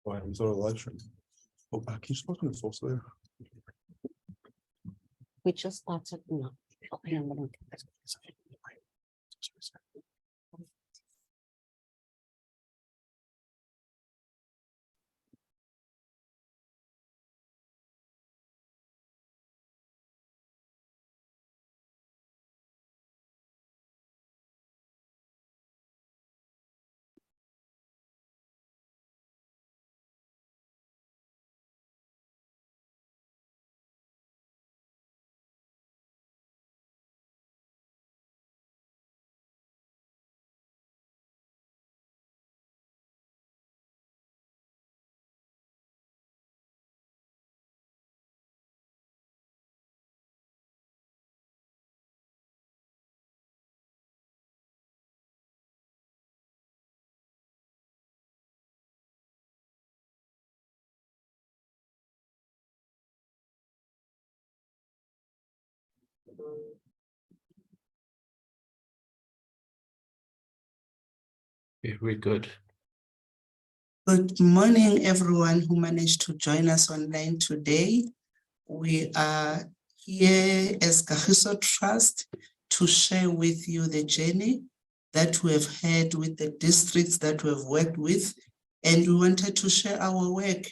Right, is there a live stream? Oh, can you just open the source there? We just started. No. Okay, I'm gonna- Very good. Good morning, everyone who managed to join us online today. We are here as Kagiso Trust to share with you the journey that we have had with the districts that we have worked with. And we wanted to share our work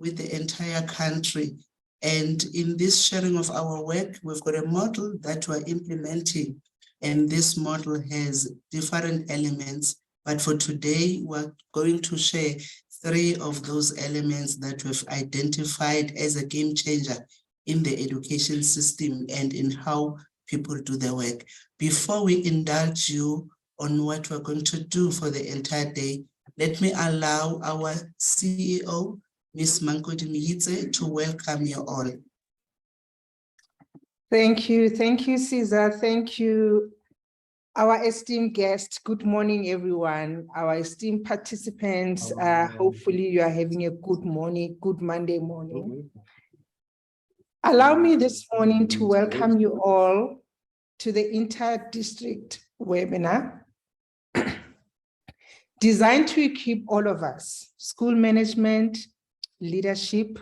with the entire country. And in this sharing of our work, we've got a model that we're implementing. And this model has different elements. But for today, we're going to share 3 of those elements that we've identified as a game changer in the education system and in how people do their work. Before we indulge you on what we're going to do for the entire day, let me allow our CEO, Ms. Mankodi Miyitse, to welcome you all. Thank you, Caesar. Thank you, our esteemed guests. Good morning, everyone. Our esteemed participants, hopefully you are having a good morning, good Monday morning. Allow me this morning to welcome you all to the inter-district webinar designed to equip all of us, school management, leadership,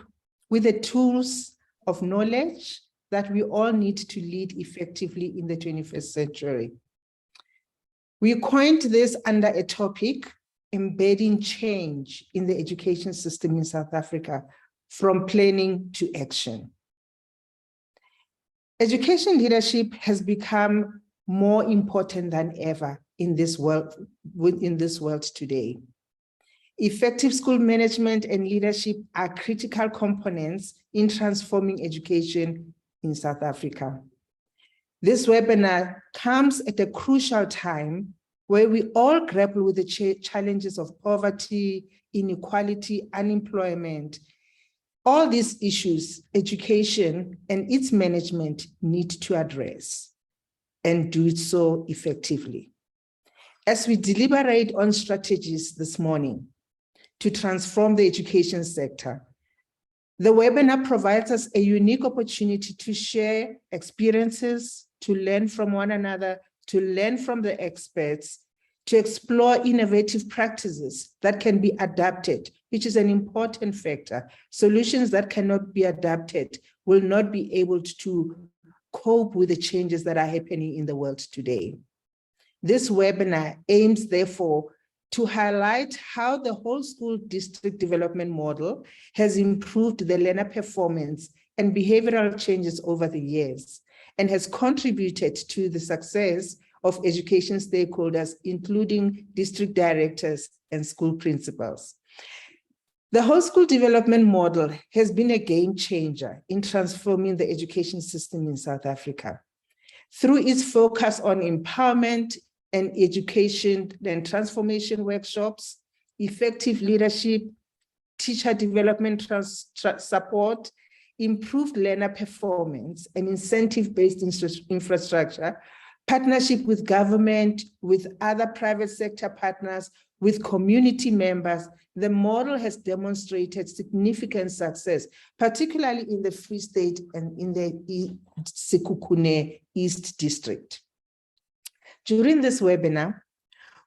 with the tools of knowledge that we all need to lead effectively in the 21st century. We coined this under a topic, embedding change in the education system in South Africa, from planning to action. Education leadership has become more important than ever in this world today. Effective school management and leadership are critical components in transforming education in South Africa. This webinar comes at a crucial time where we all grapple with the challenges of poverty, inequality, unemployment. All these issues, education and its management need to address and do so effectively. As we deliberate on strategies this morning to transform the education sector, the webinar provides us a unique opportunity to share experiences, to learn from one another, to learn from the experts, to explore innovative practices that can be adapted, which is an important factor. Solutions that cannot be adapted will not be able to cope with the changes that are happening in the world today. This webinar aims, therefore, to highlight how the whole school district development model has improved the learner performance and behavioral changes over the years, and has contributed to the success of education stakeholders, including district directors and school principals. The whole school development model has been a game changer in transforming the education system in South Africa. Through its focus on empowerment and education and transformation workshops, effective leadership, teacher development support, improved learner performance, and incentive-based infrastructure, partnership with government, with other private sector partners, with community members, the model has demonstrated significant success, particularly in the Free State and in the Sekhukhune East District. During this webinar,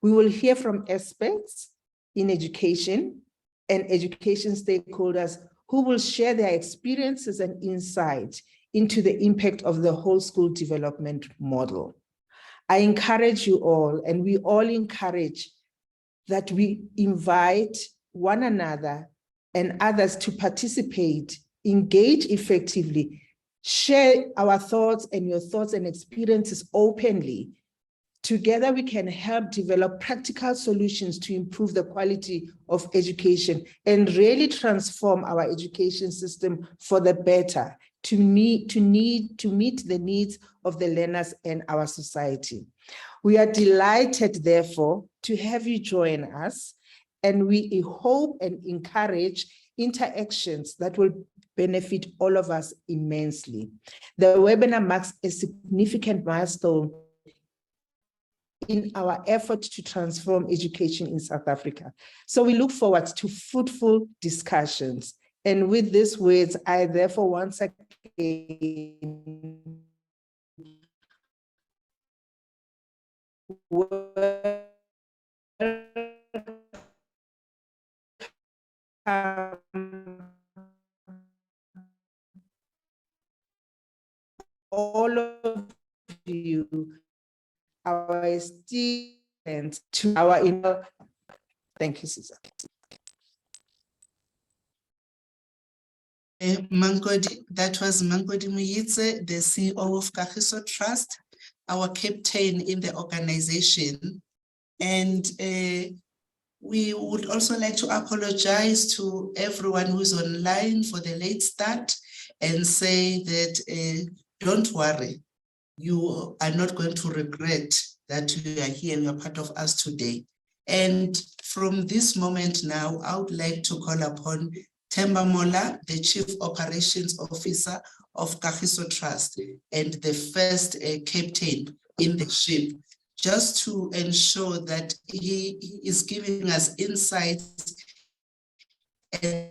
we will hear from experts in education, and education stakeholders who will share their experiences and insight into the impact of the whole school development model. I encourage you all, and we all encourage that we invite one another and others to participate, engage effectively, share our thoughts and your thoughts and experiences openly. Together, we can help develop practical solutions to improve the quality of education and really transform our education system for the better to meet the needs of the learners and our society. We are delighted, therefore, to have you join us, and we hope and encourage interactions that will benefit all of us immensely. The webinar marks a significant milestone in our effort to transform education in South Africa. So we look forward to fruitful discussions. And with these words, I therefore once again welcome all of you, our students, to our inner. Thank you, Susan. Mankodi, that was Mankodi Muyitse, the CEO of Kagiso Trust, our captain in the organization. And we would also like to apologize to everyone who's online for the late start and say that don't worry, you are not going to regret that you are here and you're part of us today. And from this moment now, I would like to call upon Themba Mola, the Chief Operations Officer of Kagiso Trust and the first captain in the ship, just to ensure that he is giving us insights and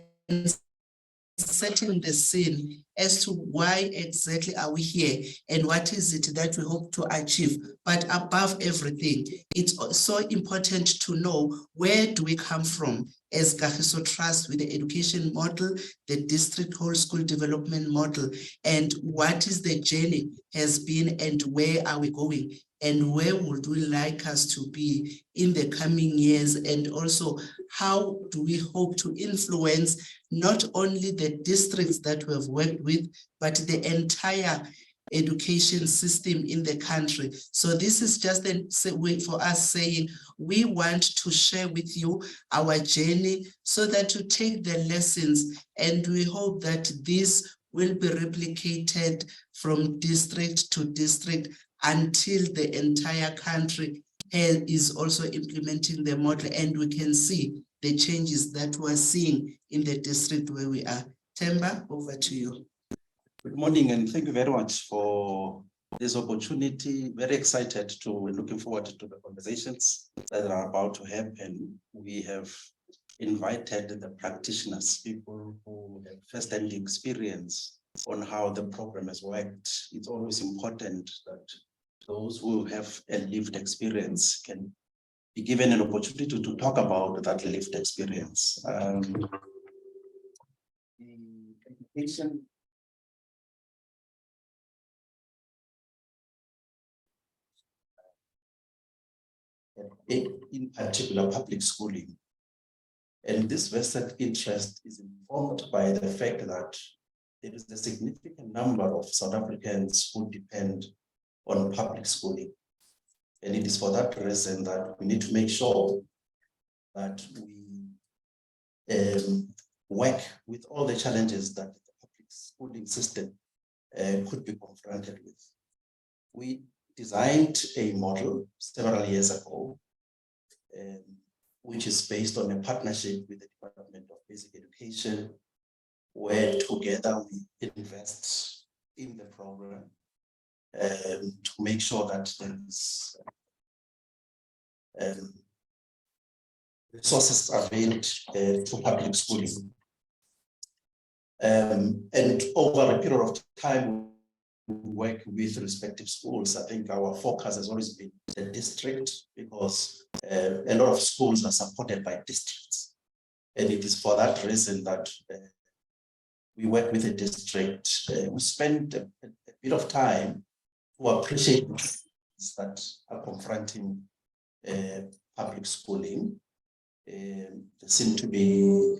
setting the scene as to why exactly are we here and what is it that we hope to achieve. But above everything, it's so important to know where do we come from as Kagiso Trust with the education model, the district whole school development model, and what is the journey has been and where are we going and where would we like us to be in the coming years, and also how do we hope to influence not only the districts that we have worked with, but the entire education system in the country. So this is just a way for us saying we want to share with you our journey so that you take the lessons, and we hope that this will be replicated from district to district until the entire country is also implementing the model, and we can see the changes that we're seeing in the district where we are. Themba, over to you. Good morning, and thank you very much for this opportunity. Very excited to, looking forward to the conversations that are about to happen. We have invited the practitioners, people who have first-hand experience on how the program has worked. It's always important that those who have a lived experience can be given an opportunity to talk about that lived experience. The education in particular public schooling. And this vested interest is informed by the fact that there is a significant number of South Africans who depend on public schooling. And it is for that reason that we need to make sure that we work with all the challenges that the public schooling system could be confronted with. We designed a model several years ago, which is based on a partnership with the Department of Basic Education, where together we invest in the program to make sure that there is resources available to public schooling. And over a period of time, we work with respective schools. I think our focus has always been the district, because a lot of schools are supported by districts. And it is for that reason that we work with the district. We spend a bit of time to appreciate that are confronting public schooling. There seem to be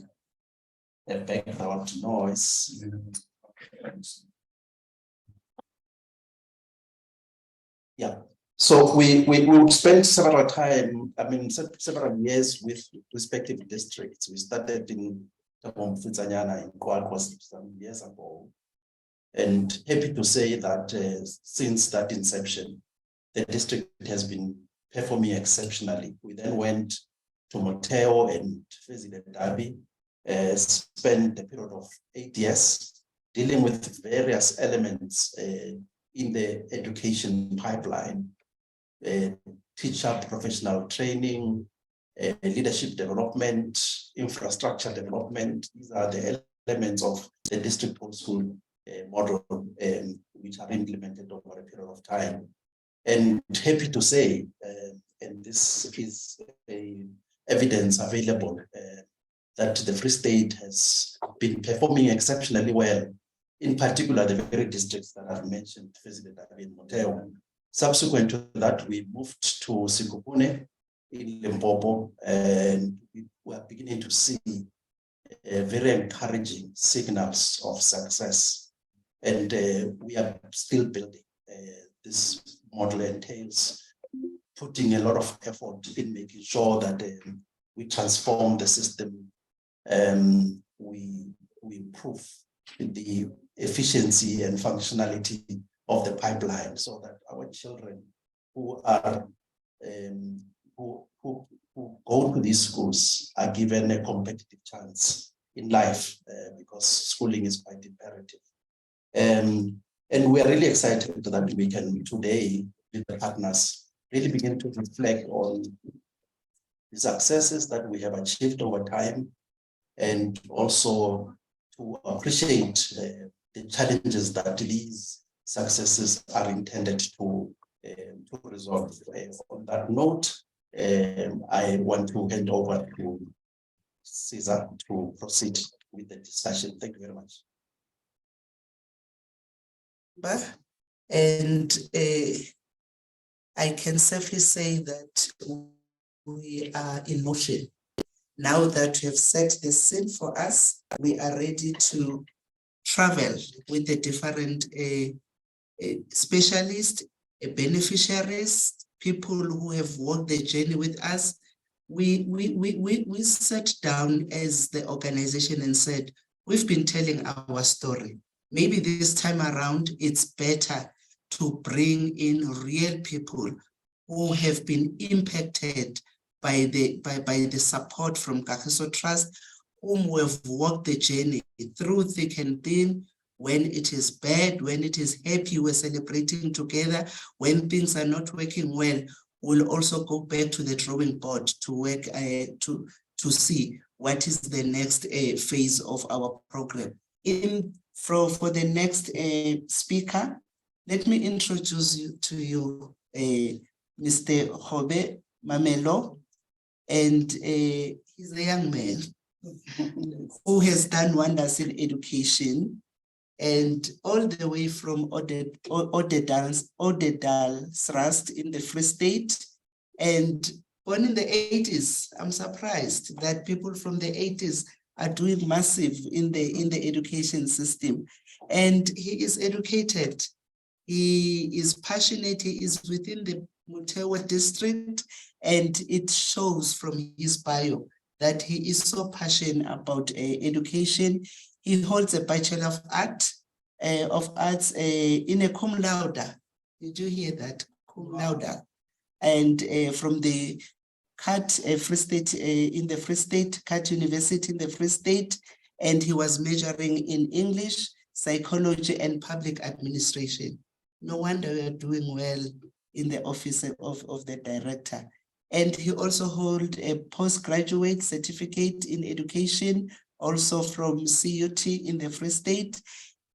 a background noise. Yeah. So we would spend several years with respective districts. We started in Fitsanyana in Kwakwa some years ago. And happy to say that since that inception, the district has been performing exceptionally. We then went to Moteo and visited Derby, spent a period of 8 years dealing with various elements in the education pipeline, teacher professional training, leadership development, infrastructure development. These are the elements of the district school model, which are implemented over a period of time. And happy to say, and this is evidence available, that the Free State has been performing exceptionally well, in particular the very districts that I've mentioned, visited in Moteo. Subsequent to that, we moved to Sikupune in Limpopo, and we are beginning to see very encouraging signals of success. And we are still building. This model entails putting a lot of effort in making sure that we transform the system. We improve the efficiency and functionality of the pipeline so that our children who are who go to these schools are given a competitive chance in life, because schooling is quite imperative. And we are really excited that we can today, with the partners, really begin to reflect on the successes that we have achieved over time, and also to appreciate the challenges that these successes are intended to resolve. On that note, I want to hand over to Caesar to proceed with the discussion. Thank you very much. And I can safely say that we are in motion. Now that we have set the scene for us, we are ready to travel with the different specialists, beneficiaries, people who have walked the journey with us. We sat down as the organization and said, we've been telling our story. Maybe this time around, it's better to bring in real people who have been impacted by the support from Kagiso Trust, whom we have walked the journey through thick and thin. When it is bad, when it is happy, we're celebrating together. When things are not working well, we'll also go back to the drawing board to work to see what is the next phase of our program. For the next speaker, let me introduce you to Mr. Hobe Mamelo, and he's a young man who has done wonders in education, and all the way from Odedal Srast in the Free State, and born in the 80s. I'm surprised that people from the 80s are doing massive in the education system. And he is educated. He is passionate. He is within the Moteo district, and it shows from his bio that he is so passionate about education. He holds a Bachelor of Arts in a cum laude. Did you hear that? Cum laude. And from the Free State, in the Free State, Cat University in the Free State, and he was majoring in English, psychology, and public administration. No wonder we are doing well in the office of the director. And he also holds a postgraduate certificate in education, also from CUT in the Free State.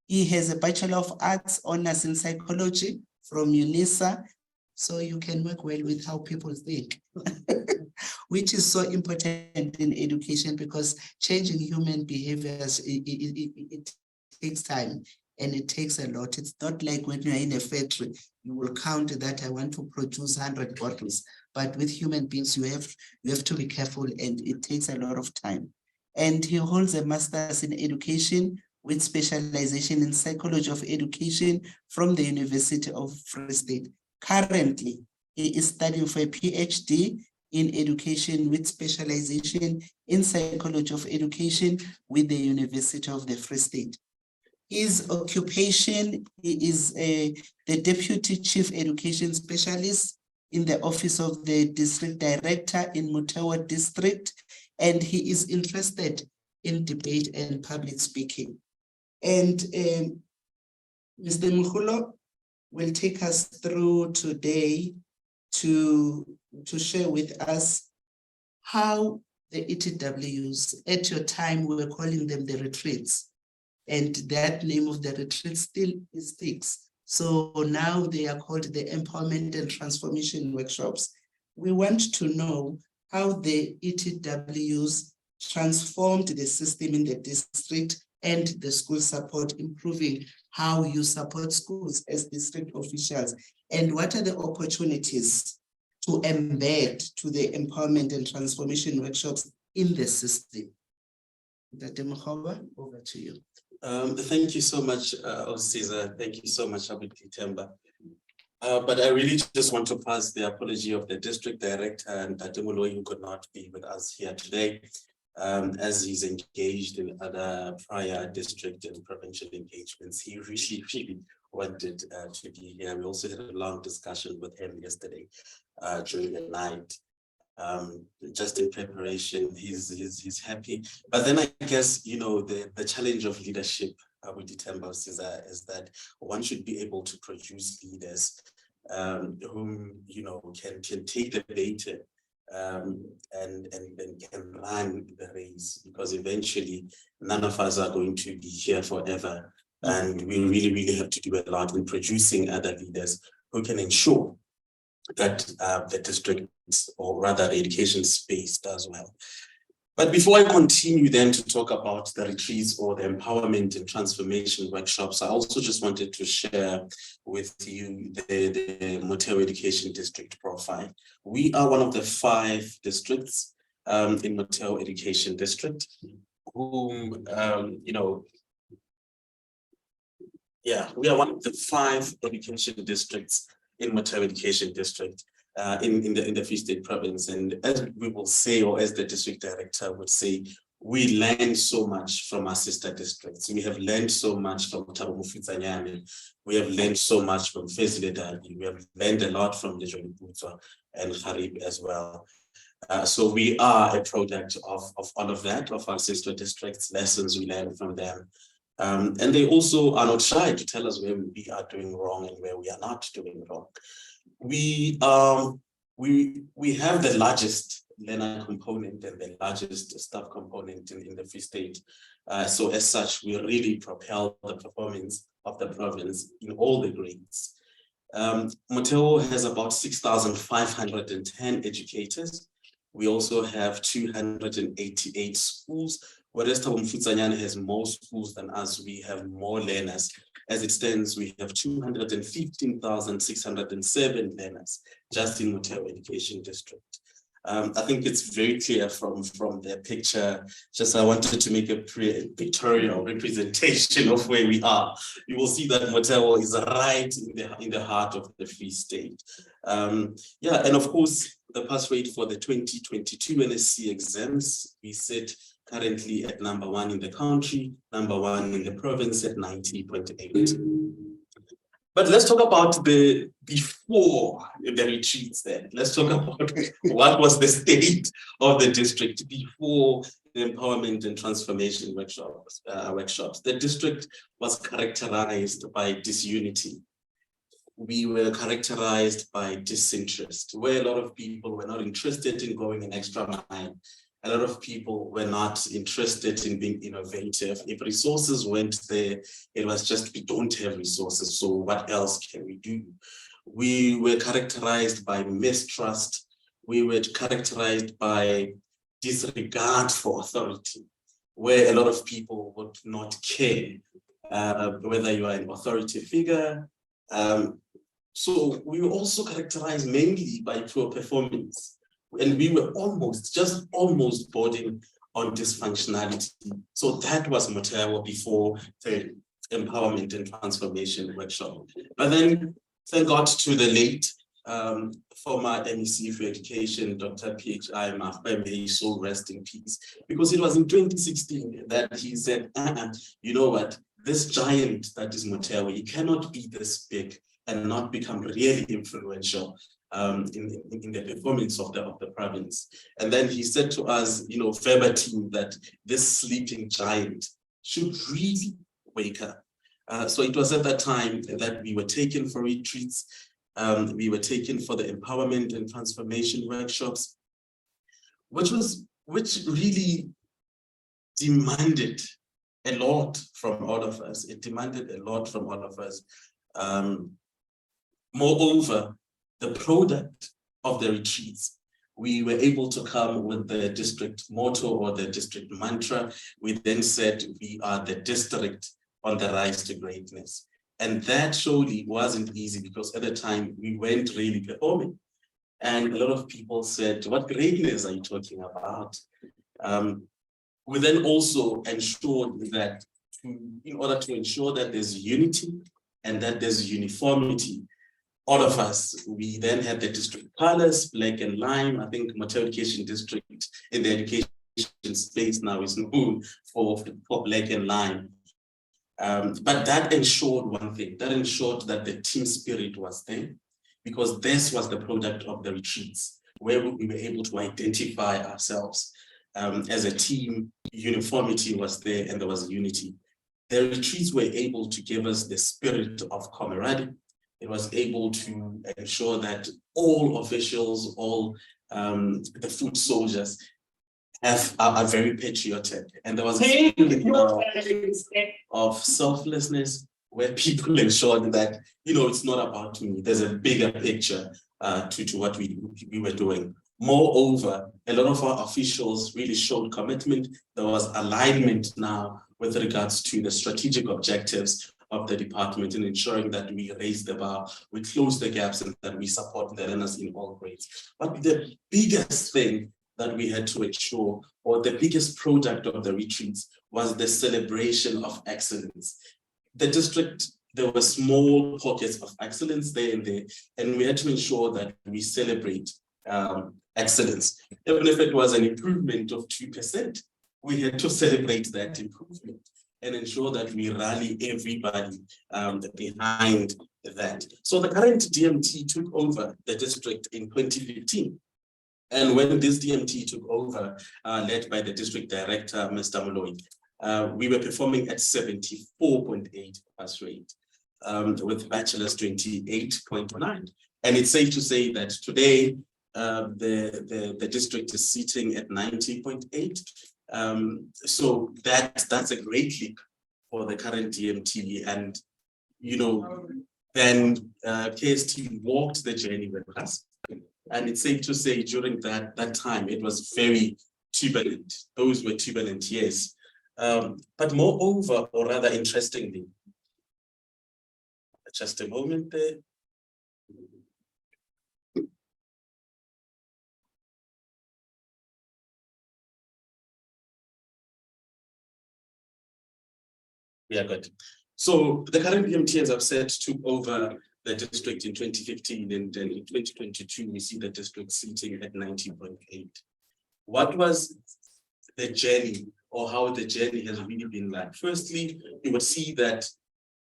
He has a Bachelor of Arts honors in psychology from UNISA. So you can work well with how people think. which is so important in education because changing human behaviors, it takes time and it takes a lot. It's not like when you're in a factory, you will count that I want to produce 100 bottles, but with human beings, you have to be careful and it takes a lot of time. And he holds a master's in education with specialization in psychology of education from the University of Free State. Currently, he is studying for a PhD in education with specialization in psychology of education with the University of the Free State. His occupation, he is the Deputy Chief Education Specialist in the Office of the District Director in Mutewa District, and he is interested in debate and public speaking. And Mr. Mukhulo will take us through today to share with us how the ETWs, at your time, we were calling them the retreats, and that name of the retreat still is fixed. So now they are called the Empowerment and Transformation Workshops. We want to know how the ETWs transformed the system in the district and the school support, improving how you support schools as district officials, and what are the opportunities to embed to the Empowerment and Transformation Workshops in the system. Dr. Mokhoba, over to you. Thank you so much, Caesar. Thank you so much, Abiti Temba. But I really just want to pass the apology of the district director and Tatemulo, who could not be with us here today, as he's engaged in other prior district and provincial engagements. He really wanted to be here. We also had a long discussion with him yesterday during the night. Just in preparation, he's happy. But then I guess, you know, the challenge of leadership with Temba is that one should be able to produce leaders whom, you know, can take the data and can run the race, because eventually none of us are going to be here forever. And we really have to do a lot in producing other leaders who can ensure that the district, or rather the education space, does well. But before I continue then to talk about the retreats or the empowerment and transformation workshops, I also just wanted to share with you the Mutewa Education District profile. We are one of the 5 districts in Mutewa Education District, whom, you know, we are one of the 5 education districts in Mutewa Education District in the Free State Province. And as we will say, or as the district director would say, we learn so much from our sister districts. We have learned so much from Thabo Mofetsanyane. We have learned so much from Feziledadi. We have learned a lot from Lejoni Putswa and Harib as well. So we are a product of all of that, of our sister districts, lessons we learn from them. And they also are not shy to tell us where we are doing wrong and where we are not doing wrong. We have the largest learner component and the largest staff component in the Free State. So as such, we really propel the performance of the province in all the grades. Mutewa has about 6,510 educators. We also have 288 schools. Whereas Thabo Mofetsanyane has more schools than us, we have more learners. As it stands, we have 215,607 learners just in Mutewa Education District. I think it's very clear from the picture. Just I wanted to make a pictorial representation of where we are. You will see that Mutewa is right in the heart of the Free State. And of course, the pass rate for the 2022 NSC exams, we sit currently at number 1 in the country, number 1 in the province at 90.8. But let's talk about the before the retreats then. Let's talk about what was the state of the district before the empowerment and transformation workshops. The district was characterized by disunity. We were characterized by disinterest, where a lot of people were not interested in going an extra mile. A lot of people were not interested in being innovative. If resources weren't there, it was just, we don't have resources, so what else can we do? We were characterized by mistrust. we were characterized by disregard for authority, where a lot of people would not care whether you are an authority figure. So we were also characterized mainly by poor performance, and we were just almost bordering on dysfunctionality. So that was Motero before the empowerment and transformation workshop. But then thank God to the late former MEC for Education, Dr. PHI Mafeme, so rest in peace, because it was in 2016 that he said, you know what, this giant that is Motero, he cannot be this big and not become really influential in the performance of the province. And then he said to us, you know, verbatim, that this sleeping giant should really wake up. So it was at that time that we were taken for retreats. We were taken for the empowerment and transformation workshops, which really demanded a lot from all of us. It demanded a lot from all of us. Moreover, the product of the retreats, we were able to come with the district motto or the district mantra. We then said, we are the district on the rise to greatness. And that surely wasn't easy, because at the time we weren't really performing. And a lot of people said, what greatness are you talking about? We then also ensured that in order to ensure that there's unity and that there's uniformity, all of us, we then had the district colors, black and lime. I think Motero Education District in the education space now is known for black and lime. But that ensured one thing, that ensured that the team spirit was there, because this was the product of the retreats, where we were able to identify ourselves as a team. Uniformity was there and there was unity. The retreats were able to give us the spirit of camaraderie. It was able to ensure that all officials, all the foot soldiers are very patriotic. And there was a feeling of selflessness, where people ensured that, you know, it's not about me. There's a bigger picture to what we were doing. Moreover, a lot of our officials really showed commitment. There was alignment now with regards to the strategic objectives of the department, in ensuring that we raise the bar, we close the gaps, and that we support the learners in all grades. But the biggest thing that we had to ensure, or the biggest product of the retreats, was the celebration of excellence. The district, there were small pockets of excellence there and there, and we had to ensure that we celebrate excellence. Even if it was an improvement of 2%, we had to celebrate that improvement and ensure that we rally everybody behind that. So the current DMT took over the district in 2015. And when this DMT took over, led by the district director, Mr. Moloi, we were performing at 74.8 pass rate, with bachelor's 28.9. And it's safe to say that today, the district is sitting at 90.8. So that's a great leap for the current DMT. And, you know, then KST walked the journey with us. And it's safe to say during that time, it was very turbulent. Those were turbulent years. But moreover, or rather interestingly, just a moment there. Yeah, good. So the current DMT, as I've said, took over the district in 2015, and then in 2022, we see the district sitting at 90.8. What was the journey, or how the journey has really been like? Firstly, you would see that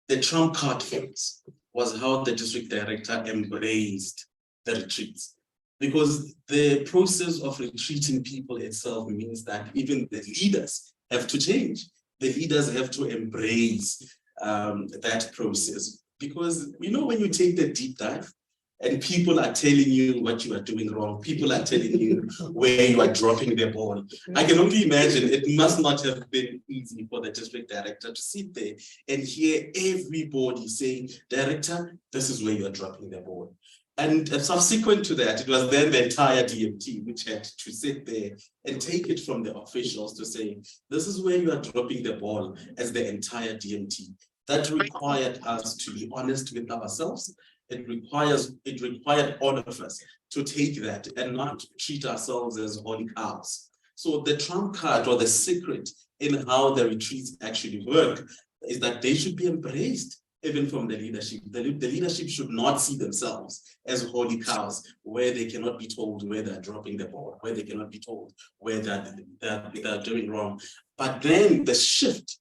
the trump card phase was how the district director embraced the retreats, because the process of retreating people itself means that even the leaders have to change. The leaders have to embrace that process, because you know, when you take the deep dive and people are telling you what you are doing wrong, people are telling you where you are dropping the ball, I can only imagine it must not have been easy for the district director to sit there and hear everybody saying, director, this is where you are dropping the ball. And subsequent to that, it was then the entire DMT which had to sit there and take it from the officials to say, this is where you are dropping the ball as the entire DMT. That required us to be honest with ourselves. It required all of us to take that and not treat ourselves as holy cows. So the trump card or the secret in how the retreats actually work is that they should be embraced even from the leadership. The leadership should not see themselves as holy cows, where they cannot be told where they're dropping the ball, where they cannot be told where they're doing wrong. But then the shift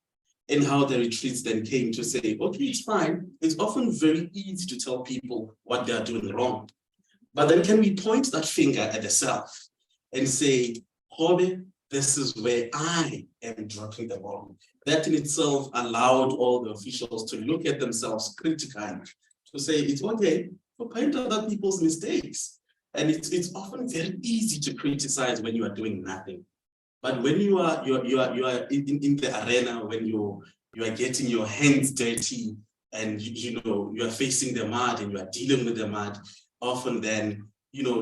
in how the retreats then came to say, okay, it's fine. It's often very easy to tell people what they are doing wrong. But then can we point that finger at the self and say, Hobe, this is where I am dropping the ball. That in itself allowed all the officials to look at themselves critically, to say it's okay to point out other people's mistakes. And it's often very easy to criticize when you are doing nothing. But when you are in the arena, when you are getting your hands dirty and you are facing the mud and you are dealing with the mud, often then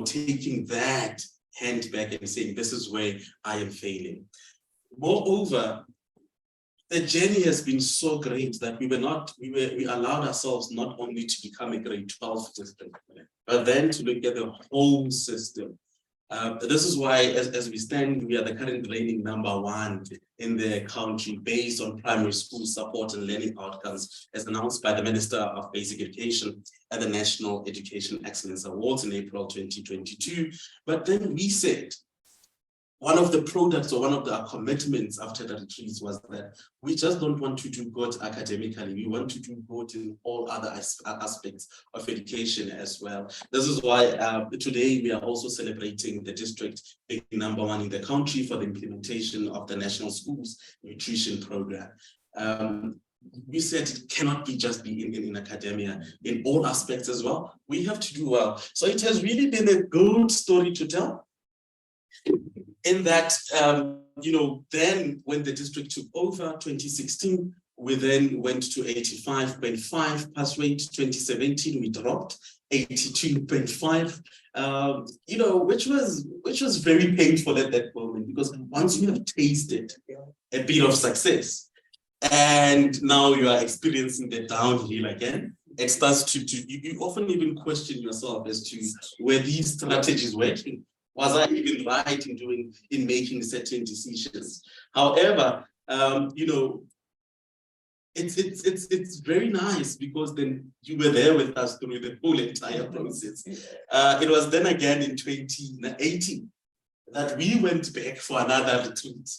taking that hand back and saying, this is where I am failing. Moreover, the journey has been so great that we allowed ourselves not only to become a grade 12 district, but then to look at the whole system. This is why, as we stand, we are the current ranking #1 in the country based on primary school support and learning outcomes, as announced by the Minister of Basic Education at the National Education Excellence Awards in April 2022. But then we said, one of the products or one of the commitments after the retreats was that we just don't want to do good academically. We want to do good in all other aspects of education as well. This is why today we are also celebrating the district being #1 in the country for the implementation of the National Schools Nutrition Program. We said it cannot be just in academia, in all aspects as well. We have to do well. So it has really been a good story to tell. In that, then when the district took over 2016, we then went to 85.5 pass rate. 2017, we dropped 82.5, which was very painful at that moment, because once you have tasted a bit of success, and now you are experiencing the downhill again, it starts to you often even question yourself as to were these strategies working? Was I even right in making certain decisions? However, it's very nice because then you were there with us through the whole entire process. It was then again in 2018 that we went back for another retreat,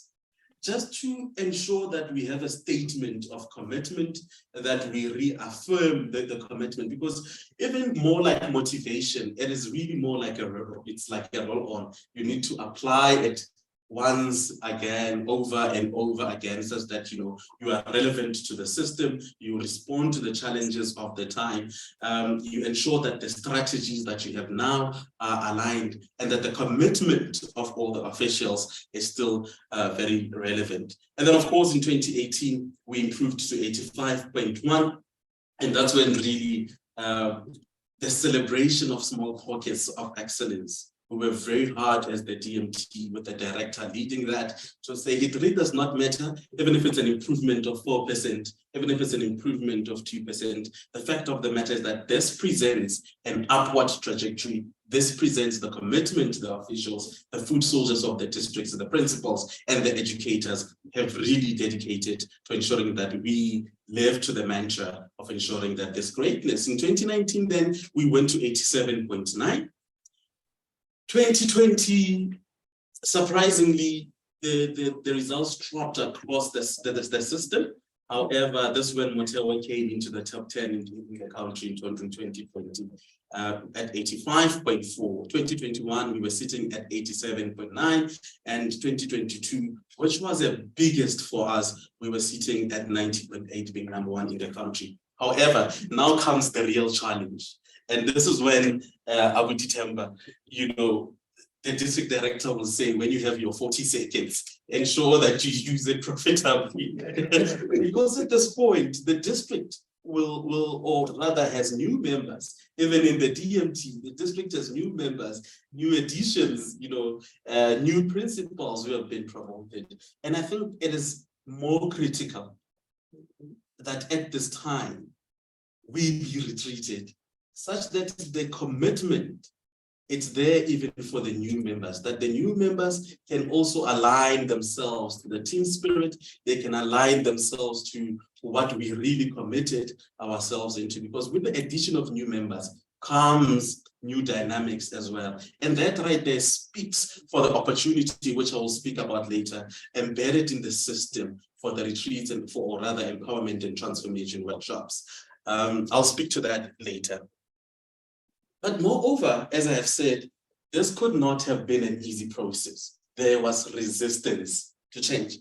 just to ensure that we have a statement of commitment, that we reaffirm the commitment, because even more like motivation, it is really more like it's like a roll-on. You need to apply it once again, over and over again, such that you are relevant to the system, you respond to the challenges of the time, you ensure that the strategies that you have now are aligned, and that the commitment of all the officials is still very relevant. And then of course in 2018, we improved to 85.1, and that's when really the celebration of small pockets of excellence. We were very hard as the DMT with the director leading that to say it really does not matter, even if it's an improvement of 4%, even if it's an improvement of 2%. The fact of the matter is that this presents an upward trajectory. This presents the commitment to the officials, the food soldiers of the districts, the principals, and the educators have really dedicated to ensuring that we live to the mantra of ensuring that there's greatness. In 2019, then we went to 87.9. 2020, surprisingly, the results dropped across the system. However, this is when Motewa came into the top 10 in the country in 2020 at 85.4. 2021, we were sitting at 87.9, and 2022, which was the biggest for us, we were sitting at 90.8, being #1 in the country. However, now comes the real challenge. And this is when Abu Ditemba, the district director will say, when you have your 40 seconds, ensure that you use it profitably. Because at this point, the district or rather has new members, even in the DMT, the district has new members, new additions, new principals who have been promoted. And I think it is more critical that at this time, we be retreated such that the commitment, it's there even for the new members, that the new members can also align themselves to the team spirit. They can align themselves to what we really committed ourselves into, because with the addition of new members comes new dynamics as well. And that right there speaks for the opportunity, which I will speak about later, embedded in the system for the retreats and for rather empowerment and transformation workshops. I'll speak to that later. But moreover, as I have said, this could not have been an easy process. There was resistance to change.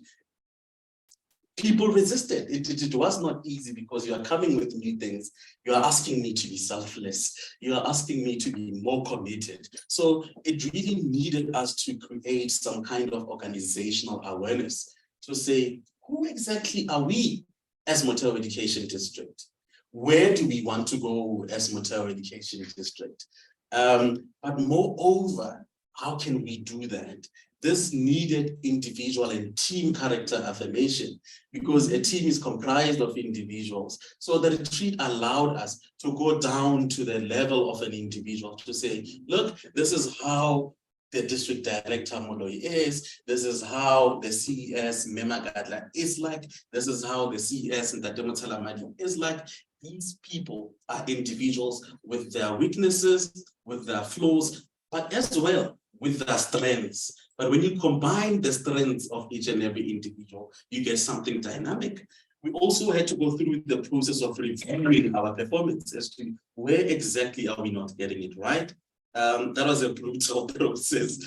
People resisted. It was not easy because you are coming with new things. You are asking me to be selfless. You are asking me to be more committed. So it really needed us to create some kind of organizational awareness to say, who exactly are we as Motero Education District? Where do we want to go as Motero Education District? But moreover, how can we do that? This needed individual and team character affirmation, because a team is comprised of individuals. So the retreat allowed us to go down to the level of an individual to say, look, this is how the district director Moloi is, this is how the CES Memagadla is like, this is how the CES and the Demotalamadi is like. These people are individuals with their weaknesses, with their flaws, but as well with their strengths. But when you combine the strengths of each and every individual, you get something dynamic. We also had to go through the process of reviewing our performance as to where exactly are we not getting it right. That was a brutal process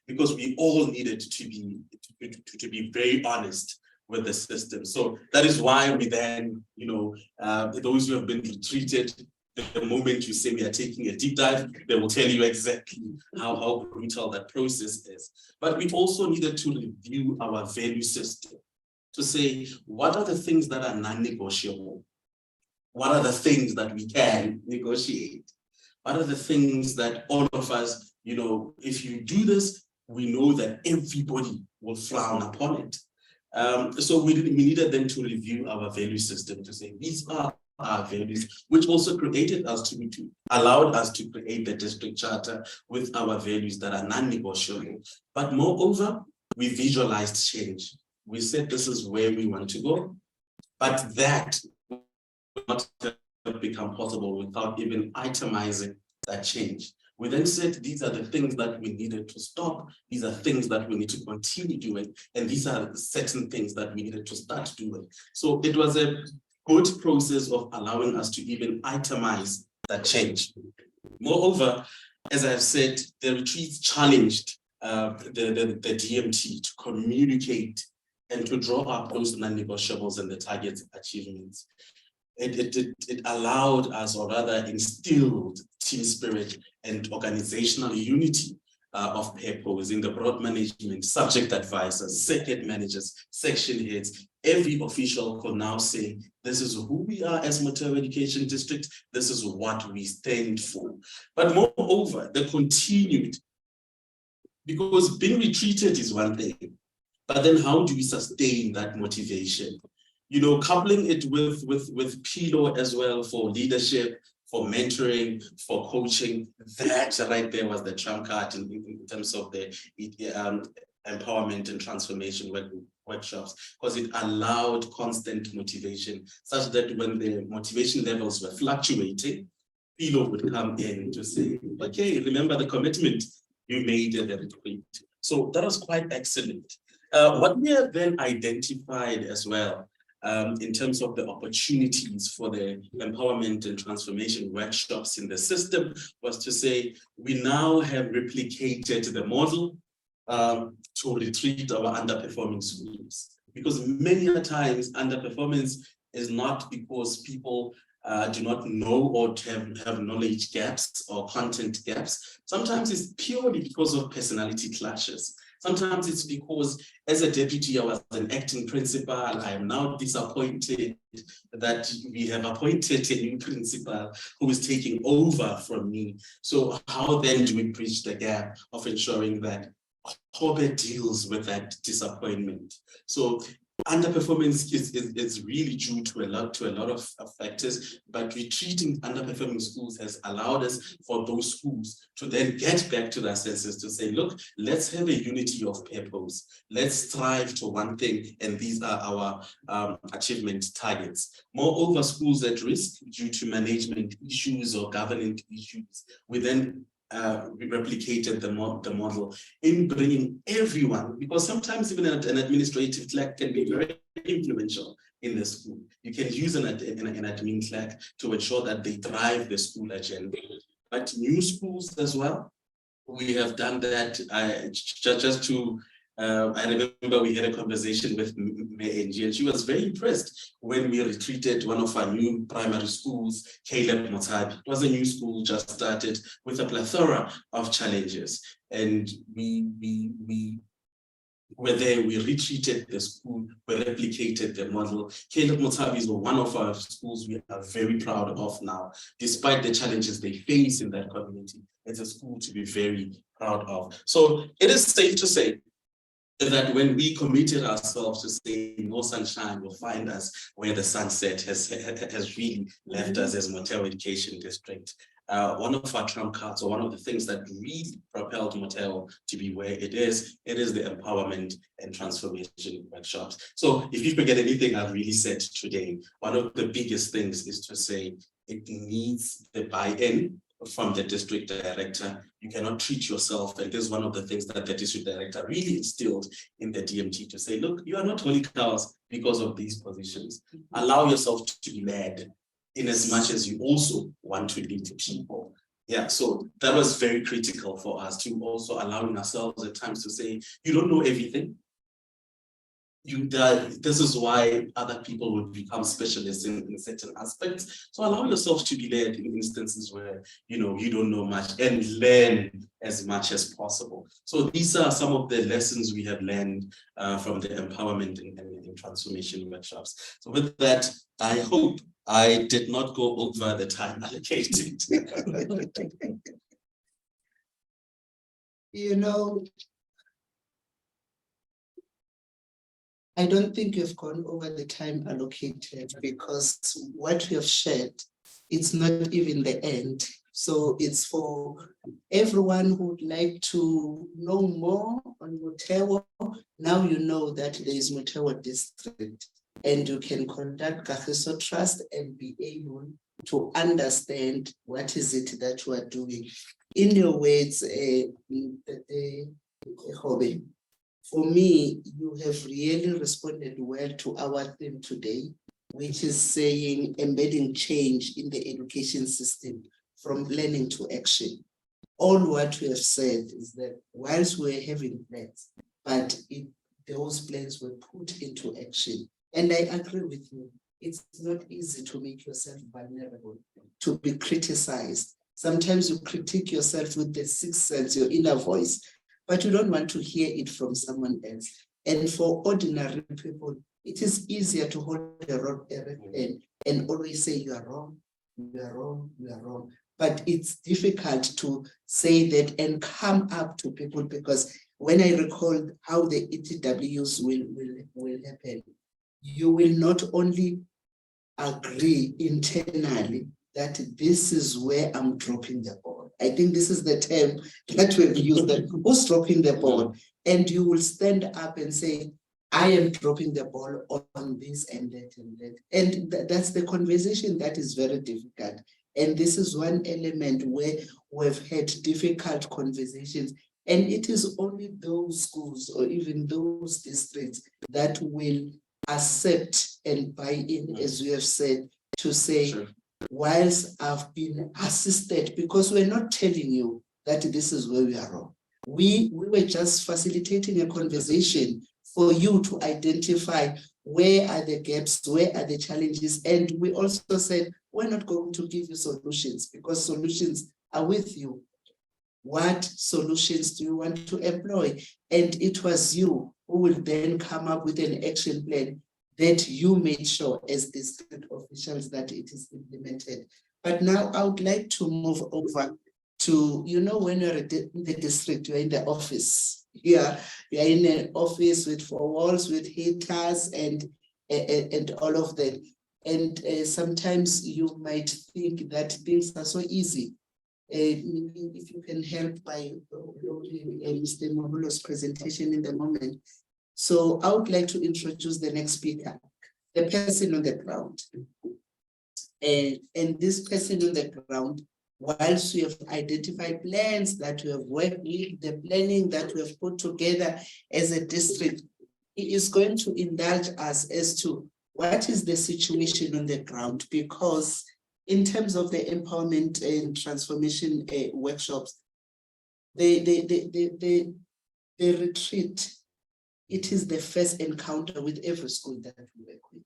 because we all needed to be very honest with the system. So that is why we then, those who have been treated, the moment you say we are taking a deep dive, they will tell you exactly how brutal that process is. But we also needed to review our value system to say, what are the things that are non-negotiable? What are the things that we can negotiate? What are the things that all of us, if you do this, we know that everybody will frown upon it. So we needed then to review our value system to say, these are our values, which also created us allowed us to create the district charter with our values that are non-negotiable. But moreover, we visualized change. We said this is where we want to go, but that will not become possible without even itemizing that change. We then said, these are the things that we needed to stop. These are things that we need to continue doing. And these are certain things that we needed to start doing. So it was a good process of allowing us to even itemize that change. Moreover, as I've said, the retreats challenged the DMT to communicate and to draw up those non-negotiables and the target achievements. It allowed us, or rather instilled, team spirit and organizational unity of purpose in the broad management, subject advisors, circuit managers, section heads. Every official could now say, this is who we are as Motero Education District, this is what we stand for. But moreover, the continued, because being retreated is one thing, but then how do we sustain that motivation? Coupling it with PILO as well for leadership, for mentoring, for coaching, that right there was the trump card in terms of the empowerment and transformation workshops, because it allowed constant motivation, such that when the motivation levels were fluctuating, PILO would come in to say, okay, remember the commitment you made at the retreat. So that was quite excellent. What we have then identified as well, in terms of the opportunities for the empowerment and transformation workshops in the system, was to say, we now have replicated the model to retreat our underperforming schools. Because many a times underperformance is not because people do not know or have knowledge gaps or content gaps. Sometimes it's purely because of personality clashes. Sometimes it's because as a deputy, I was an acting principal. I am now disappointed that we have appointed a new principal who is taking over from me. So how then do we bridge the gap of ensuring that Kobe deals with that disappointment? So underperformance is really due to a lot of factors, but retreating underperforming schools has allowed us for those schools to then get back to their senses to say, look, let's have a unity of purpose. Let's strive to one thing, and these are our achievement targets. Moreover, schools at risk due to management issues or governance issues, we then we replicated the model in bringing everyone, because sometimes even an administrative clerk can be very influential in the school. You can use an admin clerk to ensure that they drive the school agenda. But new schools as well, we have done that. I remember we had a conversation with Mayor Angie, and she was very impressed when we retreated one of our new primary schools, Caleb Motabi. It was a new school, just started with a plethora of challenges. And we were there, we retreated the school, we replicated the model. Caleb Motabi is one of our schools we are very proud of now, despite the challenges they face in that community. It's a school to be very proud of. So it is safe to say that when we committed ourselves to say no sunshine will find us where the sunset has really left us as Montero Education District. One of our trump cards, or one of the things that really propelled Montero to be where it is the empowerment and transformation workshops. So if you forget anything I've really said today, one of the biggest things is to say it needs the buy-in from the district director. You cannot treat yourself, and this is one of the things that the district director really instilled in the DMT, to say, look, you are not holy cows because of these positions. Allow yourself to be led in as much as you also want to lead people. Yeah, so that was very critical for us, to also allowing ourselves at times to say, you don't know everything. This is why other people would become specialists in certain aspects. So allow yourself to be led in instances where you don't know much, and learn as much as possible. So these are some of the lessons we have learned from the empowerment and transformation workshops. So with that, I hope I did not go over the time allocated. I don't think you've gone over the time allocated, because what we have shared, it's not even the end. So it's for everyone who would like to know more on Montero. Now you know that there is Montero District, and you can contact Kagiso Trust and be able to understand what is it that you are doing. In your words, Hobby, for me, you have really responded well to our theme today, which is saying embedding change in the education system from learning to action. All what we have said is that whilst we're having plans, but those plans were put into action. And I agree with you. It's not easy to make yourself vulnerable, to be criticized. Sometimes you critique yourself with the sixth sense, your inner voice, but you don't want to hear it from someone else. And for ordinary people, it is easier to hold a pen and always say you are wrong, you are wrong, you are wrong. But it's difficult to say that and come up to people, because when I recall how the ETWs will happen, you will not only agree internally that this is where I'm dropping the ball. I think this is the term that we've used, that who's dropping the ball? And you will stand up and say, I am dropping the ball on this and that and that. And that's the conversation that is very difficult. And this is one element where we've had difficult conversations. And it is only those schools or even those districts that will accept and buy in, as we have said, to say, sure, whilst I've been assisted, because we're not telling you that this is where we are wrong. We were just facilitating a conversation for you to identify where are the gaps, where are the challenges. And we also said, we're not going to give you solutions, because solutions are with you. What solutions do you want to employ? And it was you who will then come up with an action plan that you made sure as district officials that it is implemented. But now I would like to move over to, you know, when you're in the district, you're in the office. Yeah, you're in an office with 4 walls, with heaters and all of that. And sometimes you might think that things are so easy. If you can help by Mr. Mohulo's presentation in the moment. So I would like to introduce the next speaker, the person on the ground. And this person on the ground, whilst we have identified plans that we have worked with, the planning that we have put together as a district, he is going to indulge us as to what is the situation on the ground, because in terms of the empowerment and transformation workshops, the retreat, it is the first encounter with every school that we work with.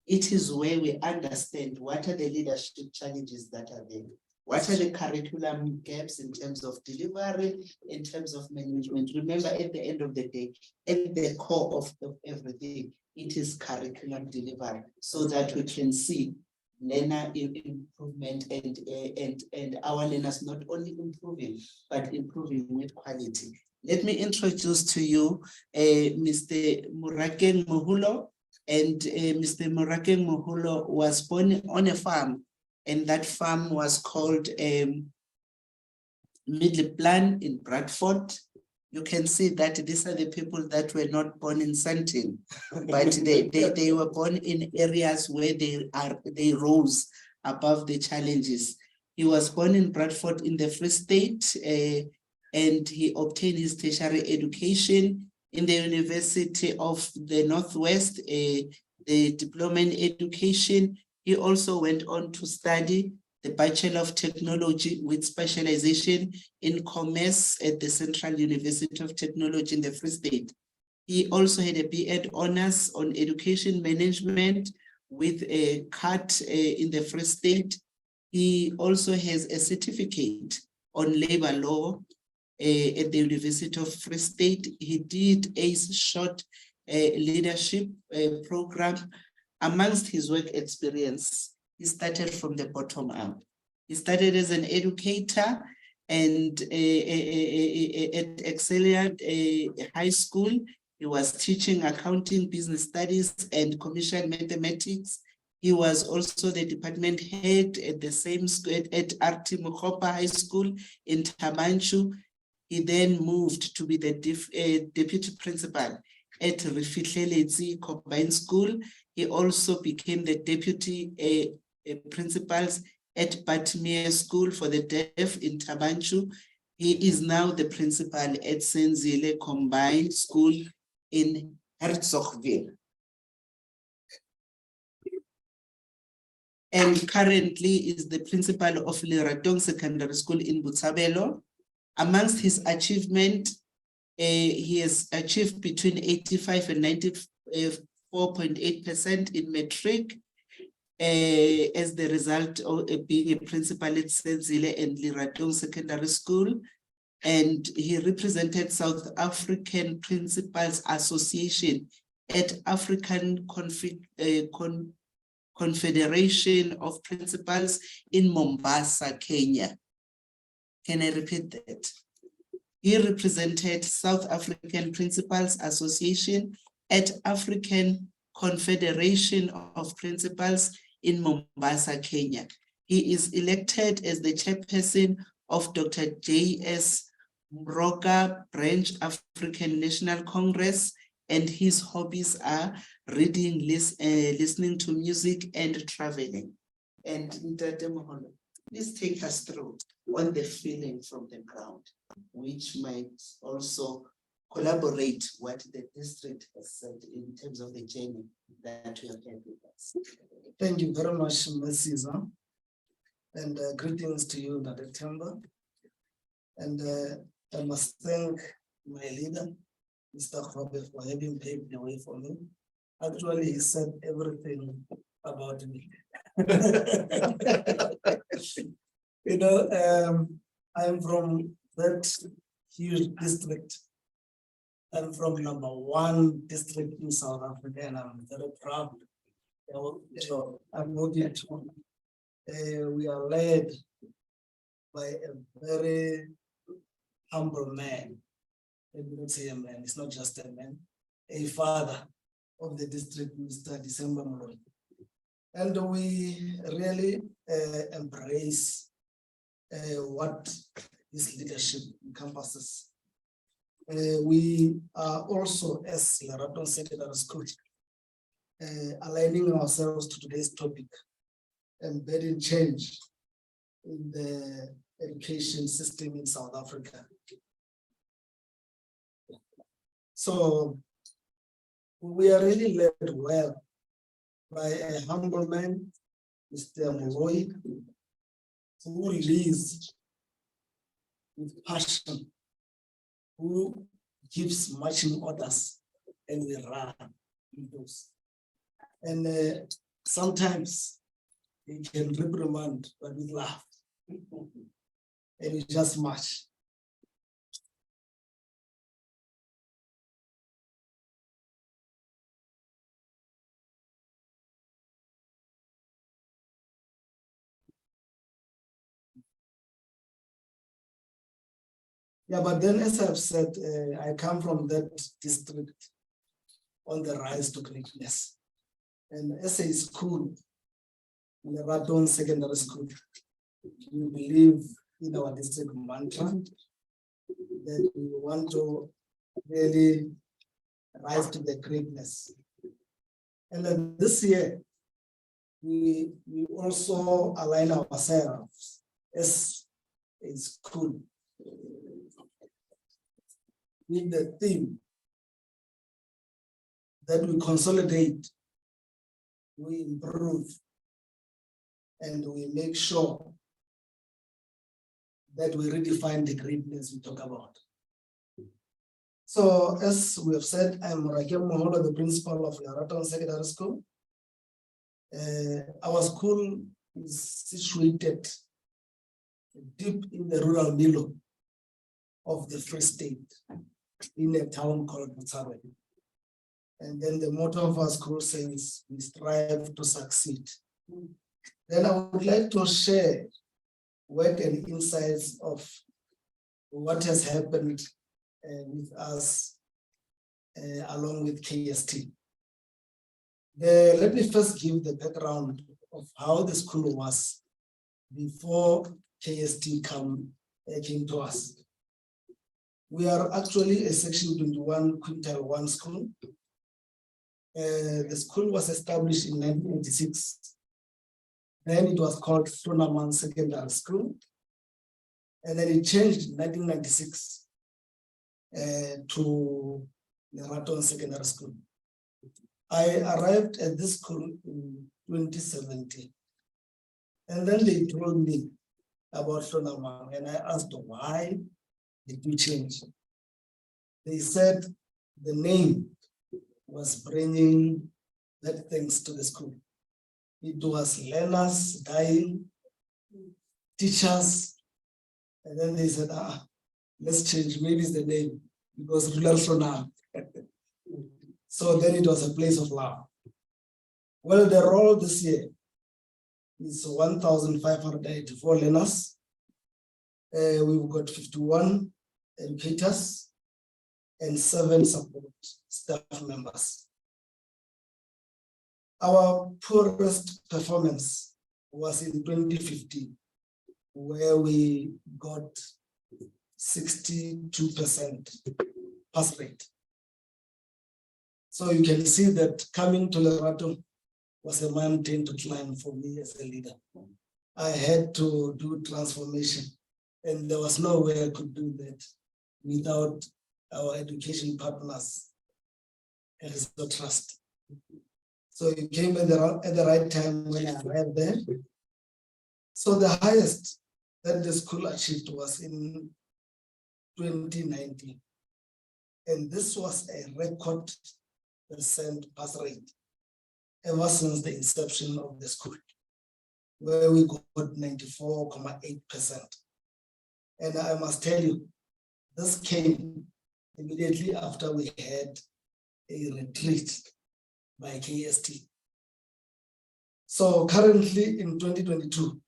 It is where we understand what are the leadership challenges that are there. What are the curriculum gaps in terms of delivery, in terms of management? Remember, at the end of the day, at the core of everything, it is curriculum delivery, so that we can see learner improvement and our learners not only improving, but improving with quality. Let me introduce to you Mr. Murakeng Mohulo. And Mr. Murakeng Mohulo was born on a farm, and that farm was called Middelplan in Bradford. You can see that these are the people that were not born in Sandton, but they were born in areas where they rose above the challenges. He was born in Bradford in the Free State, and he obtained his tertiary education in the University of the Northwest, the diploma in education. He also went on to study the Bachelor of Technology with specialization in commerce at the Central University of Technology in the Free State. He also had a B.Ed honors on education management with a CAT in the Free State. He also has a certificate on labor law at the University of Free State. He did a short leadership program. Amongst his work experience, he started from the bottom up. He started as an educator and at Excelliant High School. He was teaching accounting, business studies, and commercial mathematics. He was also the department head at the same school at RT Mokgopa High School in Tabanchu. He then moved to be the deputy principal at Rifitleletsi Combined School. He also became the deputy principals at Batmere School for the Deaf in Tabanchu. He is now the principal at Senzile Combined School in Herzogsville. And currently is the principal of Leratong Secondary School in Botshabelo. Amongst his achievement, he has achieved between 85 and 94.8% in matric as the result of being a principal at Senzile and Leratong Secondary School. And he represented South African Principals Association at African Confederation of Principals in Mombasa, Kenya. Can I repeat that? He represented South African Principals Association at African Confederation of Principals in Mombasa, Kenya. He is elected as the chairperson of Dr. J.S. Mroka Branch African National Congress, and his hobbies are reading, listening to music, and traveling. And Mr. Moholo, please take us through on the feeling from the ground, which might also collaborate what the district has said in terms of the journey that we have had with us. Thank you very much, Masiza. And greetings to you, Dr. Temba. And I must thank my leader, Mr. Khobe, for having paved the way for me. Actually, he said everything about me. You know, I'm from that huge district. I'm from number 1 district in South Africa, and I'm very proud. I'm working to, we are led by a very humble man. Let me not say a man, it's not just a man, a father of the district, Mr. December Moloi. And we really embrace what this leadership encompasses. We are also, as Leraton Secondary School, aligning ourselves to today's topic, embedding change in the education system in South Africa. So we are really led well by a humble man, Mr. Moloi, who leads with passion, who gives marching orders, and we run in those. And sometimes he can reprimand, but we laugh. And we just march. Yeah, but then as I've said, I come from that district on the rise to greatness. And as a school, in the Leraton Secondary School, we believe in our district mantra that we want to really rise to the greatness. And then this year, we also align ourselves as a school with the theme that we consolidate, we improve, and we make sure that we redefine the greatness we talk about. So as we have said, I'm Rakem Moholo, the principal of Leraton Secondary School. Our school is situated deep in the rural middle of the Free State, in a town called Butsawe. And then the motto of our school says, we strive to succeed. Then I would like to share work and insights of what has happened with us along with KST. Let me first give the background of how the school was before KST came to us. We are actually a Section 21 Quintile 1 school. The school was established in 1986. Then it was called Flonaman Secondary School. And then it changed in 1996 to Leraton Secondary School. I arrived at this school in 2017. And then they told me about Flonaman, and I asked why did we change? They said the name was bringing bad things to the school. It was learners dying, teachers, and then they said, let's change, maybe it's the name, because rural Flona. So then it was a place of love. Well, the roll this year is 1,584 learners. We've got 51 educators and 7 support staff members. Our poorest performance was in 2015, where we got 62% pass rate. So you can see that coming to Leraton was a mountain to climb for me as a leader. I had to do transformation, and there was no way I could do that without our education partners and the trust. So it came at the right time when I arrived there. So the highest that the school achieved was in 2019. And this was a record % pass rate ever since the inception of the school, where we got 94.8%. And I must tell you, this came immediately after we had a retreat by KST. So currently in 2022,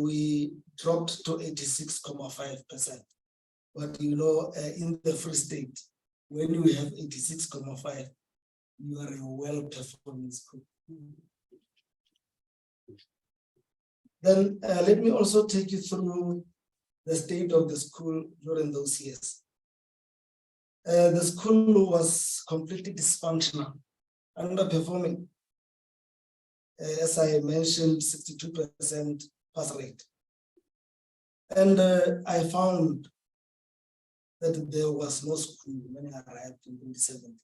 we dropped to 86.5%. But you know, in the Free State, when you have 86.5, you are a well-performing school. Then let me also take you through the state of the school during those years. The school was completely dysfunctional, underperforming. As I mentioned, 62% pass rate. And I found that there was no school when I arrived in 2017.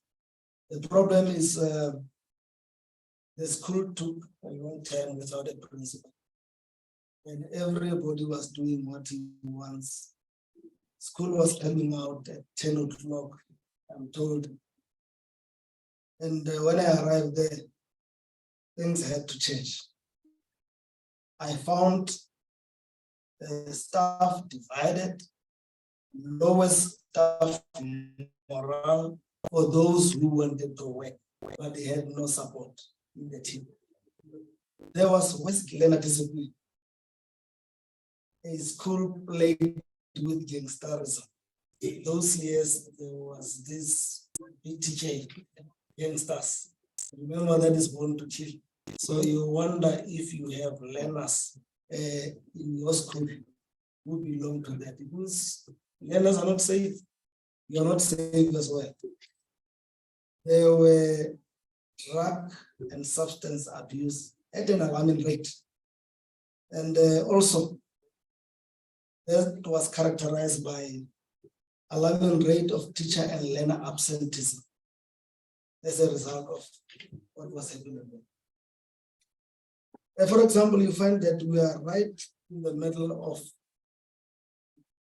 The problem is the school took a long time without a principal. And everybody was doing what he wants. School was coming out at 10 o'clock, I'm told. And when I arrived there, things had to change. I found staff divided, lowest staff morale for those who wanted to work, but they had no support in the team. There was West learner discipline. A school played with gangsterism. In those years, there was this BTK, gangsters. Remember, that is born to kill. So you wonder if you have learners in your school who belong to that, because learners are not safe. You are not safe as well. There were drug and substance abuse at an alarming rate. And also, that was characterized by alarming rate of teacher and learner absenteeism as a result of what was happening. For example, you find that we are right in the middle of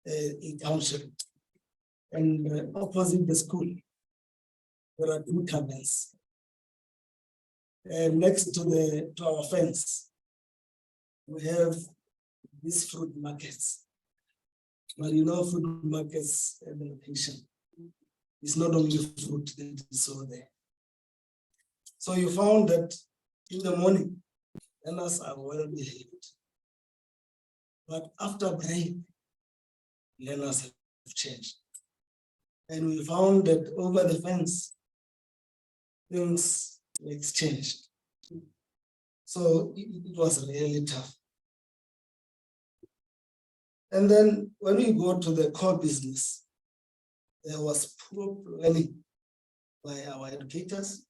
a township, and opposite the school, there are two cabins. And next to our fence, we have these fruit markets. But you know, fruit markets at the location, it's not only fruit that is sold there. So you found that in the morning, learners are well behaved. But after break, learners have changed. And we found that over the fence, things were exchanged. So it was really tough. And then when we go to the core business, there was poor planning by our educators,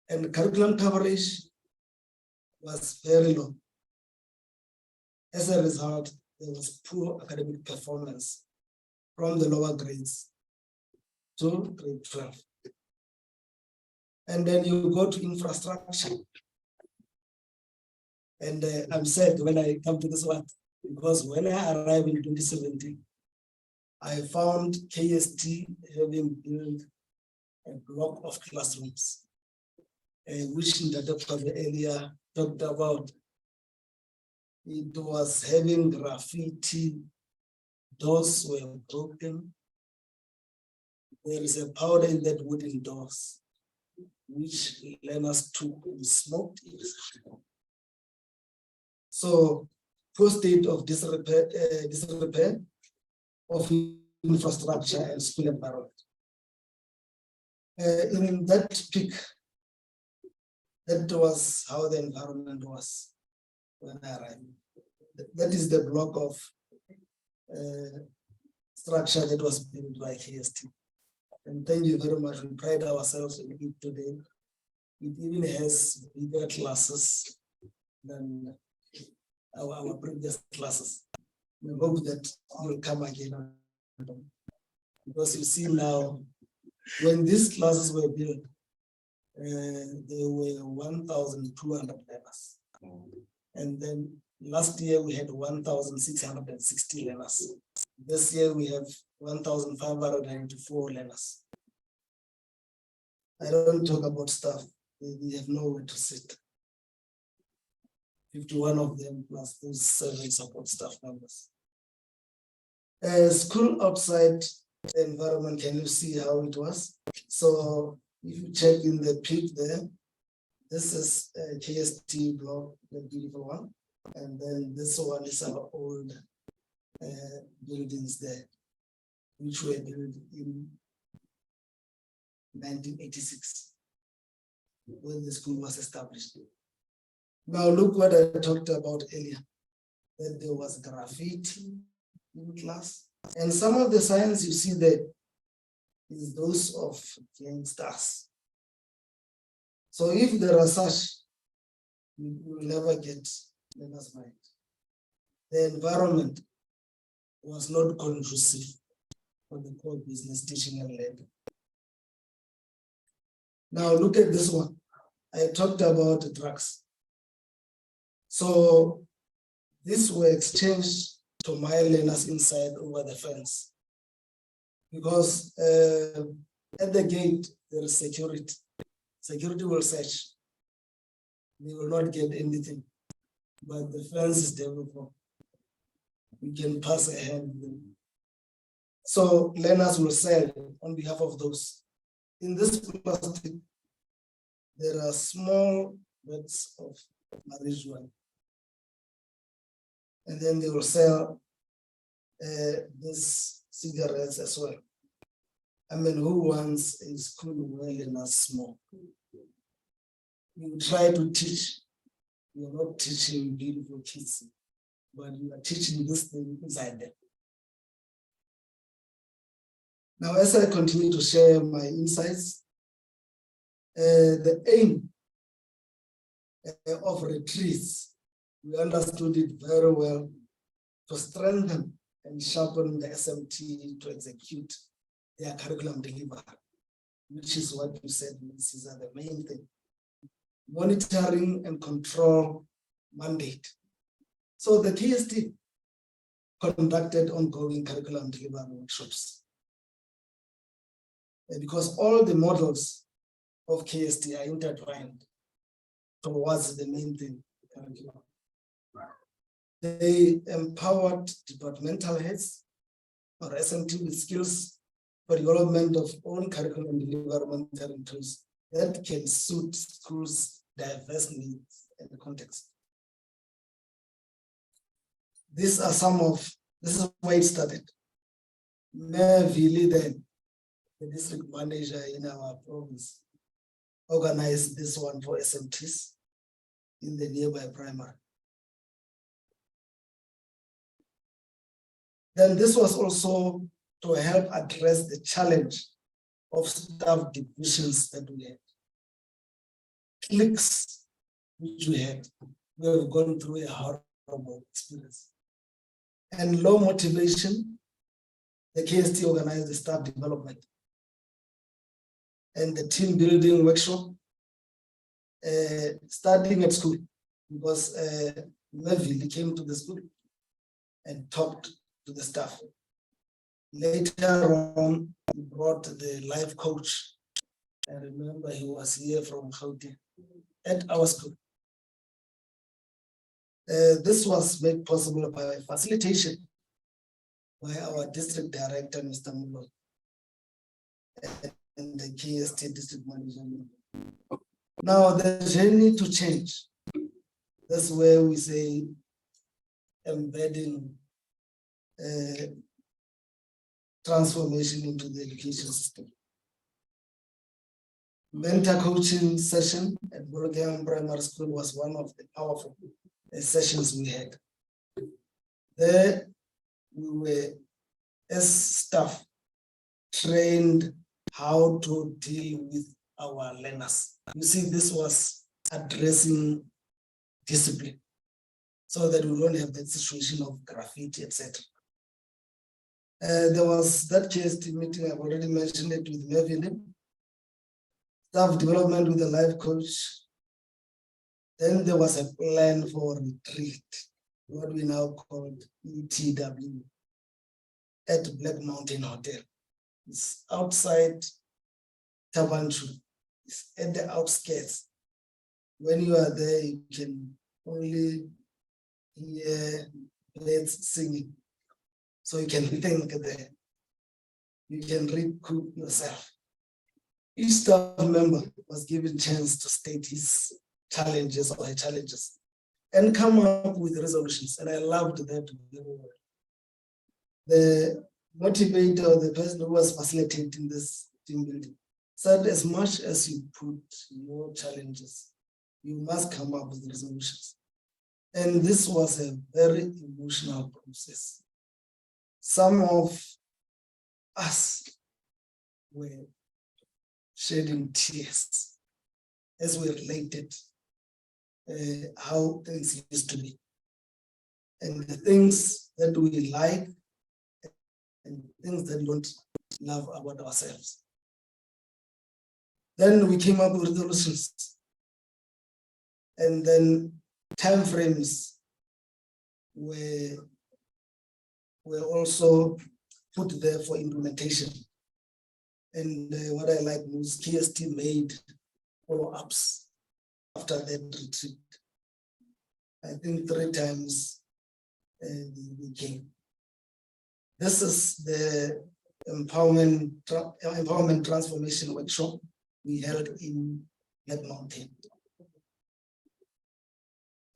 and curriculum coverage was very low. As a result, there was poor academic performance from the lower grades to grade 12. And then you go to infrastructure. And I'm sad when I come to this one, because when I arrived in 2017, I found KST having built a block of classrooms, which Dr. earlier talked about. It was having graffiti, doors were broken. There is a powder in that wooden doors, which learners took and smoked it. So, poor state of disrepair of infrastructure and school environment. In that peak, that was how the environment was when I arrived. That is the block of structure that was built by KST. And thank you very much. We pride ourselves in it today. It even has bigger classes than our previous classes. We hope that will come again. Because you see now, when these classes were built, there were 1,200 learners. And then last year we had 1,660 learners. This year we have 1,594 learners. I don't talk about staff, they have nowhere to sit. 51 of them plus those 7 support staff members. School outside the environment, can you see how it was? So if you check in the peak there, this is a KST block, the beautiful one. And then this one is our old buildings there, which were built in 1986, when the school was established. Now look what I talked about earlier, that there was graffiti in class. And some of the signs you see there is those of gangsters. So if there are such, you will never get learners' mind. The environment was not conducive for the core business teaching and learning. Now look at this one. I talked about the drugs. So these were exchanged to my learners inside over the fence. Because at the gate, there is security. Security will search. They will not get anything. But the fence is developed. We can pass a hand. So learners will sell on behalf of those. In this plastic, there are small bits of marijuana. And then they will sell these cigarettes as well. I mean, who wants a school where learners smoke? You try to teach, you're not teaching beautiful kids, but you are teaching this thing inside them. Now, as I continue to share my insights, the aim of retreats, we understood it very well, to strengthen and sharpen the SMT to execute their curriculum delivery, which is what you said, Mrs. are the main thing. Monitoring and control mandate. So the KST conducted ongoing curriculum delivery workshops. And because all the models of KST are intertwined towards the main thing, curriculum. They empowered departmental heads or SMT with skills for development of own curriculum delivery tools that can suit schools' diverse needs and context. This is where it started. Mevili then, the district manager in our province, organized this one for SMTs in the nearby primary. Then this was also to help address the challenge of staff divisions that we had. Cliques which we had. We have gone through a horrible experience. And low motivation, the KST organized the staff development and the team building workshop, starting at school, because Mevili came to the school and talked to the staff. Later on, he brought the life coach. I remember he was here from Gauteng at our school. This was made possible by facilitation by our district director, Mr. Mulo, and the KST district manager. Now, the journey to change, that's where we say embedding transformation into the education system. Mentor coaching session at Burgam Primary School was one of the powerful sessions we had. There we were, as staff, trained how to deal with our learners. You see, this was addressing discipline so that we don't have that situation of graffiti, etc. There was that KST meeting, I've already mentioned it with Mevili. Staff development with the life coach. Then there was a plan for retreat, what we now call ETW, at Black Mountain Hotel. It's outside Tabanchu. It's at the outskirts. When you are there, you can only hear birds singing. So you can think there. You can read cook yourself. Each staff member was given chance to state his challenges or her challenges and come up with resolutions. And I loved that very well. The motivator, the person who was facilitating this team building, said as much as you put your challenges, you must come up with resolutions. And this was a very emotional process. Some of us were shedding tears as we related how things used to be and the things that we like and things that we don't love about ourselves. Then we came up with resolutions, and then timeframes were also put there for implementation. And what I like was KST made follow-ups after that retreat. I think 3 times we came. This is the empowerment transformation workshop we held in Black Mountain.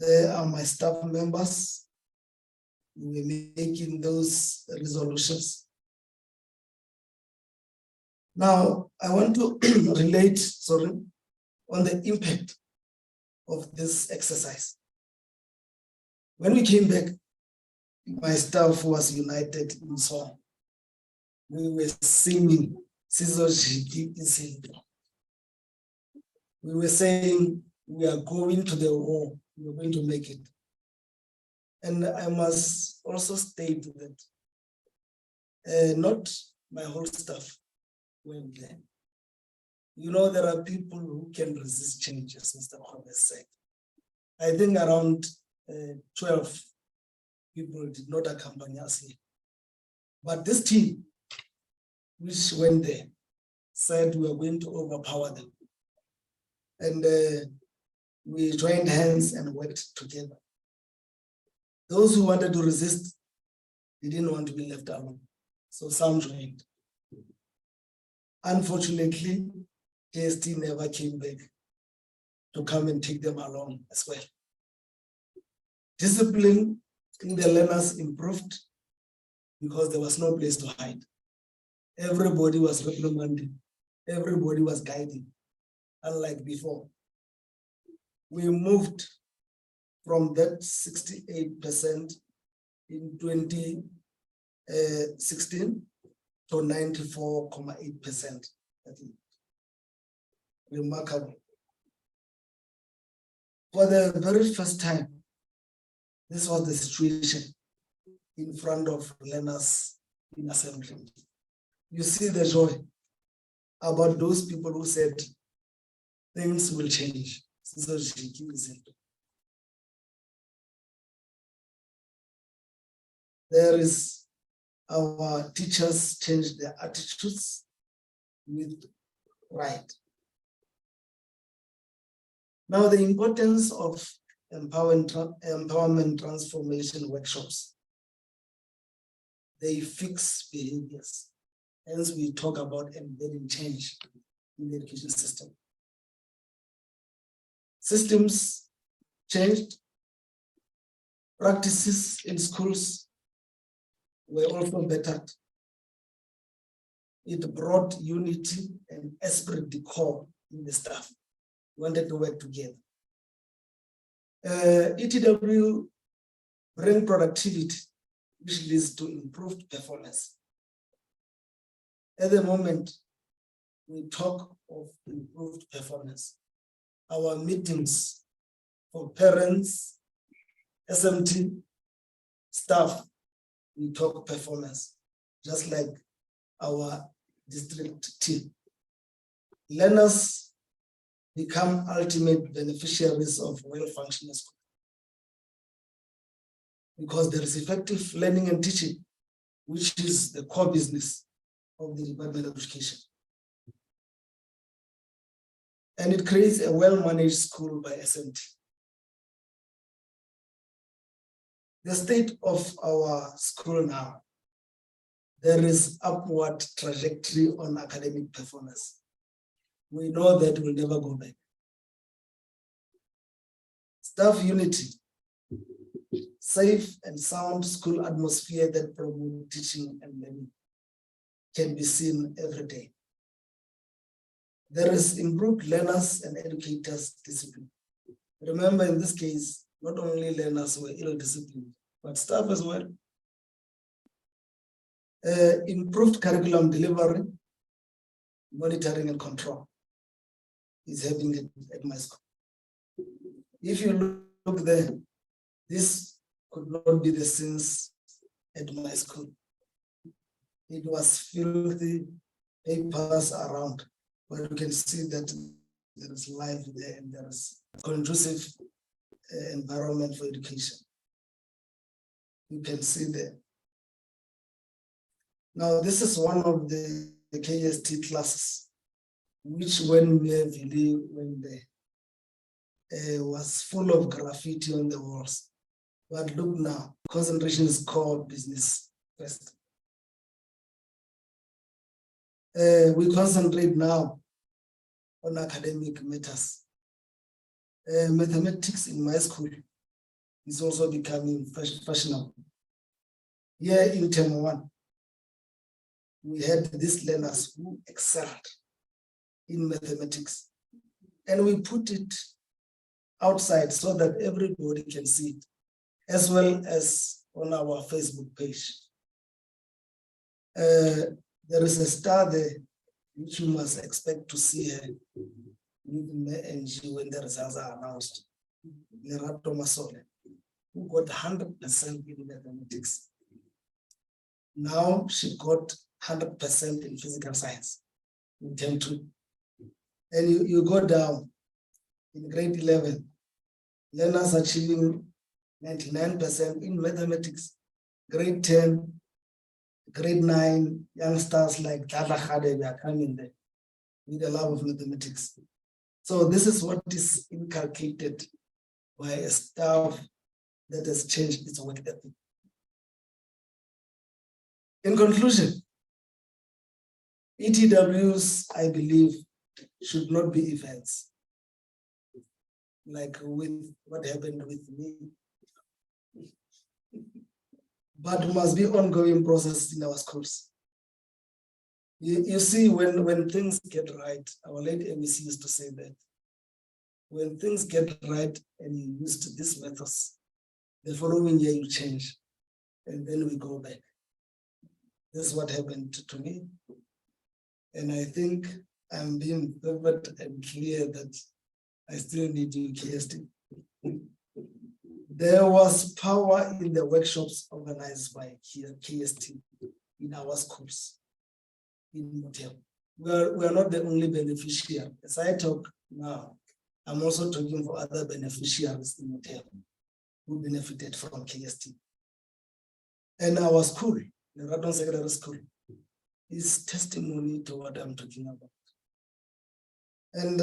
There are my staff members. We were making those resolutions. Now, I want to relate, on the impact of this exercise. When we came back, my staff was united in song. We were singing, we were saying, we are going to the war, we are going to make it. And I must also state that not my whole staff went there. You know, there are people who can resist change, as Mr. Khome said. I think around 12 people did not accompany us here. But this team, which went there, said we are going to overpower them. And we joined hands and worked together. Those who wanted to resist, they didn't want to be left alone. So some joined. Unfortunately, KST never came back to come and take them along as well. Discipline in the learners improved because there was no place to hide. Everybody was reprimanding. Everybody was guiding, unlike before. We moved from that 68% in 2016 to 94.8%. Remarkable. For the very first time, this was the situation in front of learners in assembly. You see the joy about those people who said things will change. There is our teachers changed their attitudes with pride. Now, the importance of empowerment transformation workshops. They fix behaviors. Hence, we talk about embedding change in the education system. Systems changed. Practices in schools were also bettered. It brought unity and esprit de corps in the staff. We wanted to work together. ETW bring productivity, which leads to improved performance. At the moment, we talk of improved performance. Our meetings for parents, SMT, staff, we talk performance, just like our district team. Learners become ultimate beneficiaries of well-functioning school because there is effective learning and teaching, which is the core business of the Department of Education. And it creates a well-managed school by SMT. The state of our school now, there is upward trajectory on academic performance. We know that we'll never go back. Staff unity, safe and sound school atmosphere that promote teaching and learning can be seen every day. There is improved learners and educators discipline. Remember, in this case, not only learners were ill-disciplined, but staff as well. Improved curriculum delivery, monitoring and control is happening at my school. If you look there, this could not be the scenes at my school. It was filthy, papers around, but you can see that there is life there and there is a conducive environment for education. You can see there. Now, this is one of the KST classes, which when there was full of graffiti on the walls. But look now, concentration is core business first. We concentrate now on academic matters. Mathematics in my school is also becoming fashionable. Here in term 1, we had these learners who excelled in mathematics, and we put it outside so that everybody can see it, as well as on our Facebook page. There is a star there, which you must expect to see her with NG when the results are announced. Lerato Masole, who got 100% in mathematics. Now she got 100% in physical science in term 2. And you go down in grade 11, learners achieving 99% in mathematics. Grade 10, grade 9, youngsters like Tata Khade, they are coming there with a love of mathematics. So this is what is inculcated by a staff that has changed its work ethic. In conclusion, ETWs, I believe, should not be events like with what happened with me, but must be ongoing process in our schools. You see, when things get right, our late MEC used to say that when things get right and you used these methods, the following year you change, and then we go back. This is what happened to me. And I think I'm being perfect and clear that I still need to KST. There was power in the workshops organized by KST in our schools in Motel. We are not the only beneficiary. As I talk now, I'm also talking for other beneficiaries in Motel who benefited from KST. And our school, the Radon Secondary School, is testimony to what I'm talking about. And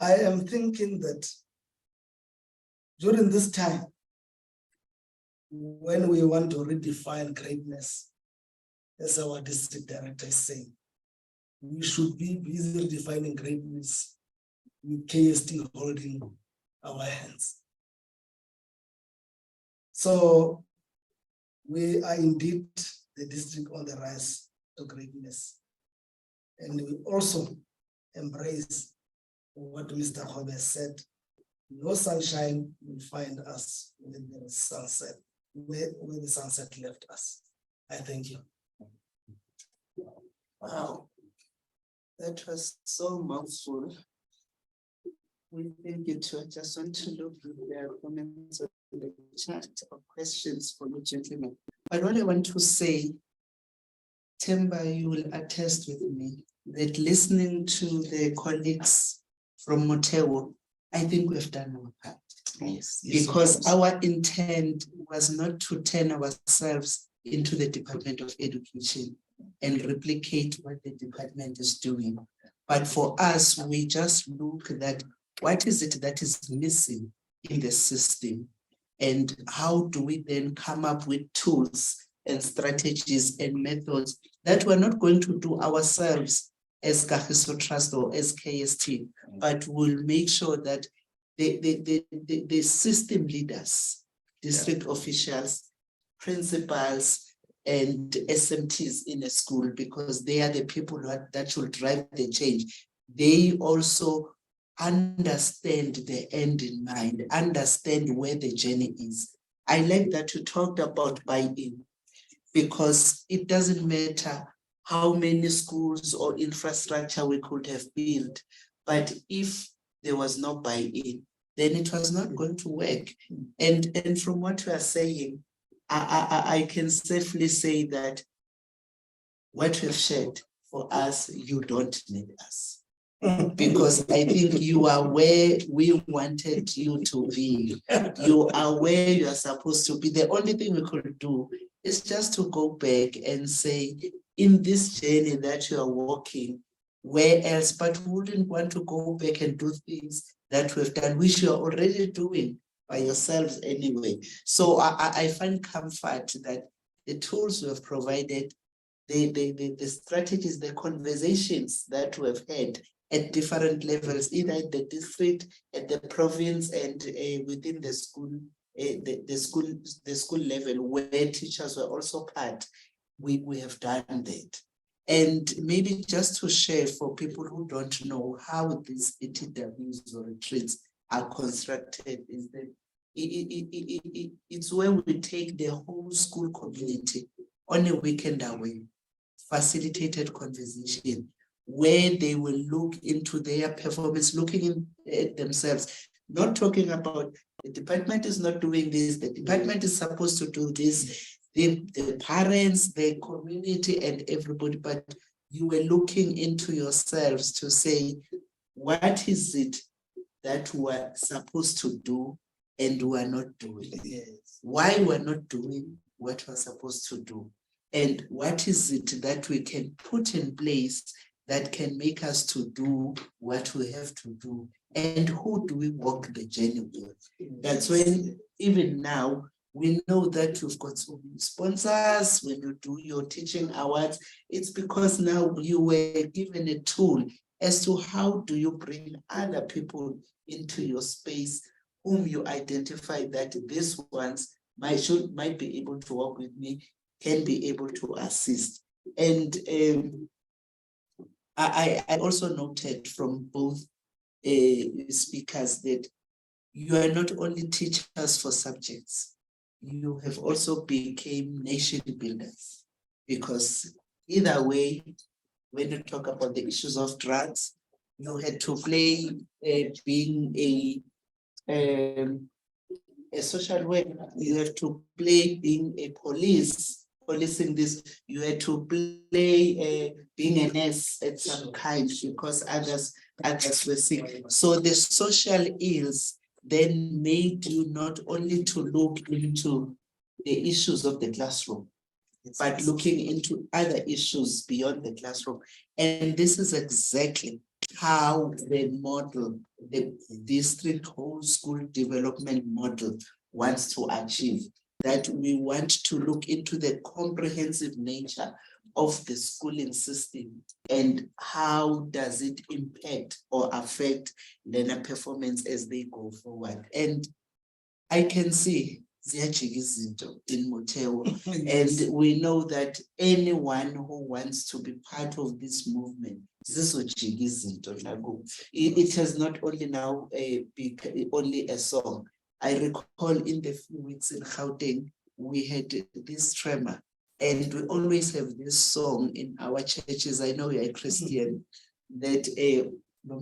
I am thinking that during this time, when we want to redefine greatness, as our district director is saying, we should be busy redefining greatness with KST holding our hands. So we are indeed the district on the rise to greatness. And we also embrace what Mr. Hobe said, no sunshine will find us when there is sunset, where the sunset left us. I thank you. Wow, that was so mouthful. We thank you too. I just want to look at the comments on the chat or questions for you gentlemen. But what I want to say, Themba, you will attest with me that listening to the colleagues from Motewo, I think we've done our part. Yes. Because our intent was not to turn ourselves into the Department of Education and replicate what the department is doing. But for us, we just look at what is it that is missing in the system, And how do we then come up with tools and strategies and methods that we're not going to do ourselves as Kagiso Trust or as KST, but we'll make sure that the system leaders, district officials, principals, and SMTs in a school, because they are the people that should drive the change. They also understand the end in mind, understand where the journey is. I like that you talked about buy-in, because it doesn't matter how many schools or infrastructure we could have built, but if there was no buy-in, then it was not going to work. And from what you are saying, I can safely say that what you've shared for us, you don't need us. Because I think you are where we wanted you to be. You are where you are supposed to be. The only thing we could do is just to go back and say, in this journey that you are walking, where else? But we wouldn't want to go back and do things that we've done, which you are already doing by yourselves anyway. So I find comfort that the tools we have provided, the strategies, the conversations that we have had at different levels, either at the district, at the province, and within the school, the school level, where teachers were also part, we have done that. And maybe just to share for people who don't know how these ATWs or retreats are constructed, is that it's where we take the whole school community on a weekend away, facilitated conversation, where they will look into their performance, looking at themselves, not talking about the department is not doing this, the department is supposed to do this, the parents, the community, and everybody, but you were looking into yourselves to say, what is it that we are supposed to do and we are not doing? Yes. Why we are not doing what we are supposed to do? And what is it that we can put in place that can make us to do what we have to do? And who do we walk the journey with? That's when, even now, we know that you've got so many sponsors. When you do your teaching awards, it's because now you were given a tool as to how do you bring other people into your space whom you identify that these ones might be able to work with me, can be able to assist. And I also noted from both speakers that you are not only teachers for subjects, you have also become nation builders, because either way, when you talk about the issues of drugs, you had to play being a social worker, you have to play being a policing this, you had to play being a nurse at some kind, because others were sick. So the social ills then made you not only to look into the issues of the classroom, but looking into other issues beyond the classroom. And this is exactly how the model, the district whole school development model, wants to achieve. That we want to look into the comprehensive nature of the schooling system and how does it impact or affect learner performance as they go forward. And I can see Ziyajigizinto in Moteo, and we know that anyone who wants to be part of this movement, it has not only now only a song. I recall in the few weeks in Gauteng, we had this tremor, and we always have this song in our churches. I know you're a Christian, that and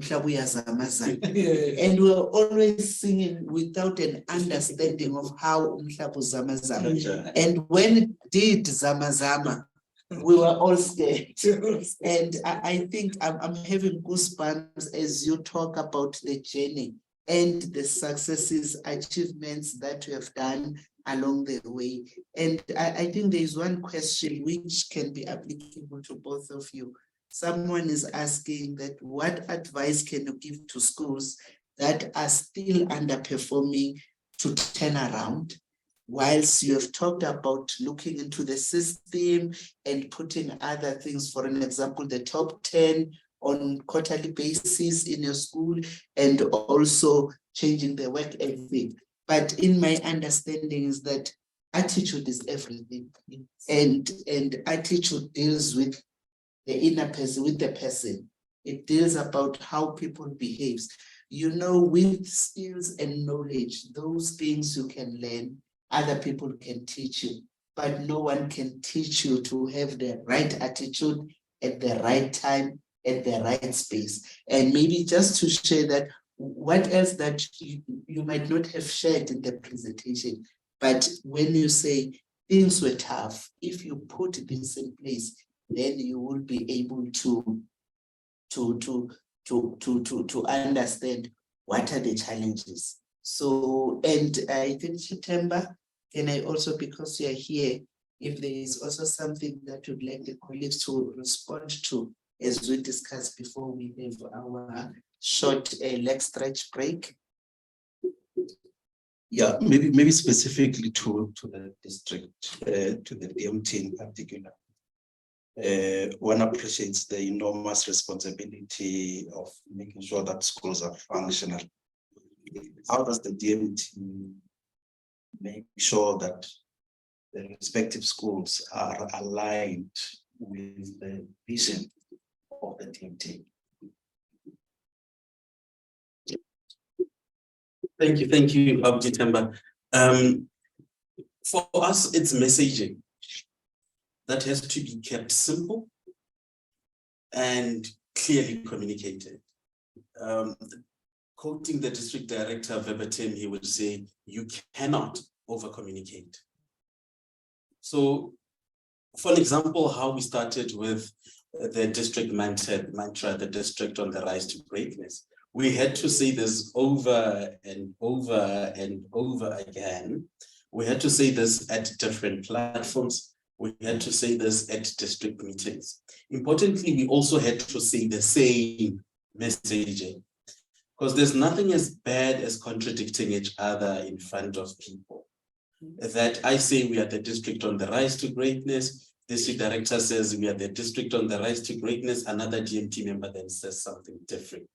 we're always singing without an understanding of how Umhlabu Zamazama. And when it did Zamazama, we were all scared. And I think I'm having goosebumps as you talk about the journey and the successes, achievements that we have done along the way. And I think there is one question which can be applicable to both of you. Someone is asking that what advice can you give to schools that are still underperforming to turn around. Whilst you have talked about looking into the system and putting other things, for an example, the top 10 on quarterly basis in your school, and also changing the work ethic. But in my understanding is that attitude is everything. And attitude deals with the inner person, with the person. It deals about how people behave. You know, with skills and knowledge, those things you can learn, other people can teach you, but no one can teach you to have the right attitude at the right time, at the right space. And maybe just to share that, what else that you might not have shared in the presentation, but when you say things were tough, if you put this in place, then you will be able to understand what are the challenges. So, and I think September, can I also, because you're here, if there is also something that you'd like the colleagues to respond to, as we discussed before we have our short leg stretch break. Yeah, maybe specifically to the district, to the DMT in particular. One appreciates the enormous responsibility of making sure that schools are functional. How does the DMT make sure that the respective schools are aligned with the vision of the DMT? Thank you, Temba. For us, it's messaging that has to be kept simple and clearly communicated. Quoting the district director verbatim, he would say, you cannot over-communicate. So, for an example, how we started with the district mantra, the district on the rise to greatness. We had to say this over and over and over again. We had to say this at different platforms. We had to say this at district meetings. Importantly, we also had to say the same messaging, because there's nothing as bad as contradicting each other in front of people. That I say we are the district on the rise to greatness, district director says we are the district on the rise to greatness, another DMT member then says something different.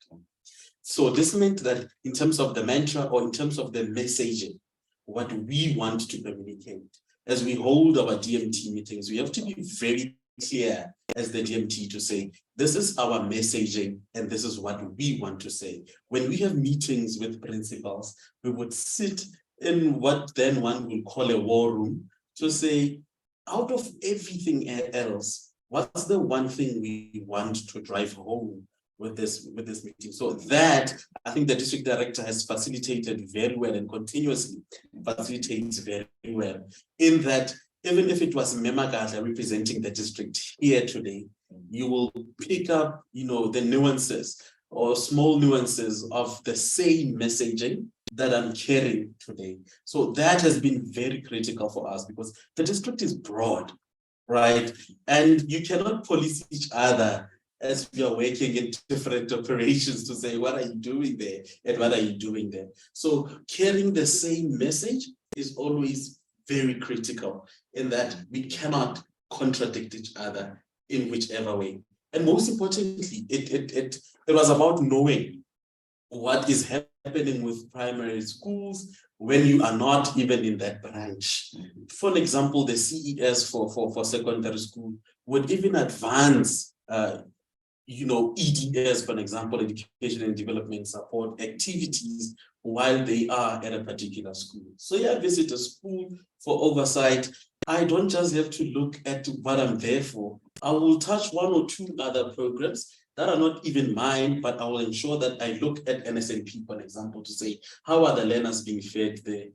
So this meant that in terms of the mantra or in terms of the messaging, what we want to communicate, as we hold our DMT meetings, we have to be very clear as the DMT to say, this is our messaging and this is what we want to say. When we have meetings with principals, we would sit in what then one will call a war room to say, out of everything else, what's the one thing we want to drive home with this meeting? So that, I think the district director has facilitated very well and continuously facilitates very well, in that even if it was Memagada representing the district here today, you will pick up, the nuances or small nuances of the same messaging that I'm carrying today. So that has been very critical for us because the district is broad, right? And you cannot police each other as we are working in different operations to say, what are you doing there? And what are you doing there? So carrying the same message is always very critical in that we cannot contradict each other in whichever way. And most importantly, it was about knowing what is happening with primary schools when you are not even in that branch. For example, the CES for secondary school would even advance EDS, for example, education and development support activities while they are at a particular school. So yeah, visit a school for oversight. I don't just have to look at what I'm there for. I will touch one or two other programs that are not even mine, but I will ensure that I look at NSNP, for example, to say, how are the learners being fed there?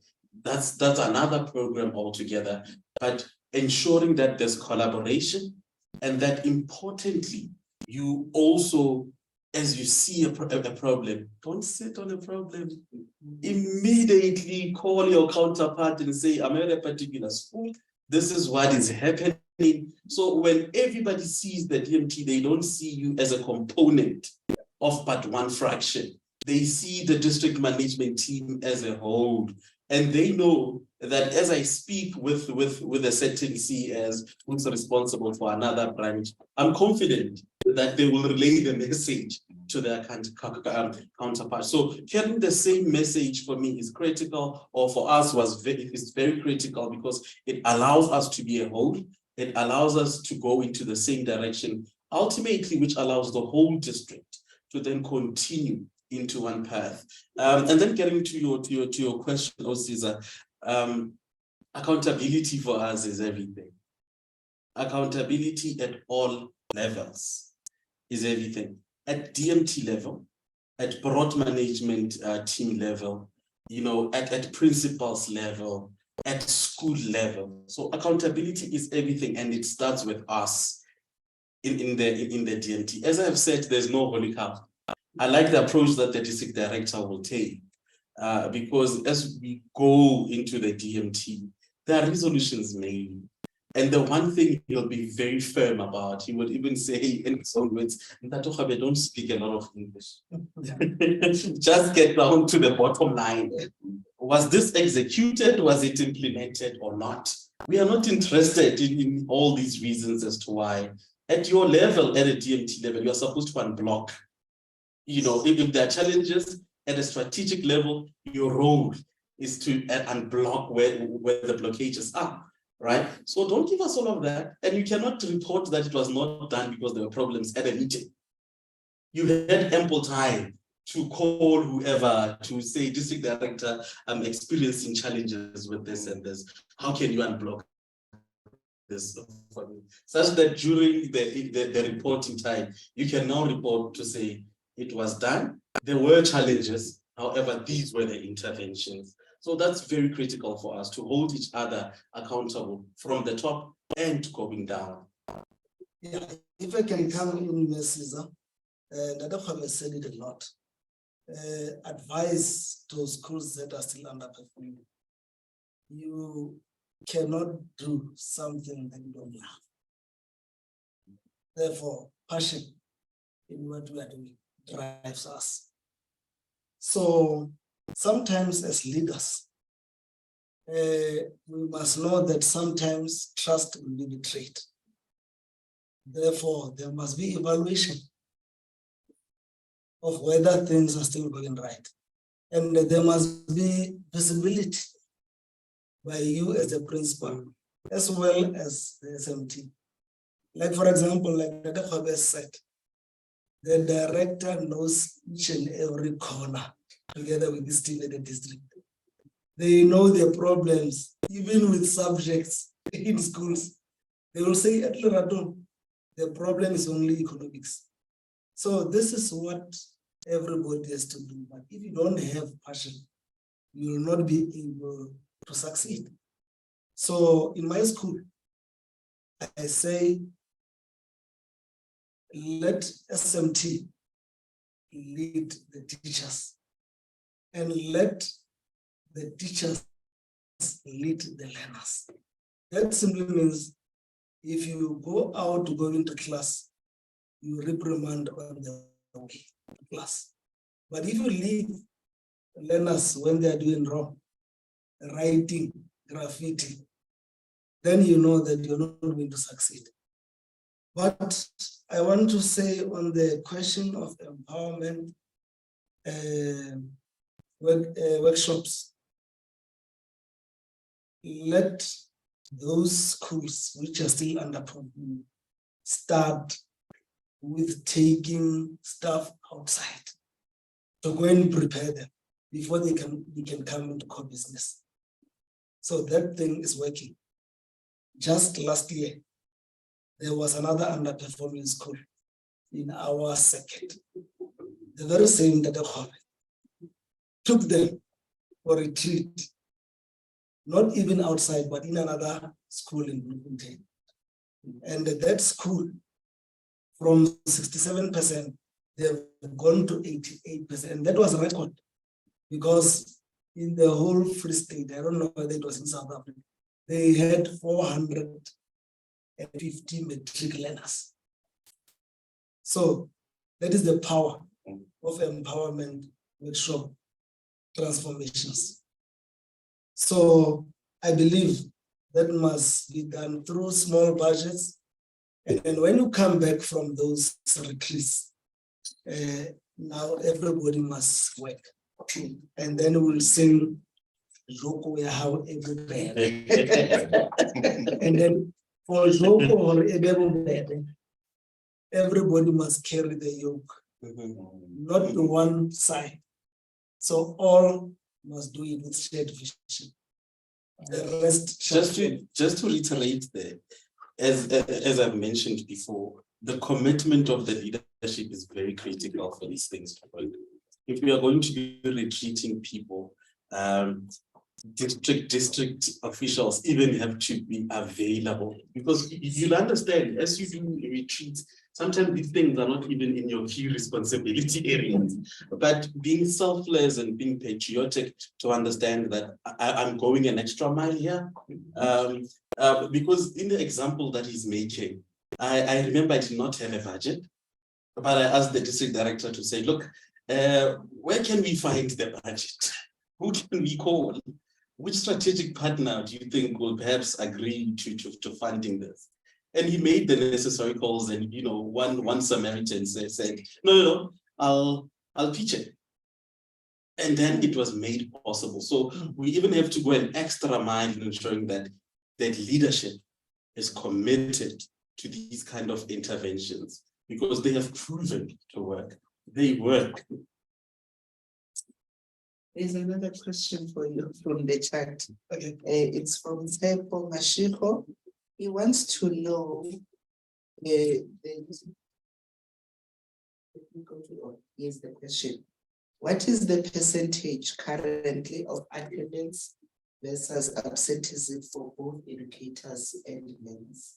That's another program altogether, but ensuring that there's collaboration and that importantly, you also, as you see a problem, don't sit on a problem. Immediately call your counterpart and say, I'm at a particular school. This is what is happening. So when everybody sees the DMT, they don't see you as a component of but one fraction. They see the district management team as a whole. And they know that as I speak with a certain CS who's responsible for another branch, I'm confident that they will relay the message to their counterpart. So carrying the same message for me is critical, or for us is very critical, because it allows us to be a whole. It allows us to go into the same direction, ultimately, which allows the whole district to then continue into one path. And then getting to your question, Caesar, accountability for us is everything. Accountability at all levels is everything. At DMT level, at broad management team level, at principals level, at school level. So accountability is everything, and it starts with us in the DMT. As I have said, there's no holy cup. I like the approach that the district director will take, because as we go into the DMT, there are resolutions made. And the one thing he'll be very firm about, he would even say in his own words, don't speak a lot of English. Just get down to the bottom line. Was this executed? Was it implemented or not? We are not interested in all these reasons as to why. At your level, at a DMT level, you're supposed to unblock. If there are challenges at a strategic level, your role is to unblock where the blockages are. Right? So don't give us all of that. And you cannot report that it was not done because there were problems at a meeting. You had ample time to call whoever to say, district director, I'm experiencing challenges with this and this. How can you unblock this for me? Such that during the reporting time, you can now report to say it was done. There were challenges. However, these were the interventions. So that's very critical for us to hold each other accountable from the top and going down. Yeah, if I can come in, Caesar, Dr. has said it a lot. Advice to schools that are still underperforming. You cannot do something that you don't love. Therefore, passion in what we are doing drives us. So sometimes as leaders, we must know that sometimes trust will be betrayed. Therefore, there must be evaluation of whether things are still going right. And there must be visibility by you as a principal, as well as the SMT. Like, for example, like Dr. Faber said, the director knows each and every corner together with this team at the district. They know their problems, even with subjects in schools. They will say, at Lerato, the problem is only economics. So this is what everybody has to do. But if you don't have passion, you will not be able to succeed. So in my school, I say, let SMT lead the teachers and let the teachers lead the learners. That simply means if you go out to go into class, you reprimand on the way to class. But if you leave learners when they are doing wrong, writing, graffiti, then you know that you're not going to succeed. But I want to say on the question of empowerment workshops, let those schools which are still underperforming start with taking staff outside to go and prepare them before they can come into core business. So that thing is working. Just last year, there was another underperforming school in our circuit. The very same that took them for a retreat, not even outside, but in another school in Bloemfontein. And that school, from 67%, they've gone to 88%. And that was a record because in the whole Free State, I don't know whether it was in South Africa, they had 450 matric learners. So that is the power of empowerment workshop transformations. So I believe that must be done through small budgets. And then when you come back from those retreats, now everybody must work. And then we'll sing Joko ya hao everybody. And then for Joko or everybody, everybody must carry the yoke, not the one side. So all must do it with shared vision. The rest Just to reiterate there, as I've mentioned before, the commitment of the leadership is very critical for these things to work. If we are going to be retreating people, district officials even have to be available, because you'll understand as you do retreats, sometimes these things are not even in your key responsibility areas, but being selfless and being patriotic to understand that I'm going an extra mile here. Because in the example that he's making, I remember I did not have a budget, but I asked the district director to say, look, where can we find the budget? Who can we call? Which strategic partner do you think will perhaps agree to funding this? And he made the necessary calls, and one Samaritan said, no, I'll pitch it. And then it was made possible. So we even have to go an extra mile in ensuring that leadership is committed to these kind of interventions, because they have proven to work. They work. There's another question for you from the chat. Okay. It's from Sepo Mashiko. He wants to know here's the question. What is the percentage currently of attendance versus absenteeism for both educators and learners?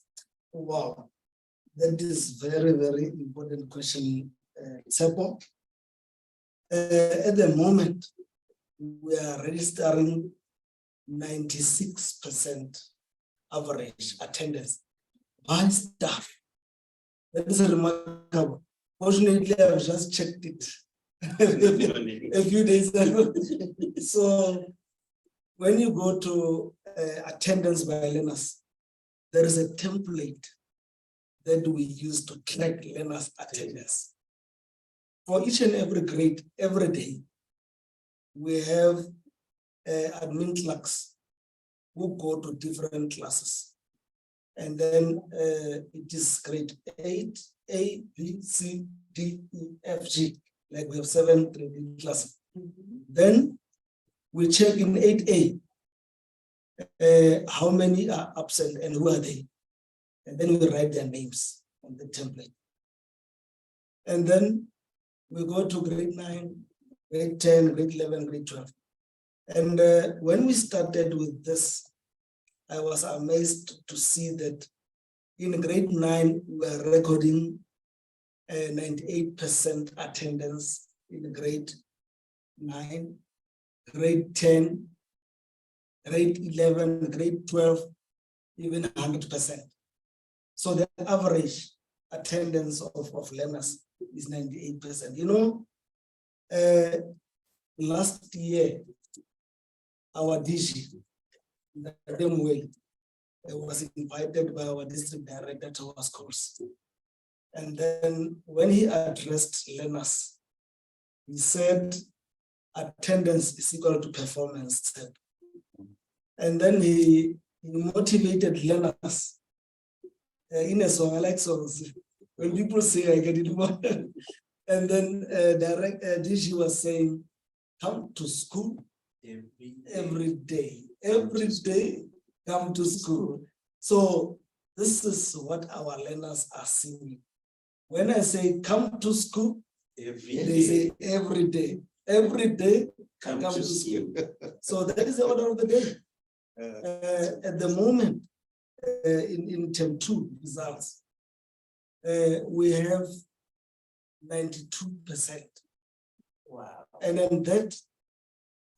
Wow, that is very, very important question, Sepo. At the moment, we are registering 96% average attendance by staff. That is remarkable. Fortunately, I've just checked it a few days ago. So when you go to attendance by learners, there is a template that we use to track learners' attendance. For each and every grade, every day, we have admin clerks who go to different classes. And then it is grade 8, A, B, C, D, E, F, G, like we have 7 grading classes. Then we check in 8A, how many are absent and who are they? And then we write their names on the template. And then we go to grade 9, grade 10, grade 11, grade 12. And when we started with this, I was amazed to see that in grade 9, we are recording 98% attendance in grade 9, grade 10, grade 11, grade 12, even 100%. So the average attendance of learners is 98%. You know, last year, our DG, was invited by our district director to our schools. And then when he addressed learners, he said, attendance is equal to performance. And then he motivated learners. In a song, I like songs. When people say, I get it more. And then DG was saying, come to school every day, come to school. So this is what our learners are seeing. When I say come to school, they say every day come to school. So that is the order of the day. At the moment, in term 2 results, we have 92%. Wow. And then that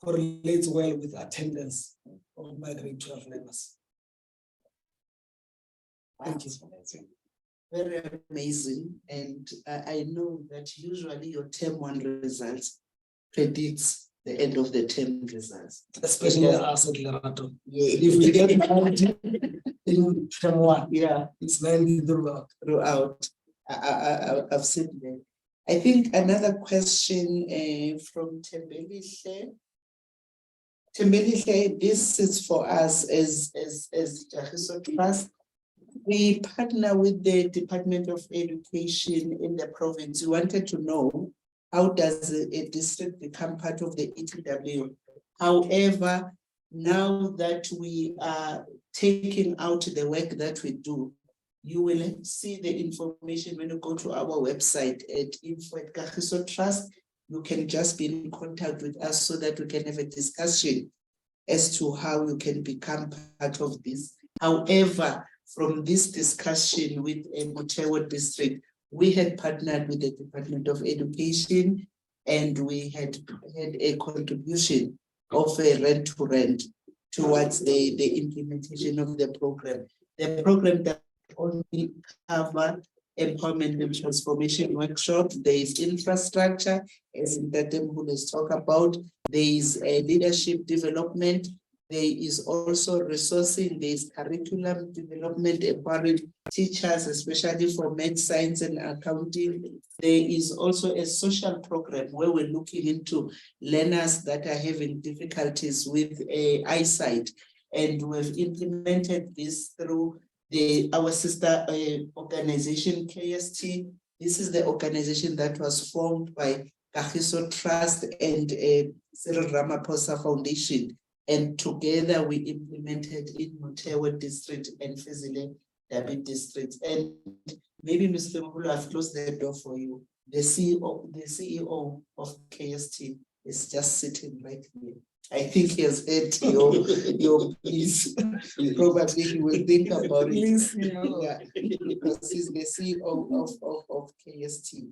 correlates well with attendance of my grade 12 learners. Thank you. Very amazing. And I know that usually your term 1 results predicts the end of the term results. Especially us at Lerato. Yeah. If we get 90 in term one, Yeah, it's 90 throughout. throughout. I've seen that. I think another question from Tembelihle. Tembelihle, this is for us as Jahiso Trust. We partner with the Department of Education in the province. We wanted to know, how does a district become part of the ETW? However, now that we are taking out the work that we do, you will see the information when you go to our website at info@Kagiso Trust. You can just be in contact with us so that we can have a discussion as to how you can become part of this. However, from this discussion with Motewa District, we had partnered with the Department of Education and we had a contribution of a rent-to-rent towards the implementation of the program. The program that only cover empowerment and transformation workshop. There is infrastructure, as Ntatemkhulu has talked about. There is a leadership development. There is also resourcing. There is curriculum development, empowering teachers, especially for math, science, and accounting. There is also a social program where we're looking into learners that are having difficulties with eyesight. And we've implemented this through our sister organization, KST. This is the organization that was formed by Kagiso Trust and Cyril Ramaphosa Foundation. And together we implemented in Motewa District and Fezile Dabi District. And maybe Mr. Mkhulu, I've closed the door for you. The CEO of KST is just sitting right here. I think he has heard your please. Probably he will think about it. Yeah, because he's the CEO of KST.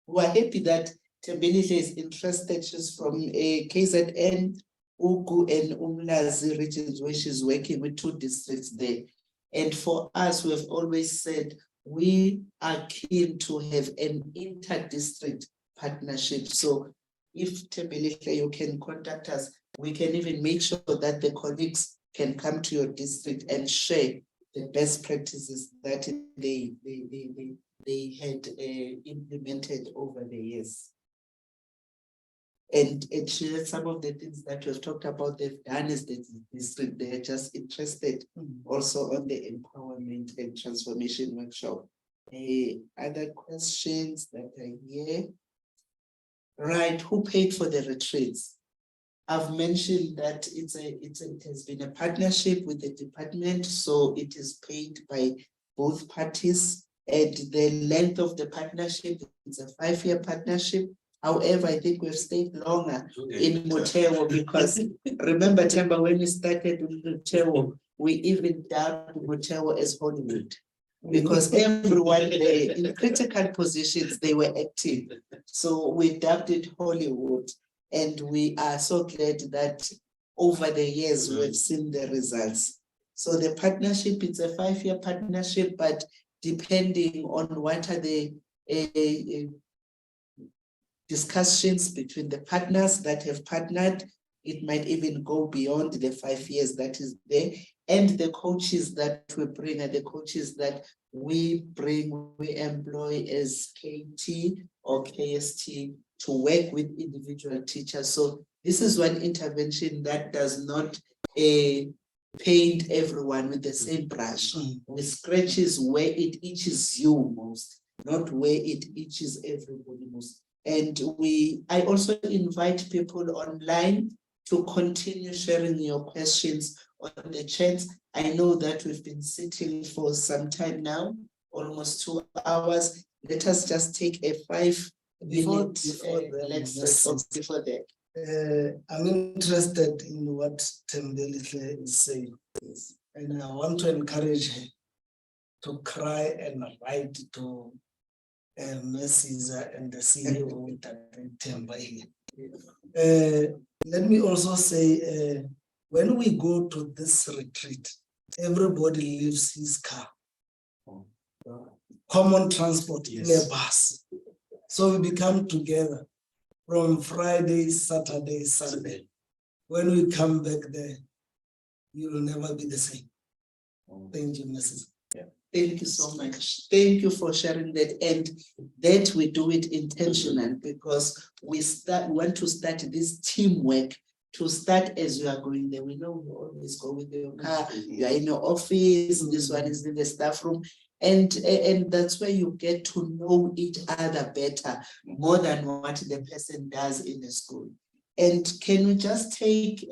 We're happy that Tembelihle is interested. She's from KZN, Ugu, and Umlazi regions where she's working with 2 districts there. And for us, we've always said we are keen to have an inter-district partnership. So if Tembelihle, you can contact us, we can even make sure that the colleagues can come to your district and share the best practices that they had implemented over the years. And actually, some of the things that we've talked about, they've done as the district. They're just interested also on the empowerment and transformation workshop. Other questions that are here? Right, who paid for the retreats? I've mentioned that it has been a partnership with the department, so it is paid by both parties. And the length of the partnership, it's a 5-year partnership. However, I think we've stayed longer in Motewa because remember, Temba, when we started with Motewa, we even dubbed Motewa as Hollywood because everyone there in critical positions, they were active. So we dubbed it Hollywood, and we are so glad that over the years we've seen the results. So the partnership, it's a 5-year partnership, but depending on what are the discussions between the partners that have partnered, it might even go beyond the 5 years that is there. And the coaches that we bring are the coaches that we employ as KT or KST to work with individual teachers. So this is one intervention that does not paint everyone with the same brush. We scratches where it itches you most, not where it itches everybody most. And I also invite people online to continue sharing your questions on the chat. I know that we've been sitting for some time now, almost 2 hours. Let us just take a 5-minute before that. I'm interested in what Tembelihle is saying. And I want to encourage her to cry and write to Mrs. and the CEO that Temba here. Let me also say, when we go to this retreat, everybody leaves his car. Common transport in a bus. So we become together. from Friday, Saturday, Sunday. When we come back there, you will never be the same. Thank you, Mrs. Thank you so much. Thank you for sharing that. And that we do it intentional because we want to start this teamwork to start as you are going there. We know you always go with your car, you are in your office, this one is in the staff room. And that's where you get to know each other better, more than what the person does in the school. And can we just take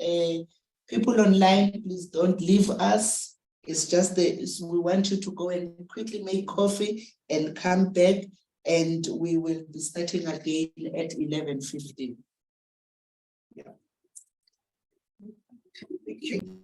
people online, please don't leave us. It's just we want you to go and quickly make coffee and come back, and we will be starting again at 11:15. Yeah. Thank you.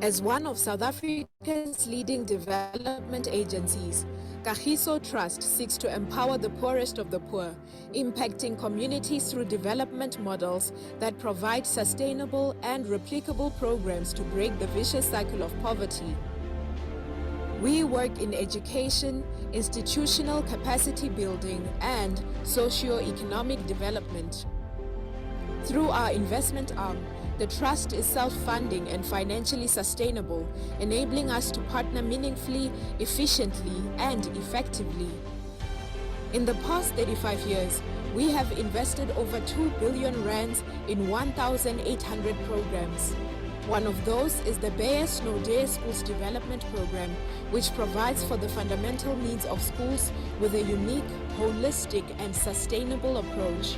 As one of South Africa's leading development agencies, Kagiso Trust seeks to empower the poorest of the poor, impacting communities through development models that provide sustainable and replicable programs to break the vicious cycle of poverty. We work in education, institutional capacity building, and socio-economic development. Through our investment arm, the Trust is self-funding and financially sustainable, enabling us to partner meaningfully, efficiently, and effectively. In the past 35 years, we have invested over 2 billion rands in 1,800 programs. One of those is the Bayes Snowday Schools Development Program, which provides for the fundamental needs of schools with a unique, holistic, and sustainable approach.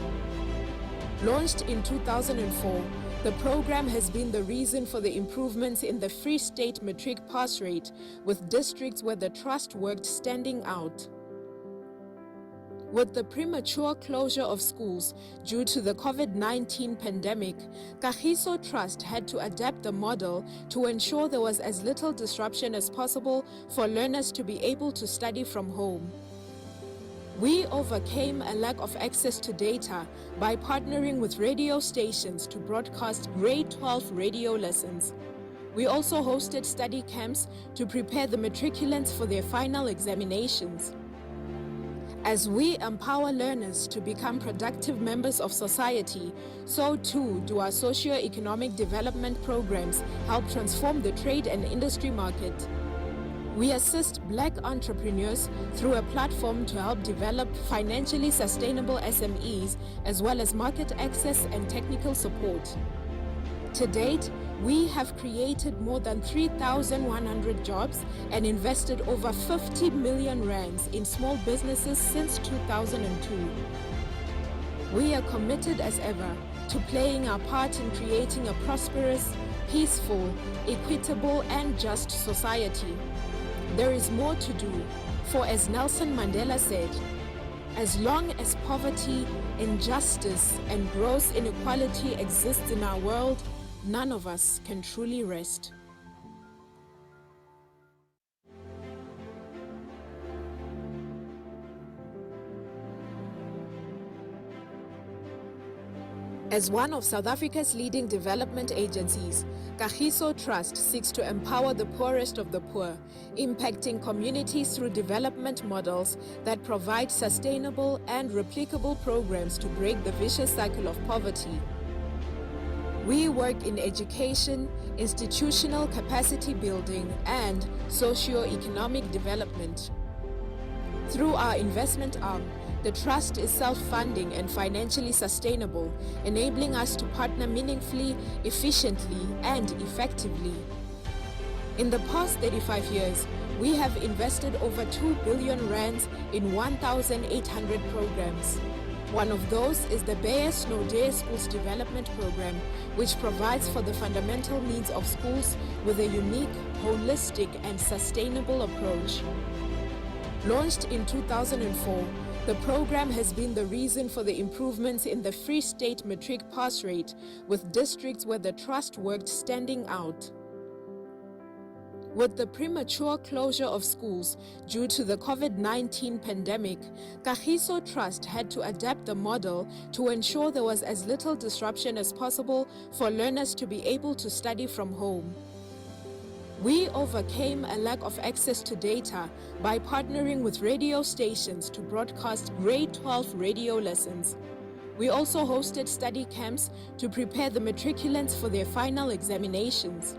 Launched in 2004, the program has been the reason for the improvements in the Free State matric pass rate, with districts where the trust worked standing out. With the premature closure of schools due to the COVID-19 pandemic, Kagiso Trust had to adapt the model to ensure there was as little disruption as possible for learners to be able to study from home. We overcame a lack of access to data by partnering with radio stations to broadcast grade 12 radio lessons. We also hosted study camps to prepare the matriculants for their final examinations. As we empower learners to become productive members of society, so too do our socio-economic development programs help transform the trade and industry market. We assist Black entrepreneurs through a platform to help develop financially sustainable SMEs, as well as market access and technical support. To date, we have created more than 3,100 jobs and invested over 50 million rands in small businesses since 2002. We are committed as ever to playing our part in creating a prosperous, peaceful, equitable, and just society. There is more to do, for as Nelson Mandela said, as long as poverty, injustice, and gross inequality exist in our world, none of us can truly rest. As one of South Africa's leading development agencies, Kagiso Trust seeks to empower the poorest of the poor, impacting communities through development models that provide sustainable and replicable programs to break the vicious cycle of poverty. We work in education, institutional capacity building, and socio-economic development. Through our investment arm, the Trust is self-funding and financially sustainable, enabling us to partner meaningfully, efficiently, and effectively. In the past 35 years, we have invested over 2 billion rands in 1,800 programs. One of those is the Bayes Snowday Schools Development Program, which provides for the fundamental needs of schools with a unique, holistic, and sustainable approach. Launched in 2004, the program has been the reason for the improvements in the Free State matric pass rate, with districts where the trust worked standing out. With the premature closure of schools due to the COVID-19 pandemic, Kagiso Trust had to adapt the model to ensure there was as little disruption as possible for learners to be able to study from home. We overcame a lack of access to data by partnering with radio stations to broadcast grade 12 radio lessons. We also hosted study camps to prepare the matriculants for their final examinations.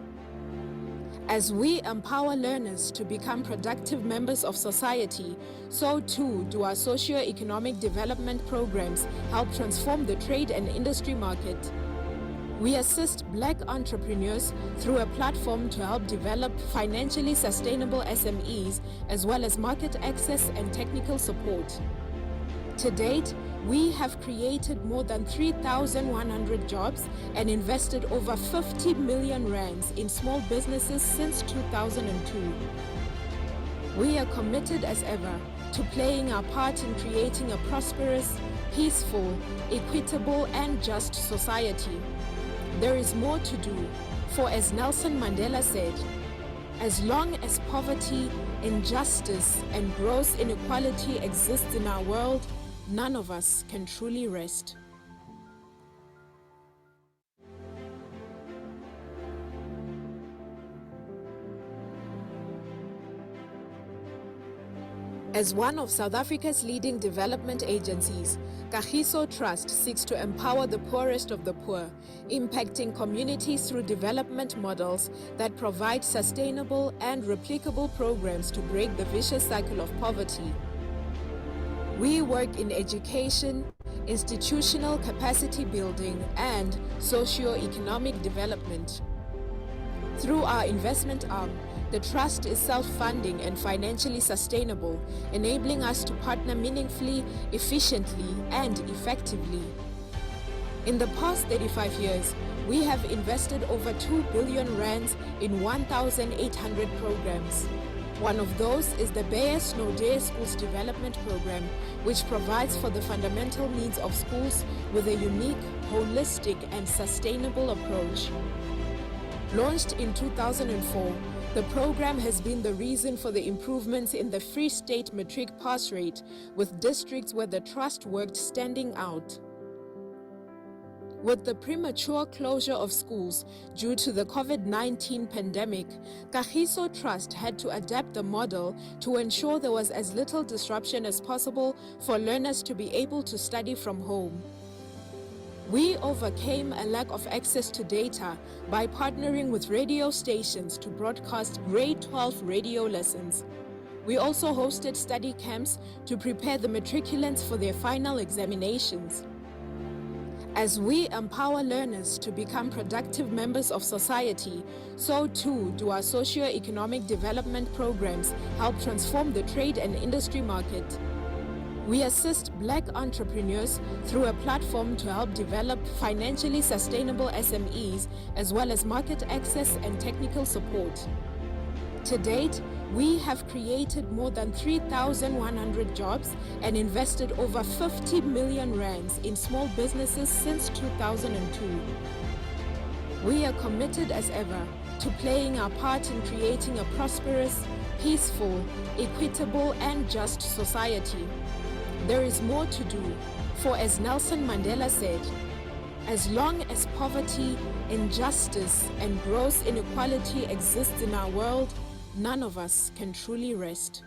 As we empower learners to become productive members of society, so too do our socio-economic development programs help transform the trade and industry market. We assist Black entrepreneurs through a platform to help develop financially sustainable SMEs, as well as market access and technical support. To date, we have created more than 3,100 jobs and invested over 50 million rands in small businesses since 2002. We are committed as ever to playing our part in creating a prosperous, peaceful, equitable, and just society. There is more to do, for as Nelson Mandela said, as long as poverty, injustice, and gross inequality exist in our world, none of us can truly rest. As one of South Africa's leading development agencies, Kagiso Trust seeks to empower the poorest of the poor, impacting communities through development models that provide sustainable and replicable programs to break the vicious cycle of poverty. We work in education, institutional capacity building, and socio-economic development. Through our investment arm, the trust is self-funding and financially sustainable, enabling us to partner meaningfully, efficiently, and effectively. In the past 35 years, we have invested over 2 billion rands in 1,800 programs. One of those is the Bayer Snow Day Schools Development Program, which provides for the fundamental needs of schools with a unique, holistic, and sustainable approach. Launched in 2004, the program has been the reason for the improvements in the Free State matric pass rate, with districts where the trust worked standing out. With the premature closure of schools due to the COVID-19 pandemic, Kagiso Trust had to adapt the model to ensure there was as little disruption as possible for learners to be able to study from home. We overcame a lack of access to data by partnering with radio stations to broadcast grade 12 radio lessons. We also hosted study camps to prepare the matriculants for their final examinations. As we empower learners to become productive members of society, so too do our socio-economic development programs help transform the trade and industry market. We assist Black entrepreneurs through a platform to help develop financially sustainable SMEs, as well as market access and technical support. To date, we have created more than 3,100 jobs and invested over 50 million rands in small businesses since 2002. We are committed as ever to playing our part in creating a prosperous, peaceful, equitable, and just society. There is more to do, for as Nelson Mandela said, as long as poverty, injustice, and gross inequality exists in our world, none of us can truly rest.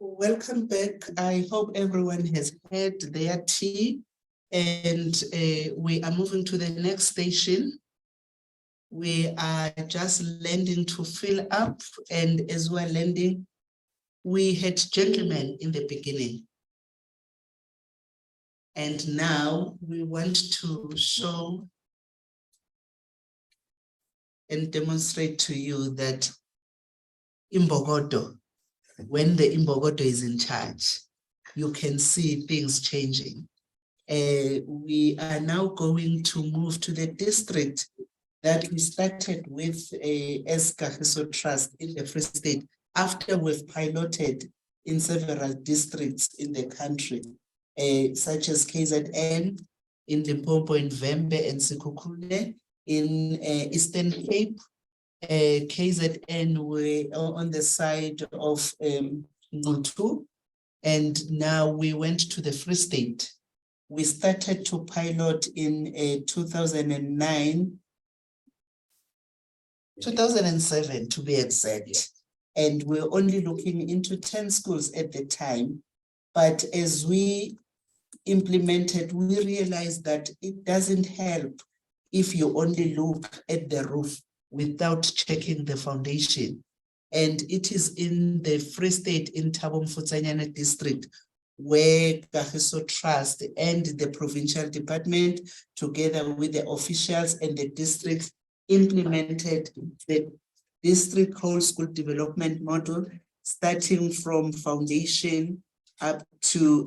Welcome back. I hope everyone has had their tea, and we are moving to the next station. We are just landing to fill up, and as we're landing, we had gentlemen in the beginning. And now we want to show and demonstrate to you that Imbogodo, when the Imbogodo is in charge, you can see things changing. We are now going to move to the district that we started with as Kagiso Trust in the Free State after we've piloted in several districts in the country, such as KZN, in Limpopo, in Vembe and Sekhukhune, in Eastern Cape, KZN were on the side of Ngutu, and now we went to the Free State. We started to pilot in 2007 to be exact, and we're only looking into 10 schools at the time. But as we implemented, we realized that it doesn't help if you only look at the roof without checking the foundation. And it is in the Free State in Thabo Mfutsanyana district where Kagiso Trust and the provincial department, together with the officials and the district, implemented the district whole school development model, starting from foundation up to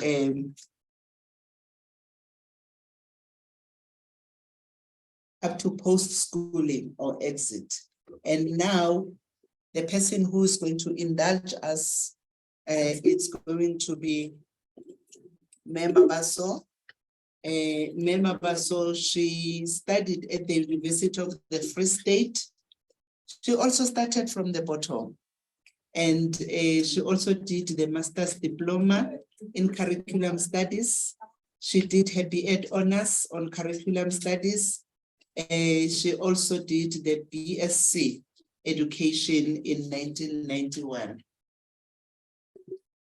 post-schooling or exit. And now the person who is going to indulge us, it's going to be Mema Baso. Mema Baso, she studied at the University of the Free State. She also started from the bottom. And she also did the master's diploma in curriculum studies. She did her B.Ed honors on curriculum studies. She also did the BSc education in 1991.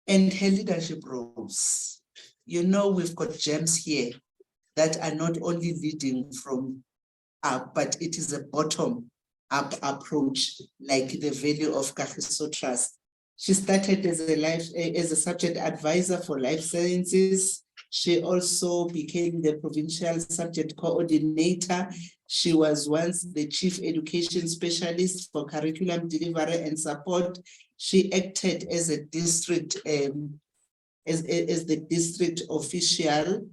And her leadership roles. You know, we've got gems here that are not only leading from up, but it is a bottom up approach, like the value of Kagiso Trust. She started as a subject advisor for life sciences. She also became the provincial subject coordinator. She was once the chief education specialist for curriculum delivery and support. She acted as a district, as the district official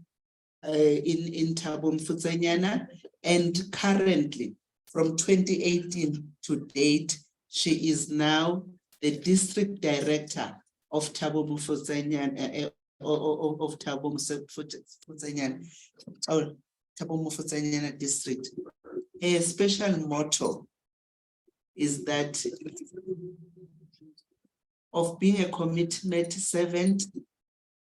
in Thabo Mfutsanyana, and currently, from 2018 to date, she is now the district director of Thabo Mfutsanyana, of Thabo Mfutsanyana, or Thabo Mfutsanyana district. A special motto is that of being a committed servant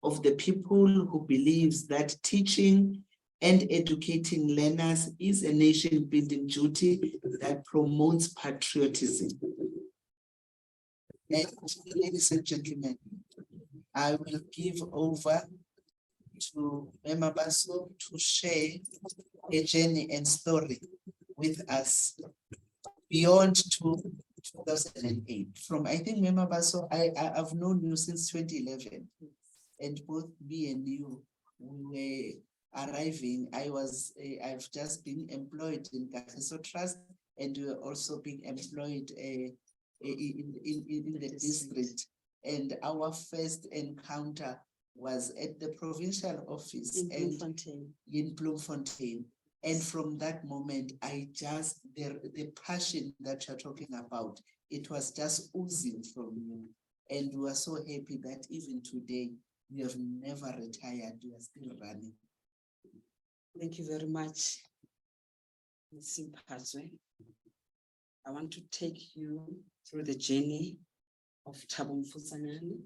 of the people who believes that teaching and educating learners is a nation-building duty that promotes patriotism. And ladies and gentlemen, I will give over to Mema Baso to share a journey and story with us beyond 2008. From, I think, Mema Baso, I've known you since 2011, and both me and you, we were arriving. I've just been employed in Kagiso Trust, and we were also being employed in the district. And our first encounter was at the provincial office in Bloemfontein. And from that moment, the passion that you're talking about, it was just oozing from you. And we are so happy that even today, you have never retired, you are still running. Thank you very much, Ms. Simpazwe. I want to take you through the journey of Thabo Mfutsanyana.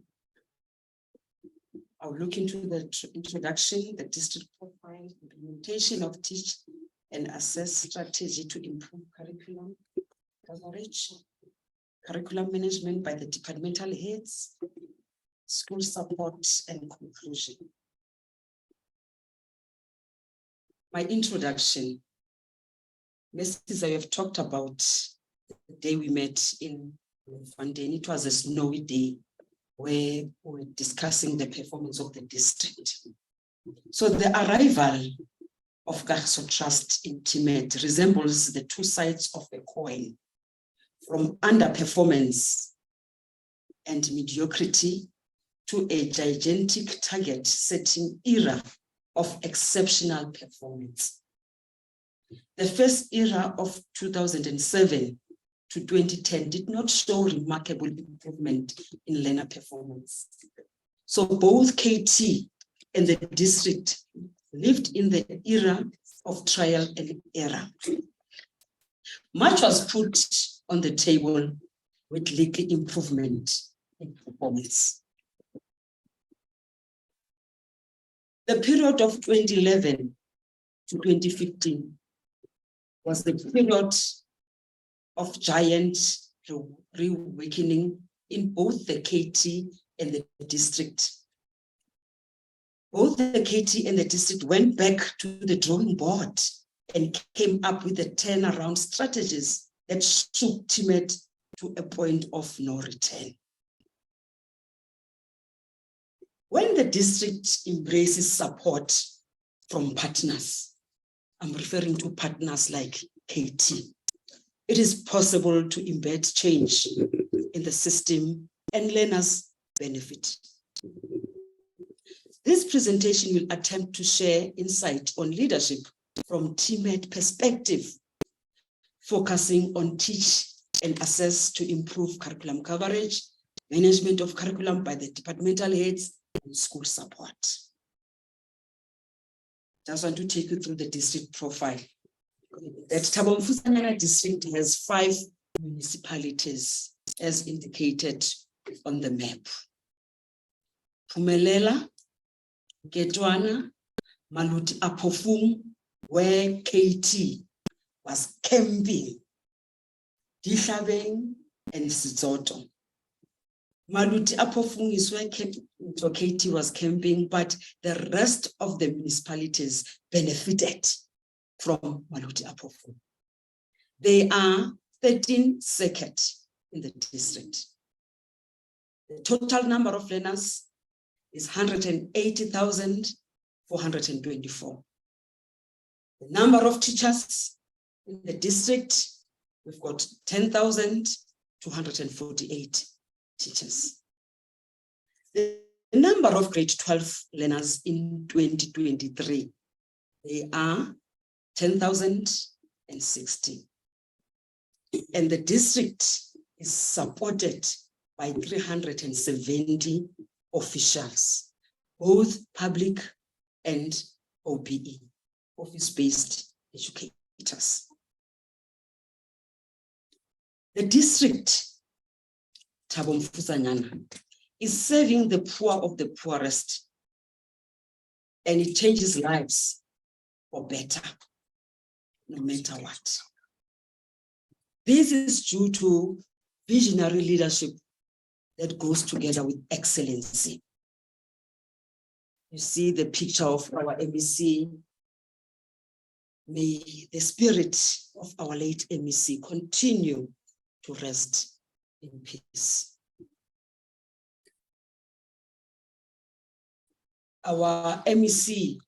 I'll look into the introduction, the district profile, implementation of teach and assess strategy to improve curriculum coverage, curriculum management by the departmental heads, school support, and conclusion. My introduction. Mrs. I have talked about the day we met in Bloemfontein. It was a snowy day where we were discussing the performance of the district. So the arrival of Kagiso Trust in Timete resembles the two sides of a coin, from underperformance and mediocrity to a gigantic target-setting era of exceptional performance. The first era of 2007 to 2010 did not show remarkable improvement in learner performance. So both KT and the district lived in the era of trial and error. Much was put on the table with little improvement in performance. The period of 2011 to 2015 was the period of giant reawakening in both the KT and the district. Both the KT and the district went back to the drawing board and came up with the turnaround strategies that shook TMED to a point of no return. When the district embraces support from partners, I'm referring to partners like KT, it is possible to embed change in the system and learners benefit. This presentation will attempt to share insight on leadership from TMED perspective, focusing on teach and assess to improve curriculum coverage, management of curriculum by the departmental heads, and school support. Just want to take you through the district profile. That Thabo Mfutshanyana district has 5 municipalities as indicated on the map. Phumelela, Ketwana, Maluti Apofung, where KT was camping, Dihlabeng and Setsoto. Maluti Apofung is where KT was camping, but the rest of the municipalities benefited from Maluti Apofung. There are 13 circuits in the district. The total number of learners is 180,424. The number of teachers in the district, we've got 10,248 teachers. The number of grade 12 learners in 2023, they are 10,060. And the district is supported by 370 officials, both public and OBE, office-based educators. The district, Thabo Mfutshanyana, is serving the poor of the poorest, and it changes lives for better, no matter what. This is due to visionary leadership that goes together with excellency. You see the picture of our MEC. May the spirit of our late MEC continue to rest in peace. Our MEC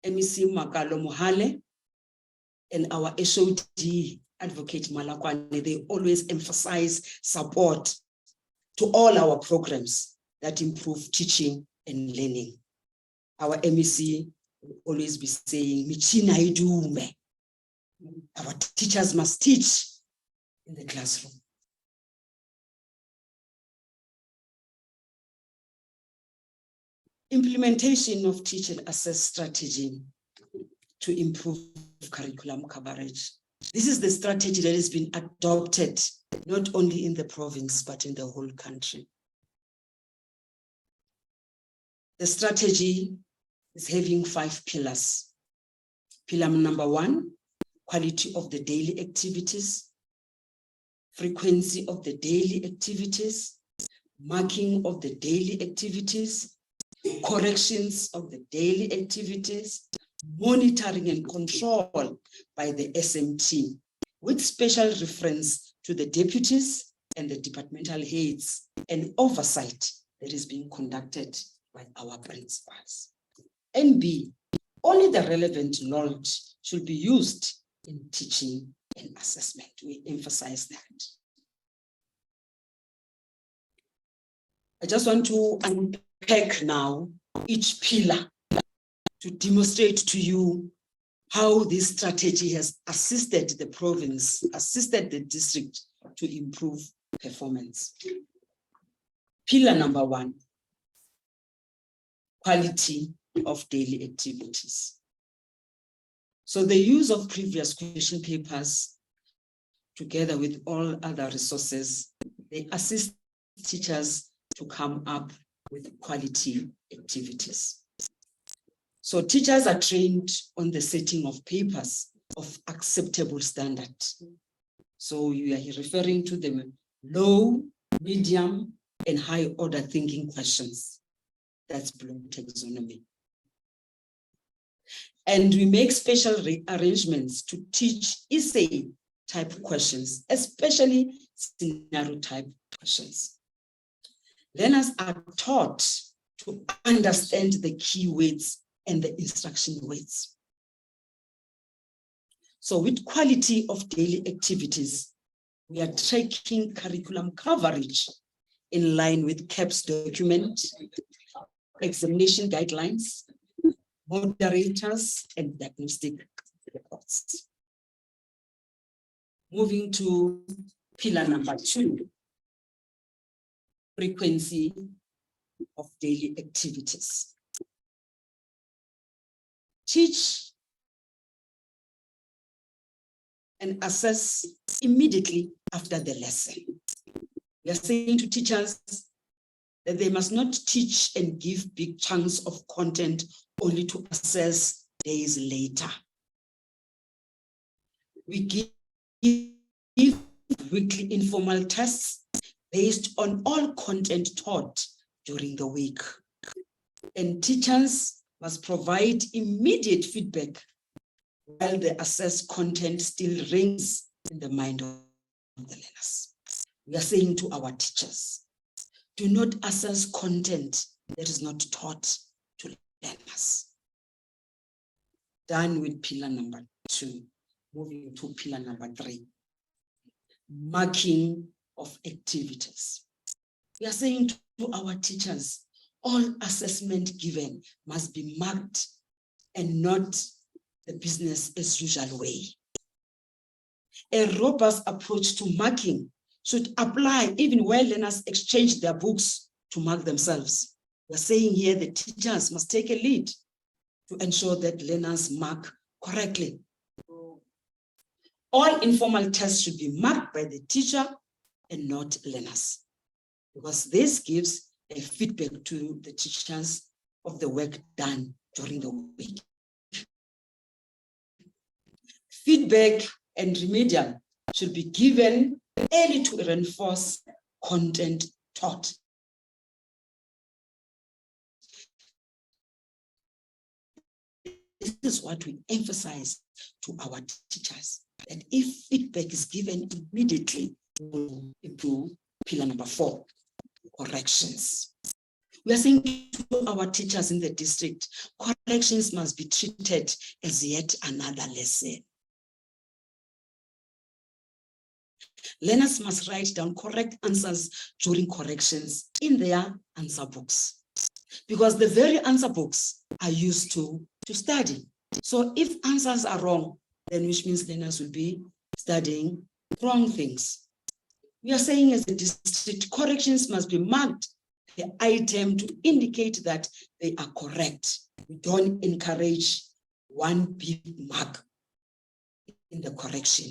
Makalo Mohale, and our SOD Advocate Malakwane, they always emphasize support to all our programs that improve teaching and learning. Our MEC will always be saying, Michina idume. Our teachers must teach in the classroom. Implementation of teach and assess strategy to improve curriculum coverage. This is the strategy that has been adopted not only in the province, but in the whole country. The strategy is having 5 pillars. Pillar number 1, quality of the daily activities, frequency of the daily activities, marking of the daily activities, corrections of the daily activities, monitoring and control by the SMT, with special reference to the deputies and the departmental heads, and oversight that is being conducted by our principals. And B, only the relevant knowledge should be used in teaching and assessment. We emphasize that. I just want to unpack now each pillar to demonstrate to you how this strategy has assisted the province, assisted the district to improve performance. Pillar number 1, quality of daily activities. So the use of previous question papers together with all other resources, they assist teachers to come up with quality activities. So teachers are trained on the setting of papers of acceptable standard. So you are referring to the low, medium, and high order thinking questions. That's Bloom taxonomy. And we make special arrangements to teach essay type questions, especially scenario type questions. Learners are taught to understand the key words and the instruction words. So with quality of daily activities, we are tracking curriculum coverage in line with CAP's document, examination guidelines, moderators, and diagnostic reports. Moving to pillar number 2, frequency of daily activities. Teach and assess immediately after the lesson. We are saying to teachers that they must not teach and give big chunks of content only to assess days later. We give weekly informal tests based on all content taught during the week. And teachers must provide immediate feedback while the assessed content still rings in the mind of the learners. We are saying to our teachers, do not assess content that is not taught to learners. Done with pillar number 2, moving to pillar number 3, marking of activities. We are saying to our teachers, all assessment given must be marked and not the business as usual way. A robust approach to marking should apply even where learners exchange their books to mark themselves. We're saying here the teachers must take a lead to ensure that learners mark correctly. All informal tests should be marked by the teacher and not learners, because this gives a feedback to the teachers of the work done during the week. Feedback and remedial should be given early to reinforce content taught. This is what we emphasize to our teachers, that if feedback is given immediately, to improve pillar number 4, corrections. We are saying to our teachers in the district, corrections must be treated as yet another lesson. Learners must write down correct answers during corrections in their answer books, because the very answer books are used to study. So if answers are wrong, then which means learners will be studying wrong things. We are saying as a district, corrections must be marked the item to indicate that they are correct. We don't encourage one big mark in the correction.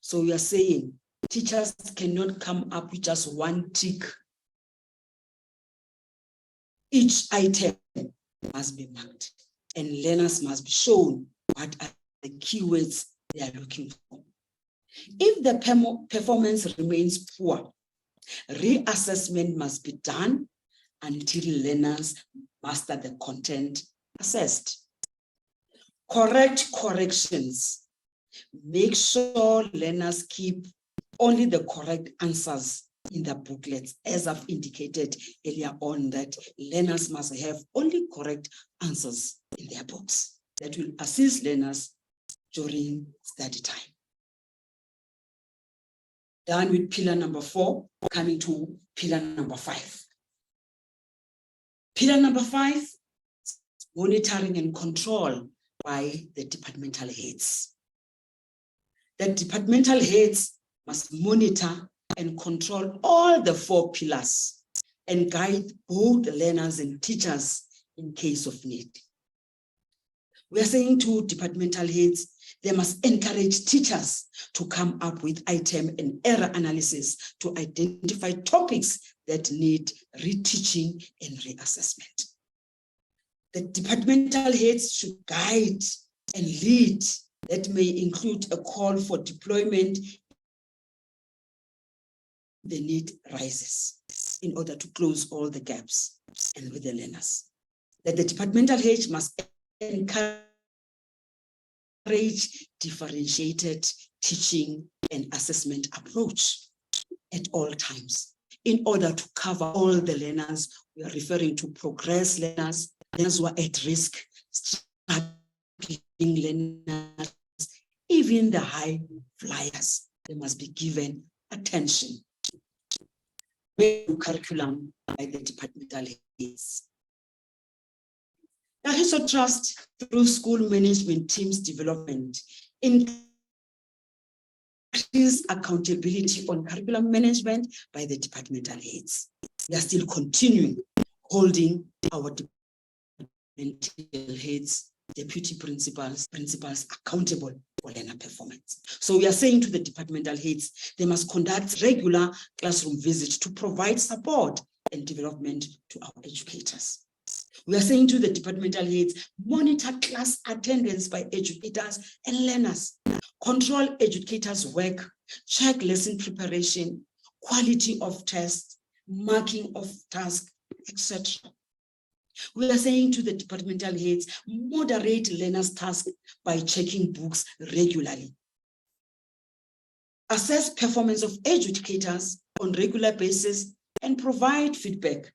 So we are saying teachers cannot come up with just one tick. Each item must be marked, and learners must be shown what are the keywords they are looking for. If the performance remains poor, reassessment must be done until learners master the content assessed. Correct corrections. Make sure learners keep only the correct answers in the booklets, as I've indicated earlier on, that learners must have only correct answers in their books. That will assist learners during study time. Done with pillar number 4, coming to pillar number 5. Pillar number 5, monitoring and control by the departmental heads. The departmental heads must monitor and control all the 4 pillars and guide both the learners and teachers in case of need. We are saying to departmental heads, they must encourage teachers to come up with item and error analysis to identify topics that need reteaching and reassessment. The departmental heads should guide and lead. That may include a call for deployment. The need rises in order to close all the gaps and with the learners. That the departmental head must encourage differentiated teaching and assessment approach at all times in order to cover all the learners. We are referring to progress learners, learners who are at risk, struggling learners, even the high flyers. They must be given attention. Curriculum by the departmental heads. The Kagiso Trust, through school management teams development, increase accountability on curriculum management by the departmental heads. We are still continuing holding our departmental heads, deputy principals accountable for learner performance. So we are saying to the departmental heads, they must conduct regular classroom visits to provide support and development to our educators. We are saying to the departmental heads, monitor class attendance by educators and learners, control educators' work, check lesson preparation, quality of tests, marking of tasks, etc. We are saying to the departmental heads, moderate learners' tasks by checking books regularly. Assess performance of educators on regular basis and provide feedback.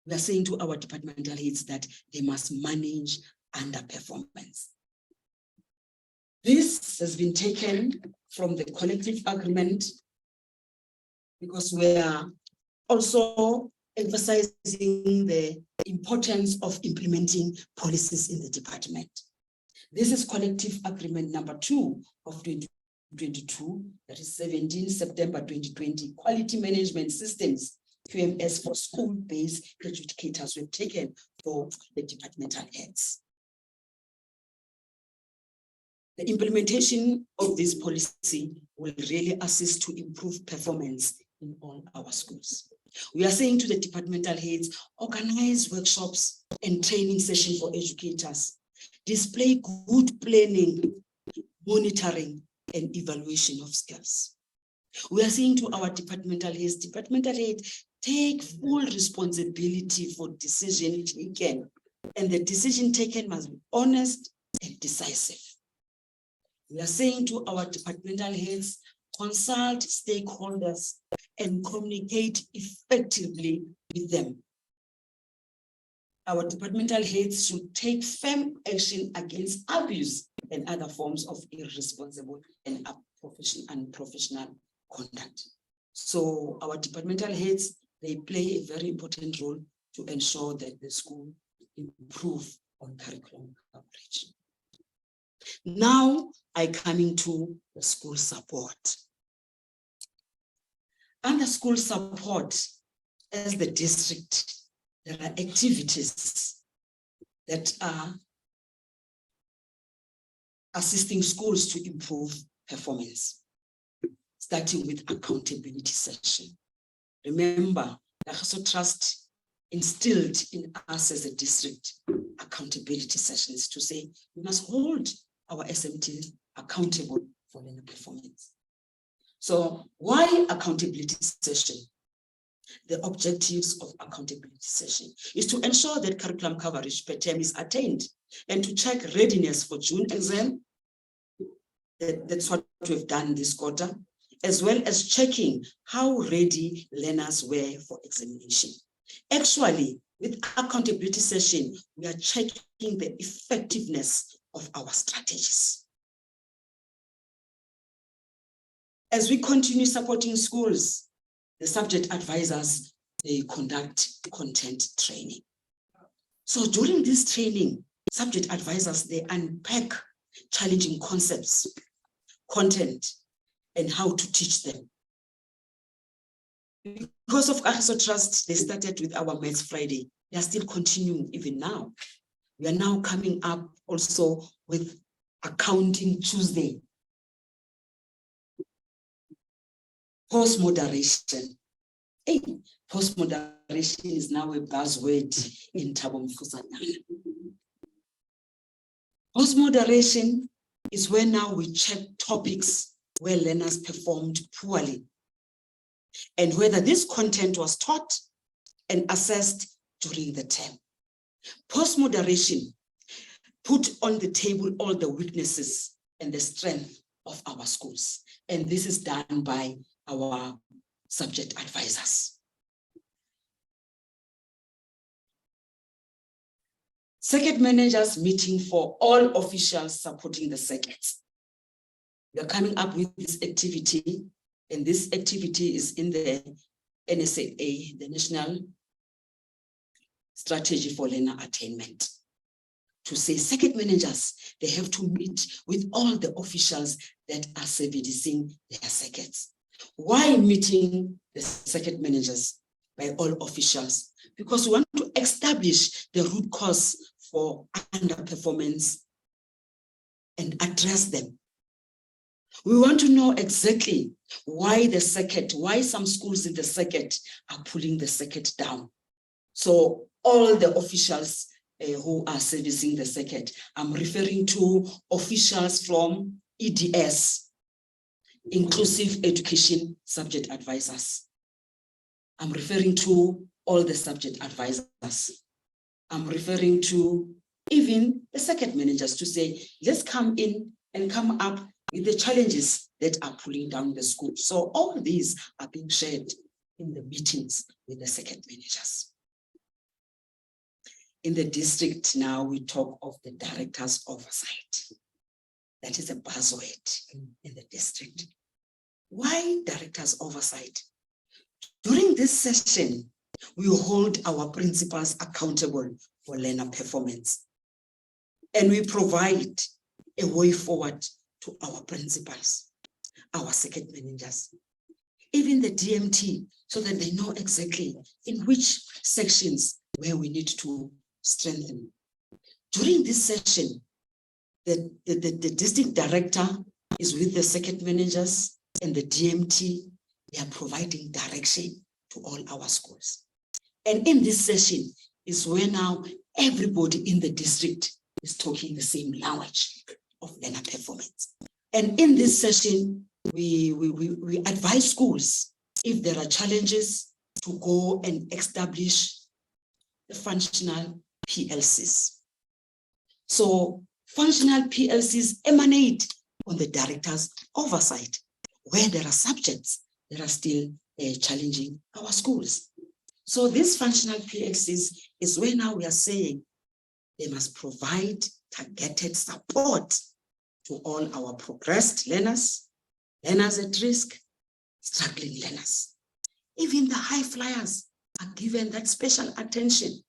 We are saying to our departmental heads that they must manage underperformance. This has been taken from the collective agreement because we are also emphasizing the importance of implementing policies in the department. This is collective agreement number 2 of 2022, that is 17 September 2020, quality management systems, QMS for school-based educators were taken for the departmental heads. The implementation of this policy will really assist to improve performance in all our schools. We are saying to the departmental heads, organize workshops and training sessions for educators, display good planning, monitoring, and evaluation of skills. We are saying to our departmental heads, take full responsibility for decision taken, and the decision taken must be honest and decisive. We are saying to our departmental heads, consult stakeholders and communicate effectively with them. Our departmental heads should take firm action against abuse and other forms of irresponsible and unprofessional conduct. So our departmental heads, they play a very important role to ensure that the school improve on curriculum coverage. Now I come into the school support. Under school support, as the district, there are activities that are assisting schools to improve performance, starting with accountability session. Remember, the Kagiso Trust instilled in us as a district accountability sessions to say we must hold our SMT accountable for learner performance. So why accountability session? The objectives of accountability session is to ensure that curriculum coverage per term is attained and to check readiness for June exam. That's what we've done this quarter, as well as checking how ready learners were for examination. Actually, with accountability session, we are checking the effectiveness of our strategies. As we continue supporting schools, the subject advisors, they conduct content training. So during this training, subject advisors, they unpack challenging concepts, content, and how to teach them. Because of Kagiso Trust, they started with our Maths Friday. They are still continuing even now. We are now coming up also with Accounting Tuesday. Post-moderation. Hey, post-moderation is now a buzzword in Thabo Mfuzanyana. Post-moderation is where now we check topics where learners performed poorly and whether this content was taught and assessed during the term. Post-moderation put on the table all the weaknesses and the strength of our schools. And this is done by our subject advisors. Circuit managers meeting for all officials supporting the circuits. We are coming up with this activity, and this activity is in the NSAA, the National Strategy for Learner Attainment. To say circuit managers, they have to meet with all the officials that are servicing their circuits. Why meeting the circuit managers by all officials? Because we want to establish the root cause for underperformance and address them. We want to know exactly why the circuit, why some schools in the circuit are pulling the circuit down. So all the officials who are servicing the circuit, I'm referring to officials from EDS, Inclusive Education Subject Advisors. I'm referring to all the subject advisors. I'm referring to even the circuit managers to say, let's come in and come up with the challenges that are pulling down the school. So all these are being shared in the meetings with the circuit managers. In the district now, we talk of the director's oversight. That is a buzzword in the district. Why director's oversight? During this session, we hold our principals accountable for learner performance. And we provide a way forward to our principals, our circuit managers, even the DMT, so that they know exactly in which sections where we need to strengthen. During this session, the district director is with the circuit managers and the DMT. They are providing direction to all our schools. And in this session is where now everybody in the district is talking the same language of learner performance. And in this session, we advise schools, if there are challenges, to go and establish the functional PLCs. So functional PLCs emanate on the director's oversight, where there are subjects that are still challenging our schools. So these functional PLCs is where now we are saying they must provide targeted support to all our progressed learners, learners at risk, struggling learners. Even the high flyers are given that special attention.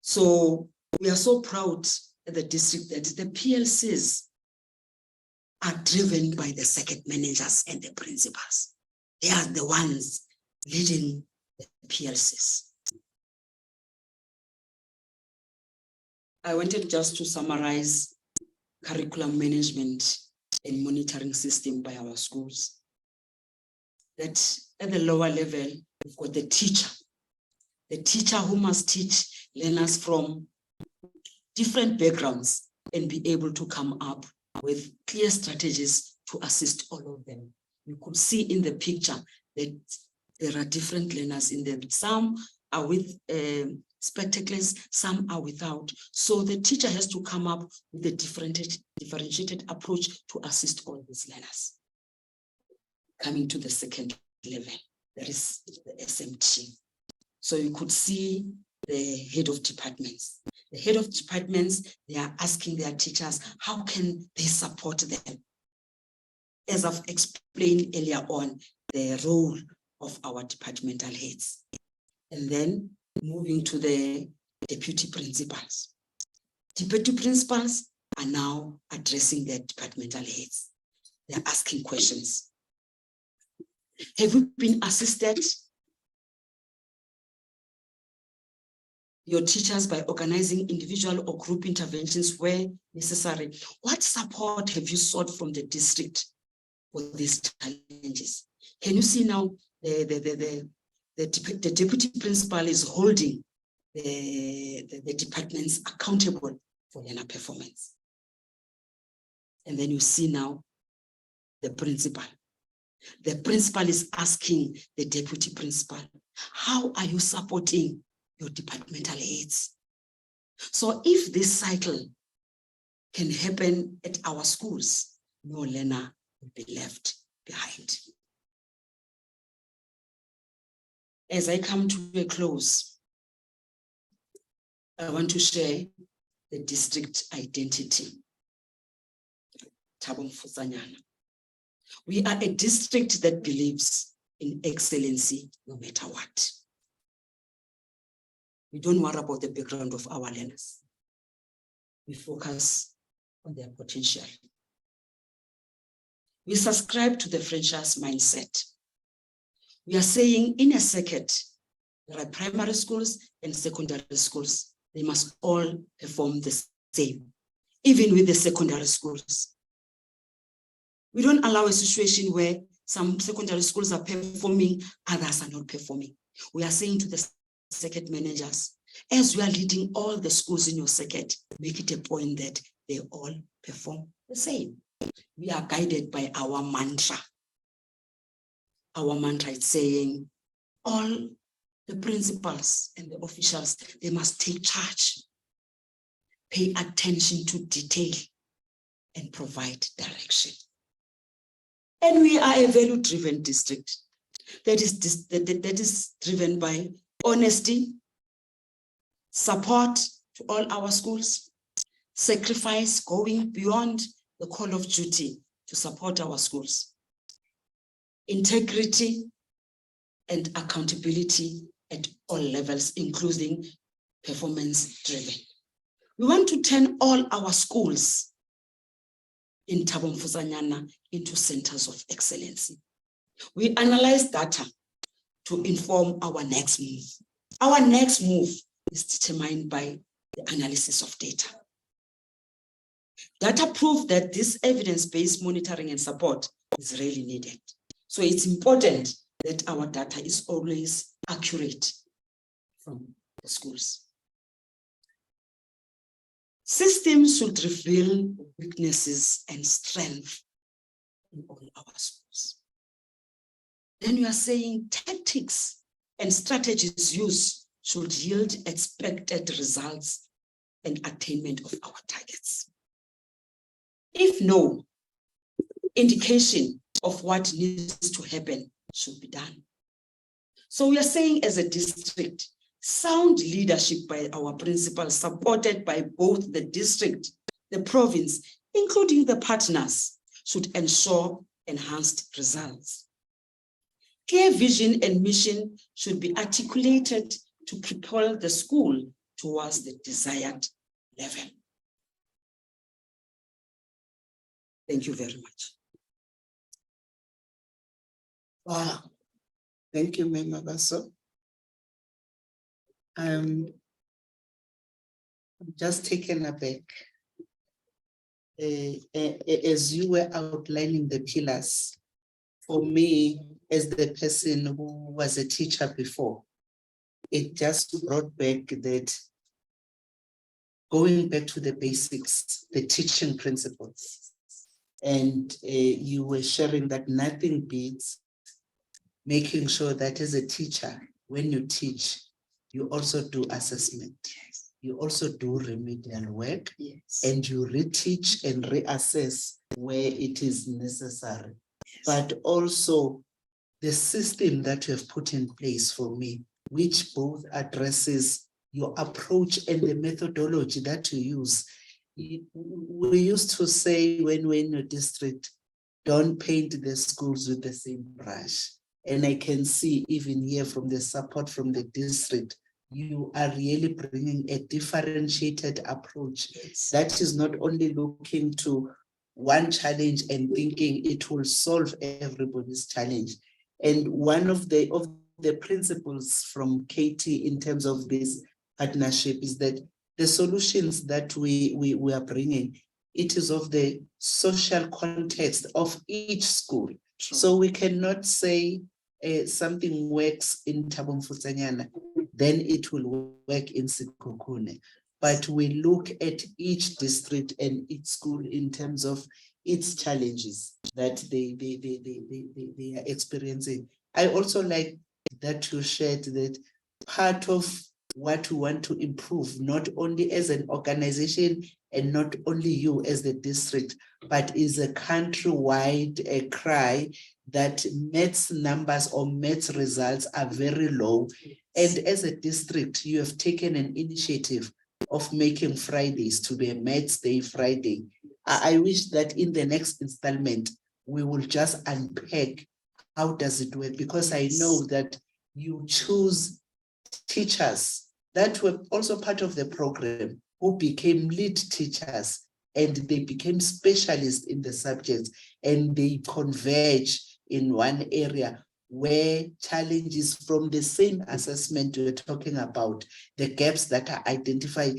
So we are so proud at the district that the PLCs are driven by the circuit managers and the principals. They are the ones leading the PLCs. I wanted just to summarize curriculum management and monitoring system by our schools. That at the lower level, we've got the teacher who must teach learners from different backgrounds and be able to come up with clear strategies to assist all of them. You could see in the picture that there are different learners in them. Some are with spectacles, some are without. So the teacher has to come up with a differentiated approach to assist all these learners. Coming to the second level, there is the SMT. So you could see the head of departments. The head of departments, they are asking their teachers, how can they support them? As I've explained earlier on, the role of our departmental heads. And then moving to the deputy principals. Deputy principals are now addressing their departmental heads. They're asking questions. Have you been assisted? Your teachers by organizing individual or group interventions where necessary. What support have you sought from the district for these challenges? Can you see now the deputy principal is holding the departments accountable for learner performance. And then you see now the principal. The principal is asking the deputy principal, how are you supporting your departmental heads. So if this cycle can happen at our schools, no learner will be left behind. As I come to a close, I want to share the district identity. Thabo Mfutshanyana. We are a district that believes in excellency no matter what. We don't worry about the background of our learners. We focus on their potential. We subscribe to the franchise mindset. We are saying in a circuit, there are primary schools and secondary schools. They must all perform the same, even with the secondary schools. We don't allow a situation where some secondary schools are performing, others are not performing. We are saying to the circuit managers, as we are leading all the schools in your circuit, make it a point that they all perform the same. We are guided by our mantra. Our mantra is saying, all the principals and the officials, they must take charge, pay attention to detail, and provide direction. And we are a value-driven district that is driven by honesty, support to all our schools, sacrifice, going beyond the call of duty to support our schools, integrity and accountability at all levels, including performance-driven. We want to turn all our schools in Thabo Mfutshanyana into centers of excellence. We analyze data to inform our next move. Our next move is determined by the analysis of data. Data prove that this evidence-based monitoring and support is really needed. So it's important that our data is always accurate from the schools. Systems should reveal weaknesses and strength in all our schools. Then we are saying tactics and strategies used should yield expected results and attainment of our targets. If no, indication of what needs to happen should be done. So we are saying as a district, sound leadership by our principals, supported by both the district, the province, including the partners, should ensure enhanced results. Clear vision and mission should be articulated to propel the school towards the desired level. Thank you very much. Wow. Thank you, Mema Baso. I'm just taken aback. As you were outlining the pillars, for me, as the person who was a teacher before, it just brought back that going back to the basics, the teaching principles. And you were sharing that nothing beats making sure that as a teacher, when you teach, you also do assessment. Yes. You also do remedial work. Yes. And you reteach and reassess where it is necessary. Yes. But also the system that you have put in place for me, which both addresses your approach and the methodology that you use. We used to say when we're in a district, don't paint the schools with the same brush. And I can see even here from the support from the district, you are really bringing a differentiated approach. Yes. That is not only looking to one challenge and thinking it will solve everybody's challenge. And one of the principles from Katie in terms of this partnership is that the solutions that we are bringing, it is of the social context of each school. Sure. So we cannot say something works in Thabo Mfutshanyana, then it will work in Sekhukhune. But we look at each district and each school in terms of its challenges that they are experiencing. I also like that you shared that part of what we want to improve, not only as an organization and not only you as the district, but is a countrywide cry that maths numbers or maths results are very low. And as a district, you have taken an initiative of making Fridays to be a Maths Day Friday. I wish that in the next installment, we will just unpack how does it work, because I know that you choose teachers that were also part of the program who became lead teachers, and they became specialists in the subjects, and they converge in one area where challenges from the same assessment we're talking about, the gaps that are identified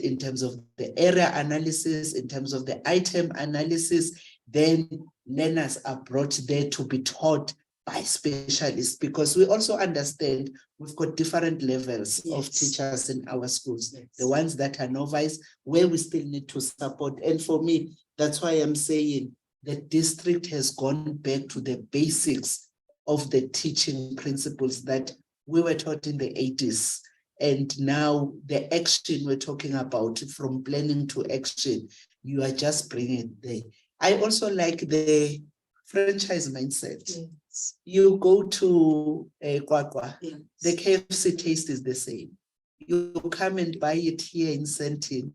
in terms of the area analysis, in terms of the item analysis, then learners are brought there to be taught by specialists, because we also understand we've got different levels of teachers in our schools. The ones that are novice, where we still need to support. And for me, that's why I'm saying the district has gone back to the basics of the teaching principles that we were taught in the 80s. And now the action we're talking about, from planning to action, you are just bringing it there. I also like the franchise mindset. Yes. You go to Kwakwa, yes. The KFC taste is the same. You come and buy it here in Sentin,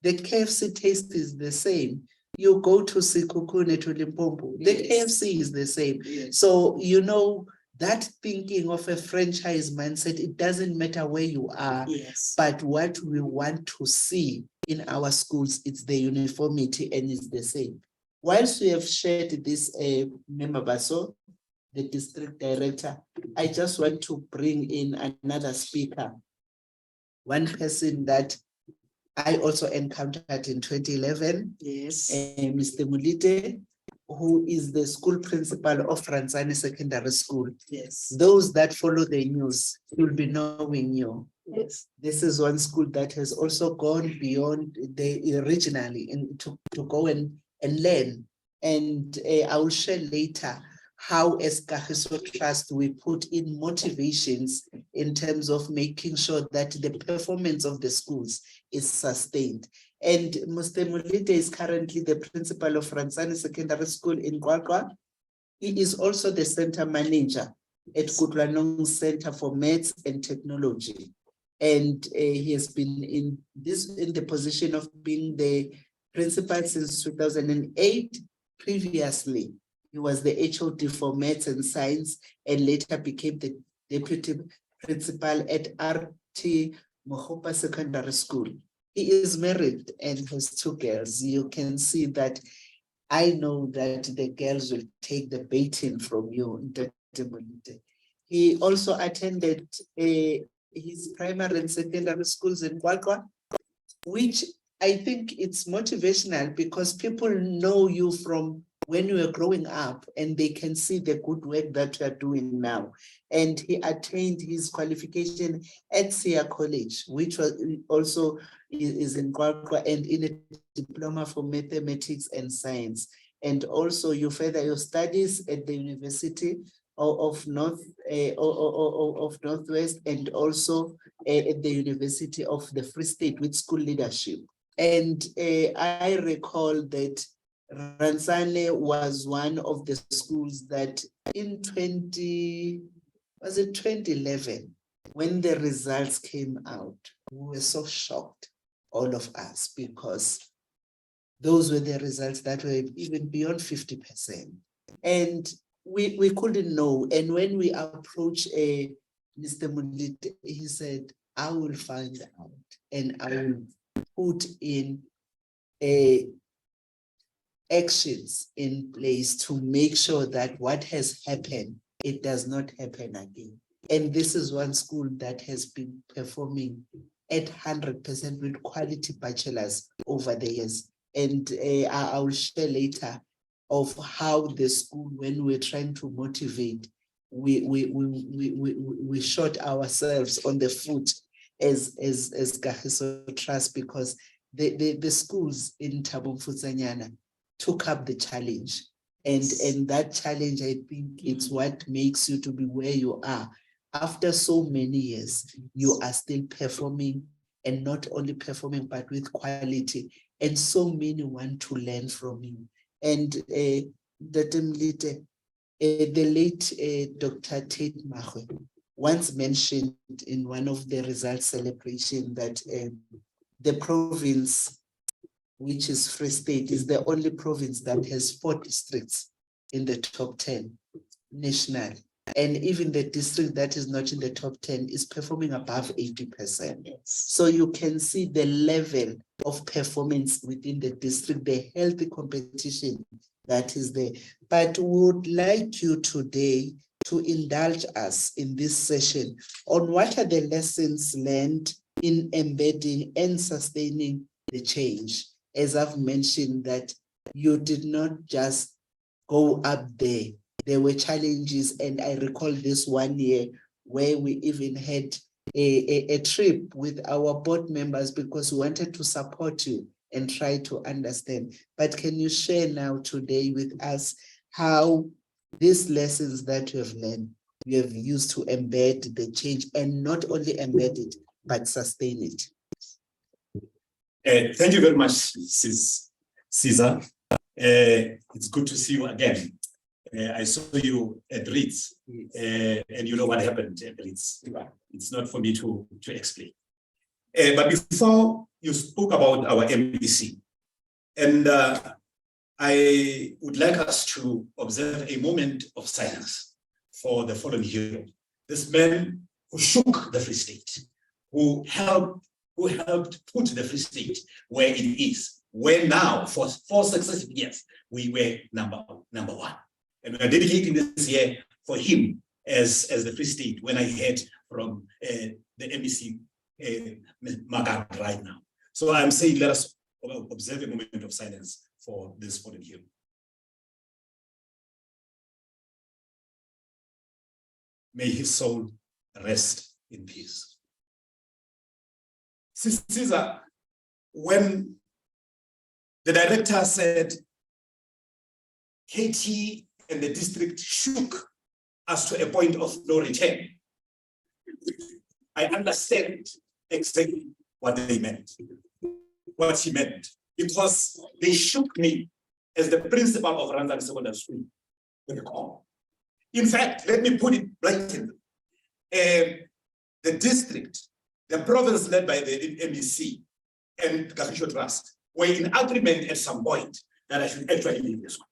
the KFC taste is the same. You go to Sikukune, to Limpopo, the KFC is the same. Yes. So, you know, that thinking of a franchise mindset, it doesn't matter where you are, but what we want to see in our schools, it's the uniformity and it's the same. Whilst we have shared this, Member Baso, the district director, I just want to bring in another speaker, one person that I also encountered in 2011, Mr. Mulite, who is the school principal of Ranzani Secondary School. Yes. Those that follow the news will be knowing you. Yes. This is one school that has also gone beyond the regionally to go and learn. And I will share later how as Kagiso Trust we put in motivations in terms of making sure that the performance of the schools is sustained. And Mr. Mulite is currently the principal of Ranzani Secondary School in Kwakwa. He is also the center manager at Kutlanong Center for Maths and Technology. And he has been in the position of being the principal since 2008. Previously, he was the HOD for Maths and Science, and later became the deputy principal at RT Mohopa Secondary School. He is married and has 2 girls. You can see that I know that the girls will take the baiting from you. He also attended his primary and secondary schools in Kwakwa, which I think it's motivational because people know you from when you were growing up and they can see the good work that you are doing now. And he attained his qualification at Sia College, which was also is in Kwakwa, and in a diploma for mathematics and science. And also you further your studies at the University of Northwest, and also at the University of the Free State with school leadership. And I recall that Ranzane was one of the schools that in 2011, when the results came out, we were so shocked, all of us, because those were the results that were even beyond 50%. And we couldn't know. And when we approached Mr. Mulite, he said, I will find out and I will put in actions in place to make sure that what has happened, it does not happen again. And this is one school that has been performing at 100% with quality bachelors over the years. And I will share later of how the school, when we're trying to motivate, we shot ourselves on the foot as Kagiso Trust, because the schools in Thabo Mfutsanyana took up the challenge. And that challenge, I think it's what makes you to be where you are. after so many years, you are still performing, and not only performing, but with quality. And so many want to learn from you. And the late Dr. Tate Mahwe once mentioned in one of the results celebration that the province, which is Free State, is the only province that has 4 districts in the top 10 national. And even the district that is not in the top 10 is performing above 80%. Yes. So you can see the level of performance within the district, the healthy competition that is there. But we would like you today to indulge us in this session on what are the lessons learned in embedding and sustaining the change. As I've mentioned, that you did not just go up there. There were challenges, and I recall this one year where we even had a trip with our board members because we wanted to support you and try to understand. But can you share now today with us how these lessons that you have learned, you have used to embed the change, and not only embed it, but sustain it? Thank you very much, Caesar. It's good to see you again. I saw you at Ritz, and you know what happened at Ritz. It's not for me to explain. But before you spoke about our MEC, and I would like us to observe a moment of silence for the fallen hero. This man who shook the Free State, who helped put the Free State where it is, where now for 4 successive years we were number 1. And we are dedicating this year for him as the Free State, when I heard from the MEC Magan right now. So I'm saying let us observe a moment of silence for this fallen hero. May his soul rest in peace. Caesar, when the director said KT and the district shook us to a point of no return, I understand exactly what they meant, what he meant, because they shook me as the principal of Ranzan Secondary School in the core. In fact, let me put it bluntly. The district, the province led by the MEC and Kagisho Trust were in agreement at some point that I should actually leave the school.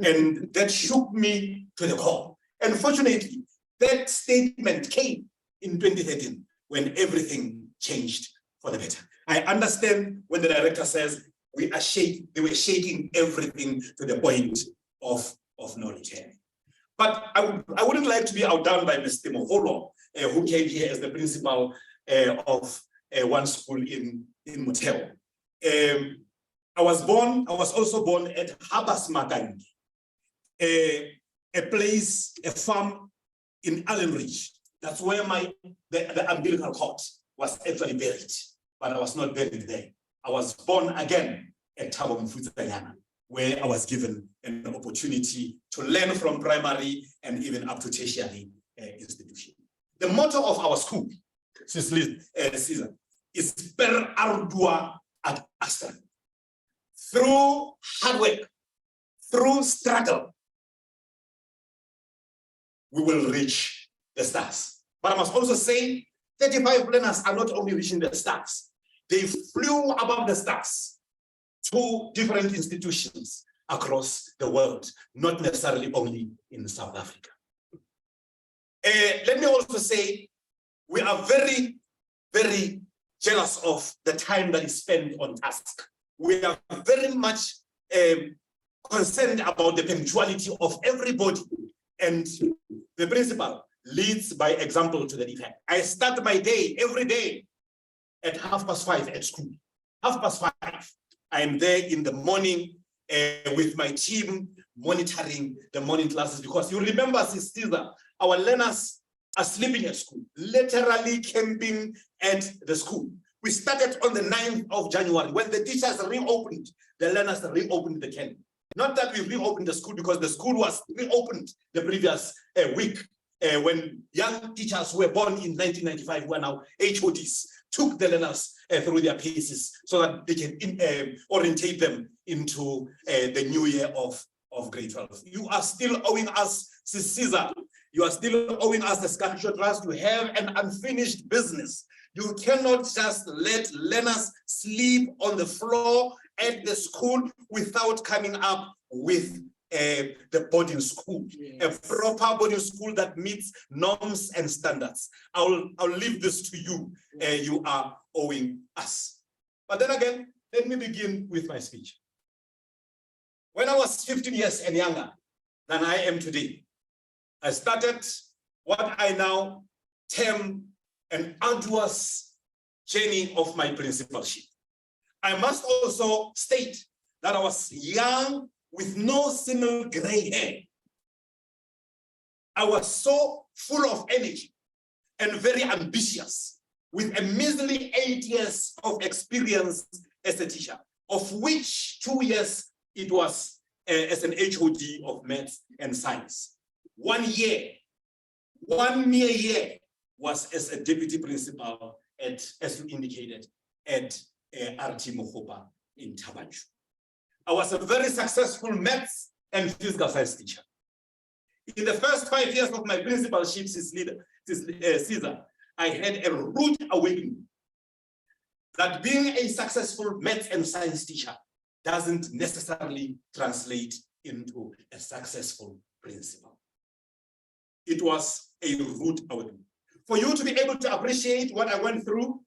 And that shook me to the core. And fortunately, that statement came in 2013 when everything changed for the better. I understand when the director says they were shaking everything to the point of no return. But I wouldn't like to be outdone by Mr. Moholo, who came here as the principal of one school in Motelo. I was also born at Habas Makangi, a place, a farm in Allen Ridge. That's where the umbilical cord was actually buried, but I was not buried there. I was born again at Thabo Mfutanyana, where I was given an opportunity to learn from primary and even up to tertiary institution. The motto of our school, Caesar, is per ardua ad astra. Through hard work, through struggle, we will reach the stars. But I must also say, 35 learners are not only reaching the stars, they flew above the stars to different institutions across the world, not necessarily only in South Africa. Let me also say, we are very, very jealous of the time that is spent on task. We are very much concerned about the punctuality of everybody, and the principal leads by example to the effect. I start my day every day at 5:30 at school. 5:30. I'm there in the morning with my team monitoring the morning classes, because you remember, Caesar, our learners are sleeping at school, literally camping at the school. We started on the 9th of January when the teachers reopened, the learners reopened the camp. Not that we reopened the school, because the school was reopened the previous week when young teachers were born in 1995, who are now HODs, took the learners through their paces so that they can orientate them into the new year of grade 12. You are still owing us, Caesar. You are still owing us the Scottish Trust. You have an unfinished business. You cannot just let learners sleep on the floor at the school without coming up with the boarding school, yes. A proper boarding school that meets norms and standards. I'll leave this to you. You are owing us. But then again, let me begin with my speech. When I was 15 years and younger than I am today, I started what I now term an arduous journey of my principalship. I must also state that I was young with no single gray hair. I was so full of energy and very ambitious, with a measly 8 years of experience as a teacher, of which 2 years it was as an HOD of maths and science. 1 year, 1 mere year was as a deputy principal at, as you indicated, at RT Mokopa in Tabanchu. I was a very successful maths and physical science teacher. In the first 5 years of my principalship as Caesar, I had a rude awakening that being a successful maths and science teacher doesn't necessarily translate into a successful principal. It was a rude awakening. For you to be able to appreciate what I went through,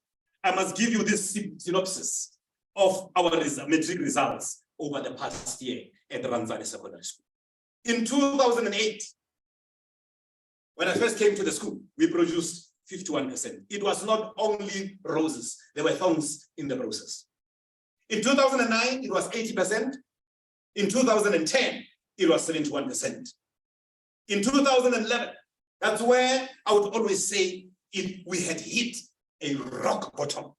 I must give you this synopsis of our matric results over the past year at the Ranzani Secondary School. In 2008, when I first came to the school, we produced 51%. It was not only roses, there were thorns in the process. In 2009, it was 80%. In 2010, it was 71%. In 2011, that's where I would always say we had hit a rock bottom.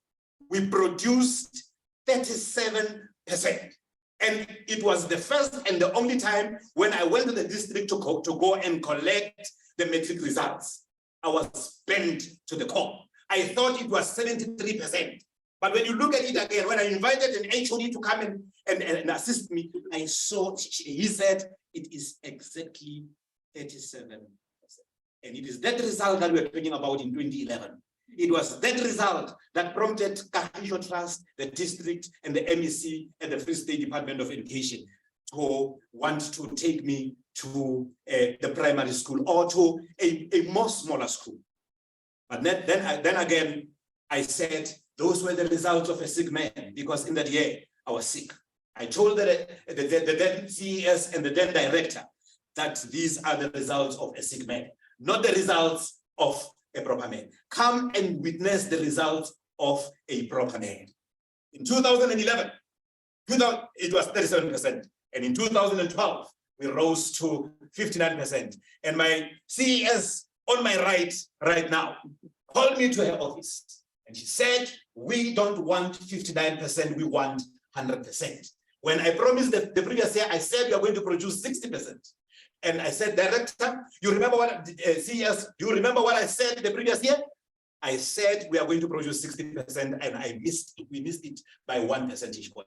We produced 37%. And it was the first and the only time when I went to the district to go and collect the matric results. I was bent to the core. I thought it was 73%. But when you look at it again, when I invited an HOD to come and assist me, I saw, he said, it is exactly 37%. And it is that result that we're talking about in 2011. It was that result that prompted Kahisho Trust, the district, and the MEC, and the Free State Department of Education to want to take me to the primary school or to a more smaller school. But then again, I said, those were the results of a sick man, because in that year, I was sick. I told the then CES and the then director that these are the results of a sick man, not the results of a proper man. Come and witness the results of a proper man. In 2011, it was 37%. And in 2012, we rose to 59%. And my CES on my right now called me to her office. And she said, we don't want 59%, we want 100%. When I promised the previous year, I said we are going to produce 60%. And I said, Director, you remember what, CES, do you remember what I said the previous year? I said we are going to produce 60%, and we missed it by 1 percentage point.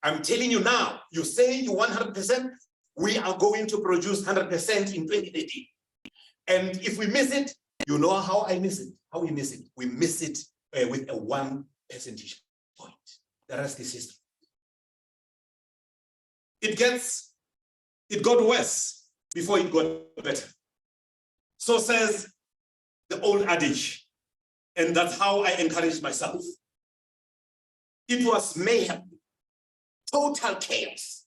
I'm telling you now, you say you want 100%, we are going to produce 100% in 2018. And if we miss it, you know how I miss it, how we miss it. We miss it with a 1 percentage point. The rest is history. It got worse before it got better. So says the old adage, and that's how I encourage myself. It was mayhem, total chaos.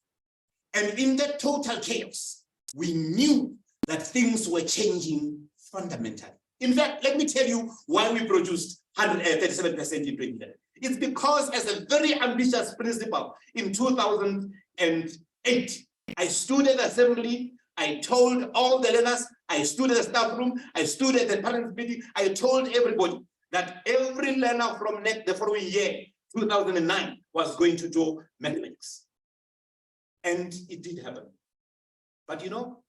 And in that total chaos, we knew that things were changing fundamentally. In fact, let me tell you why we produced 137% in 2011. It's because as a very ambitious principal in 2008, I stood at the assembly, I told all the learners, I stood at the staff room, I stood at the parents' meeting, I told everybody that every learner from the following year, 2009, was going to do mathematics. And it did happen. But you know,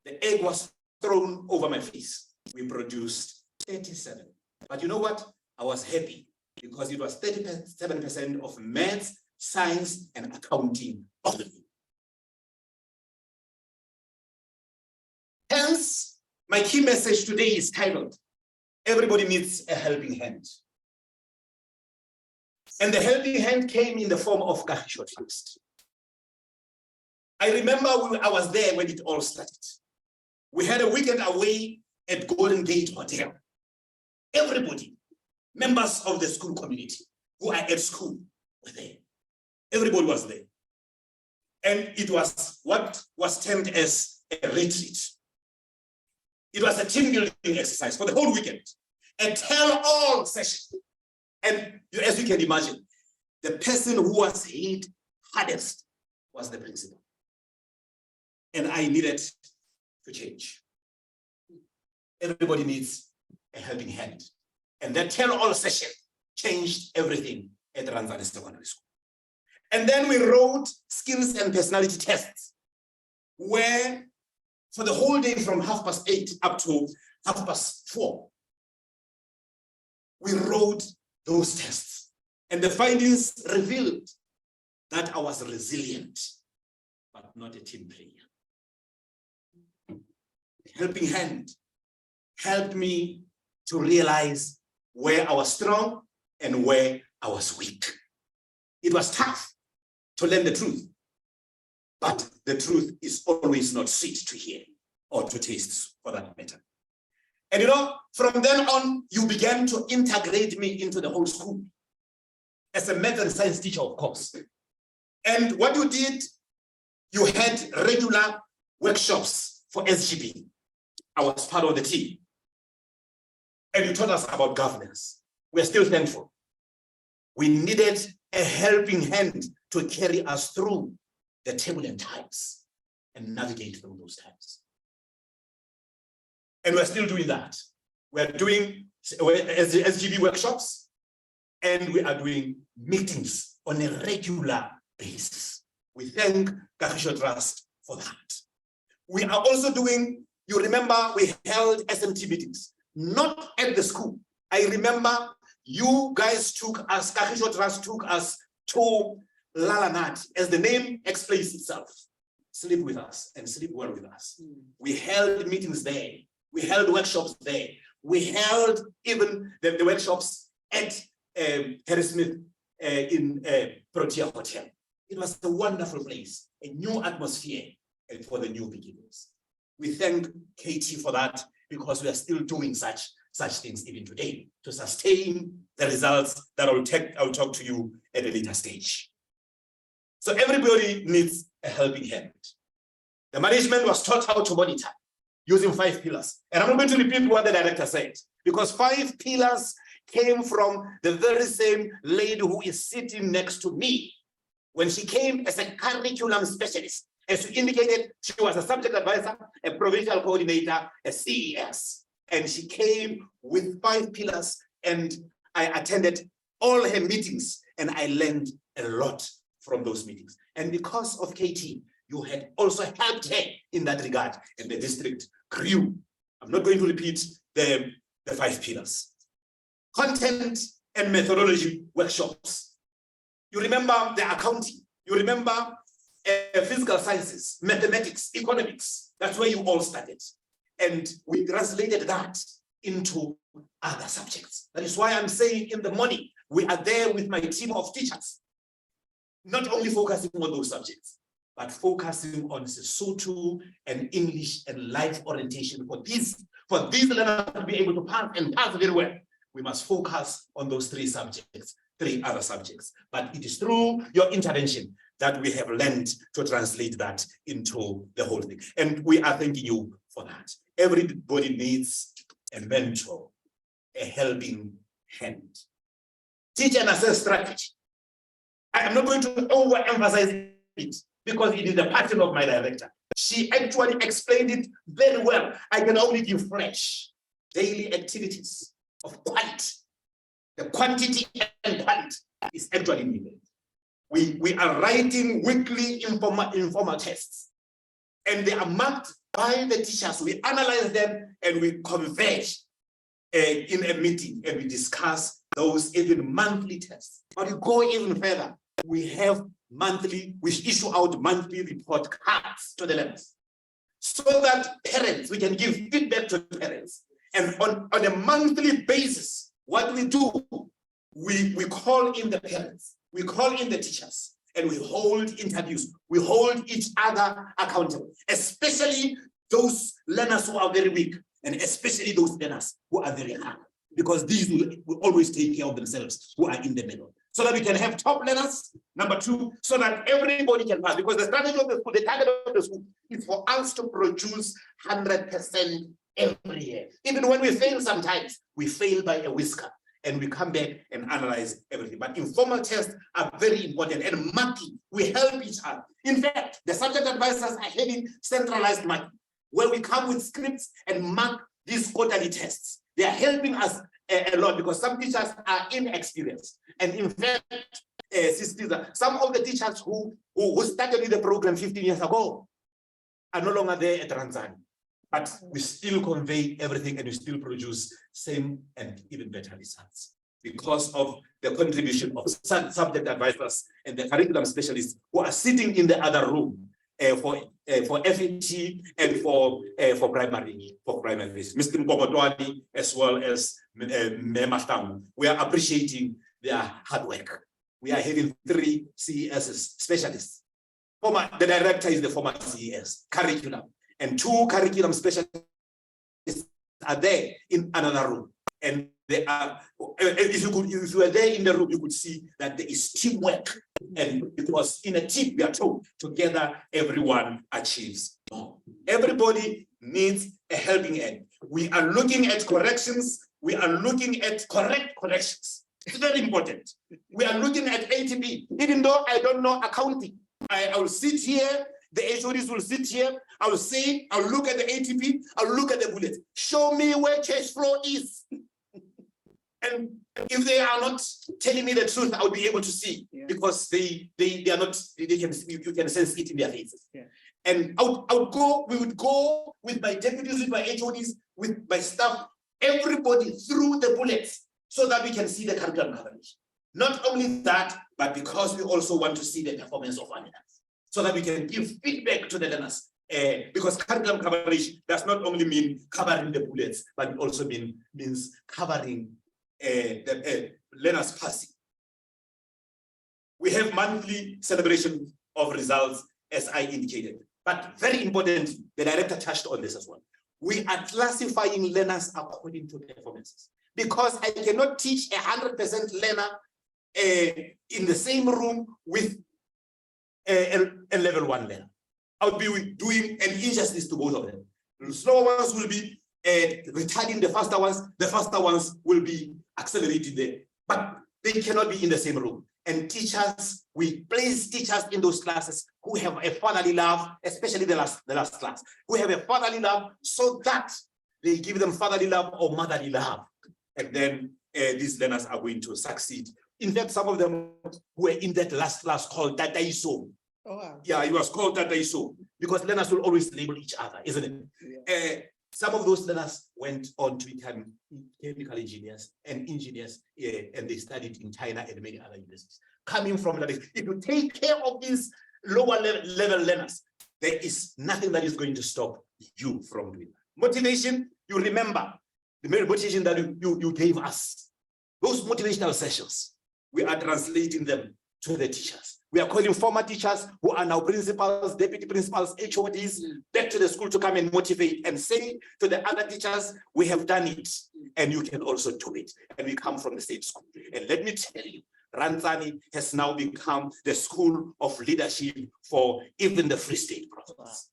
the egg was thrown over my face. We produced 37. But you know what? I was happy because it was 37% of maths, science, and accounting only. Hence, my key message today is titled, Everybody Needs a Helping Hand. And the helping hand came in the form of Kagisho Trust. I remember I was there when it all started. We had a weekend away at Golden Gate Hotel. Everybody, members of the school community who are at school were there. Everybody was there. And it was what was termed as a retreat. It was a team building exercise for the whole weekend, a tell-all session. And as you can imagine, the person who was hit hardest was the principal. And I needed to change. Everybody needs a helping hand. And that tell-all session changed everything at Ranzani Secondary School. And then we wrote skills and personality tests, where for the whole day from 8:30 up to 4:30, we wrote those tests. And the findings revealed that I was resilient, but not a team player. Helping hand helped me to realize where I was strong and where I was weak. It was tough to learn the truth, but the truth is always not sweet to hear or to taste, for that matter. And you know, from then on, you began to integrate me into the whole school as a math and science teacher, of course. And what you did, you had regular workshops for SGB. I was part of the team. And you taught us about governance. We're still thankful. We needed a helping hand to carry us through the turbulent times and navigate through those times. And we're still doing that. We're doing SGB workshops, and we are doing meetings on a regular basis. We thank Kagisho Trust for that. We are also doing, you remember, we held SMT meetings, not at the school. I remember you guys took us, Kagisho Trust took us to Lalanat, as the name explains itself. Sleep with us and sleep well with us. We held meetings there. We held workshops there. We held even the workshops at Harry Smith in Protea Hotel. It was a wonderful place, a new atmosphere for the new beginnings. We thank Katie for that, because we are still doing such things even today to sustain the results that I'll talk to you at a later stage. So everybody needs a helping hand. The management was taught how to monitor using 5 pillars. And I'm not going to repeat what the director said, because 5 pillars came from the very same lady who is sitting next to me. When she came as a curriculum specialist, as you indicated, she was a subject advisor, a provincial coordinator, a CES. And she came with 5 pillars, and I attended all her meetings, and I learned a lot from those meetings. And because of Katie, you had also helped her in that regard, and the district grew. I'm not going to repeat the 5 pillars. Content and methodology workshops. You remember the accounting. You remember physical sciences, mathematics, economics. That's where you all started. And we translated that into other subjects. That is why I'm saying in the morning, we are there with my team of teachers, not only focusing on those subjects, but focusing on Sesotho and English and life orientation. For these learners to be able to pass and pass very well, we must focus on those 3 subjects, 3 other subjects. But it is through your intervention that we have learned to translate that into the whole thing. And we are thanking you for that. Everybody needs a mentor, a helping hand. Teach and assess strategy. I am not going to overemphasize it, because it is the passion of my director. She actually explained it very well. I can only give fresh daily activities of quality. The quantity and quality is actually needed. We are writing weekly informal tests, and they are marked by the teachers. We analyze them and we converge in a meeting and we discuss those even monthly tests. But we go even further. We issue out monthly report cards to the learners so that parents, we can give feedback to parents. And on a monthly basis, what we do, we call in the parents, we call in the teachers, and we hold interviews. We hold each other accountable, especially those learners who are very weak, and especially those learners who are very hard, because these will always take care of themselves, who are in the middle. So that we can have top learners, number two, so that everybody can pass. Because the strategy of the school, the target of the school is for us to produce 100% every year. Even when we fail sometimes, we fail by a whisker. And we come back and analyze everything. But informal tests are very important, and marking, we help each other. In fact, the subject advisors are having centralized marking, where we come with scripts and mark these quarterly tests. They are helping us a lot because some teachers are inexperienced. And in fact, some of the teachers who started with the program 15 years ago are no longer there at Ranzani. But we still convey everything and we still produce same and even better results because of the contribution of subject advisors and the curriculum specialists who are sitting in the other room for FET and for primary. Mr. Mbogotwani as well as Mematam. We are appreciating their hard work. We are having 3 CES specialists. The director is the former CES, curriculum. And 2 curriculum specialists are there in another room. And they are, if you were there in the room, you could see that there is teamwork. And because in a team, we are told, together everyone achieves more. Everybody needs a helping hand. We are looking at corrections. We are looking at correct corrections. It's very important. We are looking at ATP. Even though I don't know accounting, I will sit here. The HODs will sit here. I will say, I'll look at the ATP. I'll look at the bullet. Show me where cash flow is. And if they are not telling me the truth, I'll be able to see because they are not. You can sense it in their faces. Yeah. And we would go with my deputies, with my HODs, with my staff, everybody through the bullets so that we can see the curriculum coverage. Not only that, but because we also want to see the performance of our learners, so that we can give feedback to the learners. Because curriculum coverage does not only mean covering the bullets, but it also means covering the learners passing. We have monthly celebration of results, as I indicated. But very important, the director touched on this as well. We are classifying learners according to performances. Because I cannot teach 100% learner in the same room with a level 1 learner. I would be doing an injustice to both of them. The slower ones will be retarding the faster ones will be accelerating there. But they cannot be in the same room. And teachers, we place teachers in those classes who have a fatherly love, especially the last class, who have a fatherly love so that they give them fatherly love or motherly love. And then these learners are going to succeed. In fact, some of them were in that last class called Tataiso. Oh, wow. Yeah, it was called Tataiso because learners will always label each other, isn't it? Yeah. Some of those learners went on to become chemical engineers and they studied in China and many other universities. Coming from that, if you take care of these lower level learners, there is nothing that is going to stop you from doing that. Motivation, you remember the motivation that you gave us. Those motivational sessions, we are translating them to the teachers. We are calling former teachers who are now principals, deputy principals, HODs, back to the school to come and motivate and say to the other teachers, we have done it and you can also do it. And we come from the state school. And let me tell you, Ranzani has now become the school of leadership for even the Free State province.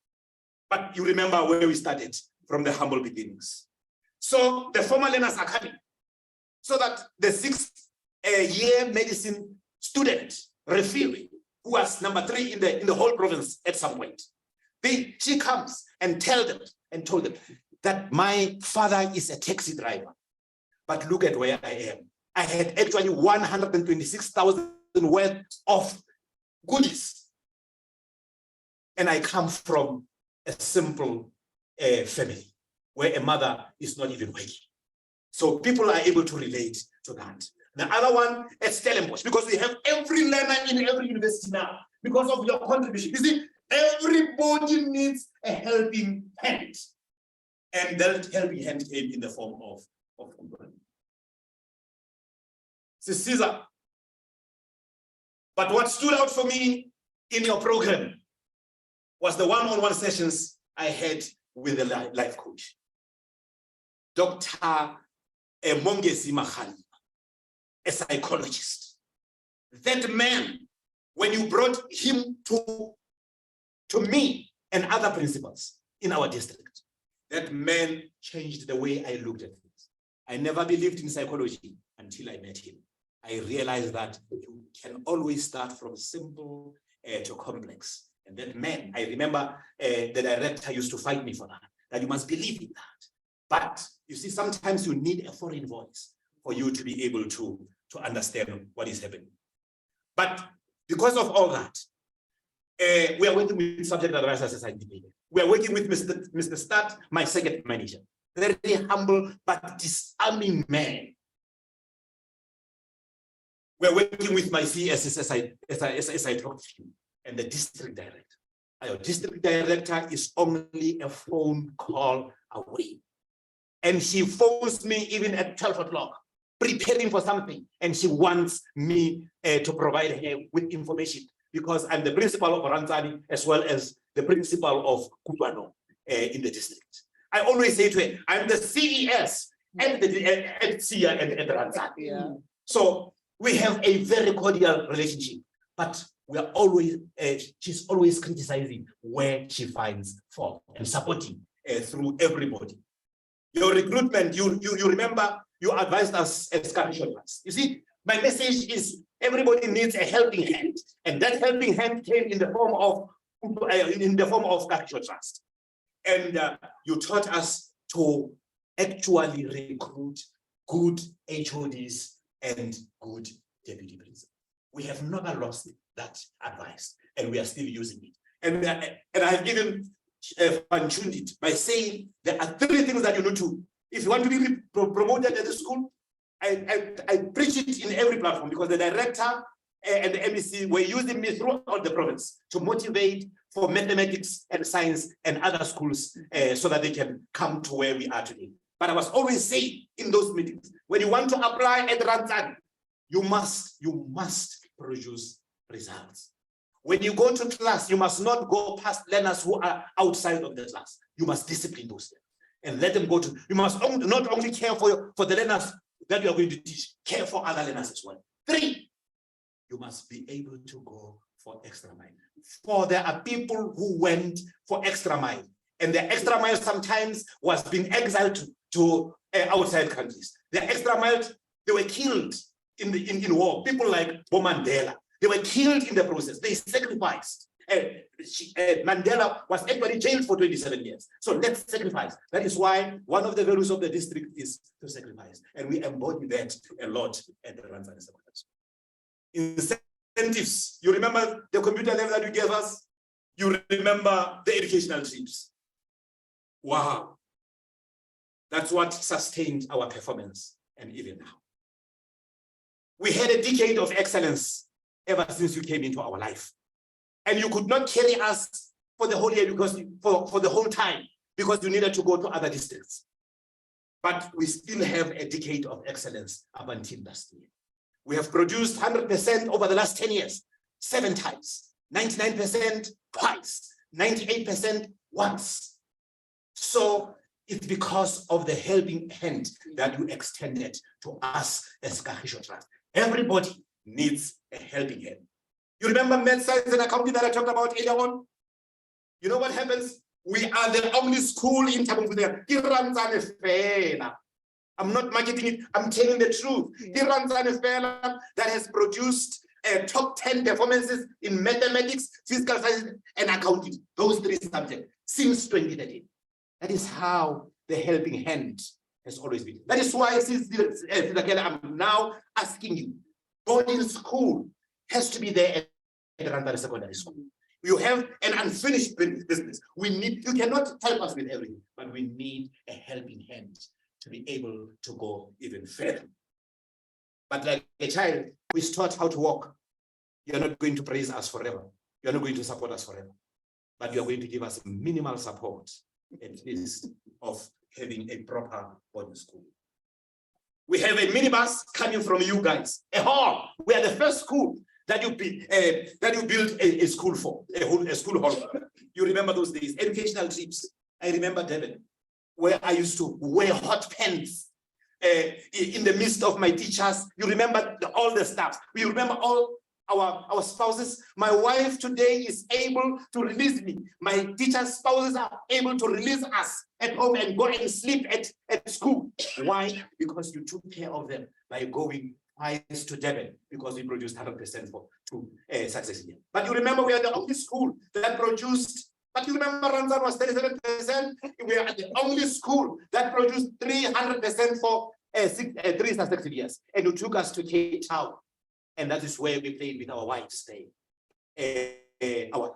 But you remember where we started from the humble beginnings. So the former learners are coming so that the 6th year medicine student, Refiri, who was number 3 in the whole province at some point. She comes and told them that my father is a taxi driver. But look at where I am. I had actually 126,000 worth of goodies. And I come from a simple family where a mother is not even working. So people are able to relate to that. The other one at Stellenbosch, because we have every learner in every university now, because of your contribution. You see, everybody needs a helping hand. And that helping hand came in the form of Caesar. But what stood out for me in your program was the one-on-one sessions I had with the life coach, Dr. Mongezi Makhali, a psychologist. That man, when you brought him to me and other principals in our district, that man changed the way I looked at things. I never believed in psychology until I met him. I realized that you can always start from simple to complex. And that man, I remember the director used to fight me for that you must believe in that. But you see, sometimes you need a foreign voice for you to be able to understand what is happening. But because of all that, we are working with subject advisors as I indicated. We are working with Mr. Stat, my second manager. Very humble but disarming man. We are working with my CS as I talked to you, and the district director. Our district director is only a phone call away. And she phones me even at 12 o'clock, preparing for something. And she wants me to provide her with information because I'm the principal of Ranzani as well as the principal of Kubano in the district. I always say to her, I'm the CES and the SIA and Ranzani. Yeah. So we have a very cordial relationship, but we are always, she's always criticizing where she finds fault and supporting through everybody. Your recruitment, you remember, you advised us as commissioners. You see, my message is everybody needs a helping hand, and that helping hand came in the form of Capital Trust. And you taught us to actually recruit good HODs and good deputy principals. We have never lost that advice, and we are still using it. And I've even fine-tuned it by saying there are 3 things that you need to. If you want to be promoted at the school, I preach it in every platform because the director and the MEC were using me throughout the province to motivate for mathematics and science and other schools so that they can come to where we are today. But I was always saying in those meetings, when you want to apply at Ranzani, you must produce results. When you go to class, you must not go past learners who are outside of the class. You must discipline those learners and let them go to, you must not only care for the learners that you are going to teach, care for other learners as well. 3, you must be able to go for extra mile. For there are people who went for extra mile, and the extra mile sometimes was being exiled to outside countries. The extra mile, they were killed in war. People like Mandela, they were killed in the process. They sacrificed. Mandela was actually jailed for 27 years. So let's sacrifice. That is why one of the values of the district is to sacrifice. And we embody that a lot at the Ranzani Secondary School. Incentives. You remember the computer lab that you gave us? You remember the educational trips. Wow. That's what sustained our performance, and even now. We had a decade of excellence ever since you came into our life. And you could not carry us for the whole year because for the whole time, because you needed to go to other districts. But we still have a decade of excellence up until last year. We have produced 100% over the last 10 years, 7 times, 99% twice, 98% once. So it's because of the helping hand that you extended to us as Kagisho Trust. Everybody needs a helping hand. You remember math, science, and accounting that I talked about earlier on? You know what happens? We are the only school in Tabunguda. I'm not marketing it, I'm telling the truth. That has produced top 10 performances in mathematics, physical science, and accounting. Those 3 subjects since 2013. That is how the helping hand has always been. That is why I'm now asking you, boarding school has to be there at the Ranzani Secondary School. You have an unfinished business. You cannot help us with everything, but we need a helping hand to be able to go even further. But like a child who is taught how to walk, you're not going to praise us forever. You're not going to support us forever, but you're going to give us minimal support, at least, of having a proper boarding school. We have a minibus coming from you guys, a hall. We are the first school that you built a school for, a school hall. You remember those days, educational trips. I remember Devon, where I used to wear hot pants in the midst of my teachers. You remember all the staffs. We remember all our spouses. My wife today is able to release me. My teachers' spouses are able to release us at home and go and sleep at school. Why? Because you took care of them by going twice to Devon, because we produced 100% for success here. But you remember we are the only school that produced, but you remember Ranzan was 37%. We are the only school that produced 300% for 3 successive years. And you took us to Cape Town. And that is where we played with our wives, our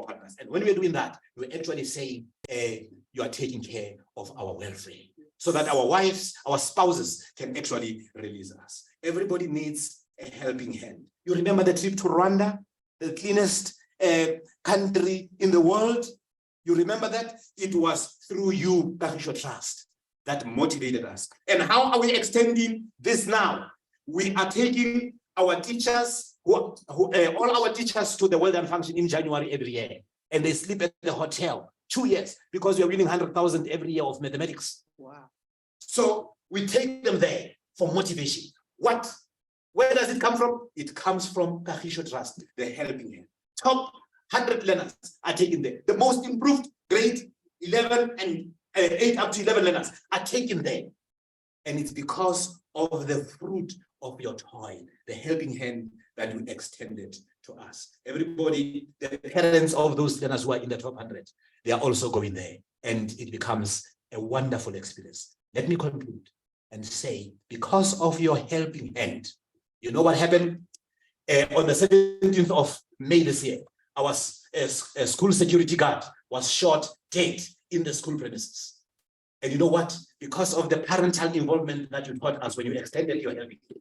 partners. And when we're doing that, we actually say you are taking care of our welfare, so that our wives, our spouses can actually release us. Everybody needs a helping hand. You remember the trip to Rwanda, the cleanest country in the world? You remember that? It was through you, Kagisho Trust, that motivated us. And how are we extending this now? We are taking our teachers, all our teachers, to the World Function in January every year, and they sleep at the hotel 2 years, because we are winning 100,000 every year of mathematics. Wow! So we take them there for motivation. Where does it come from? It comes from Kagisho Trust, the helping hand. Top 100 learners are taken there. The most improved grade 11 and 8 up to 11 learners are taken there, and it's because of the fruit of your toil, the helping hand that you extended to us. Everybody, the parents of those learners who are in the top 100, they are also going there, and it becomes a wonderful experience. Let me conclude and say, because of your helping hand, you know what happened? On the 17th of May this year, our school security guard was shot dead in the school premises. And you know what? Because of the parental involvement that you taught us when you extended your helping hand,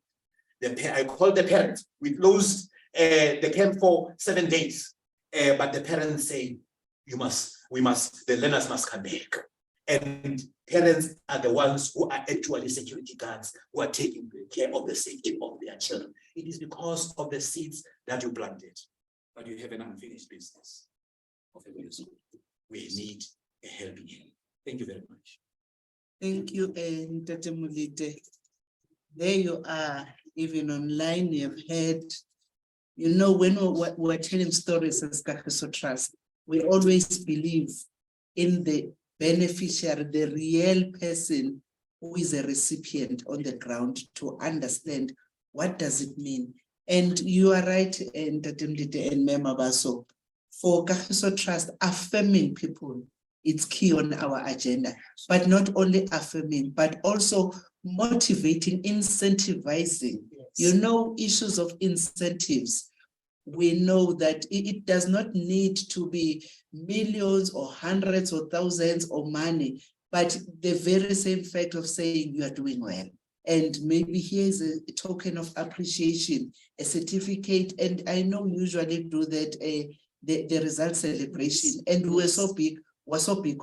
I called the parents. We closed the camp for 7 days, but the parents say, the learners must come back. And parents are the ones who are actually security guards, who are taking care of the safety of their children. It is because of the seeds that you planted, but you have an unfinished business of a good school. We need a helping hand. Thank you very much. Thank you, Ntate Mulite. There you are, even online, you've heard, you know, when we're telling stories as Kagisho Trust, we always believe in the beneficiary, the real person who is a recipient on the ground, to understand what does it mean. And you are right, Ntate Mulite and Mema Baso, for Kagisho Trust, affirming people, it's key on our agenda, but not only affirming, but also motivating, incentivizing. Yes. You know, issues of incentives. We know that it does not need to be millions or hundreds or thousands of money, but the very same fact of saying you are doing well. And maybe here's a token of appreciation, a certificate. And I know we usually do that, the result celebration, and we're so big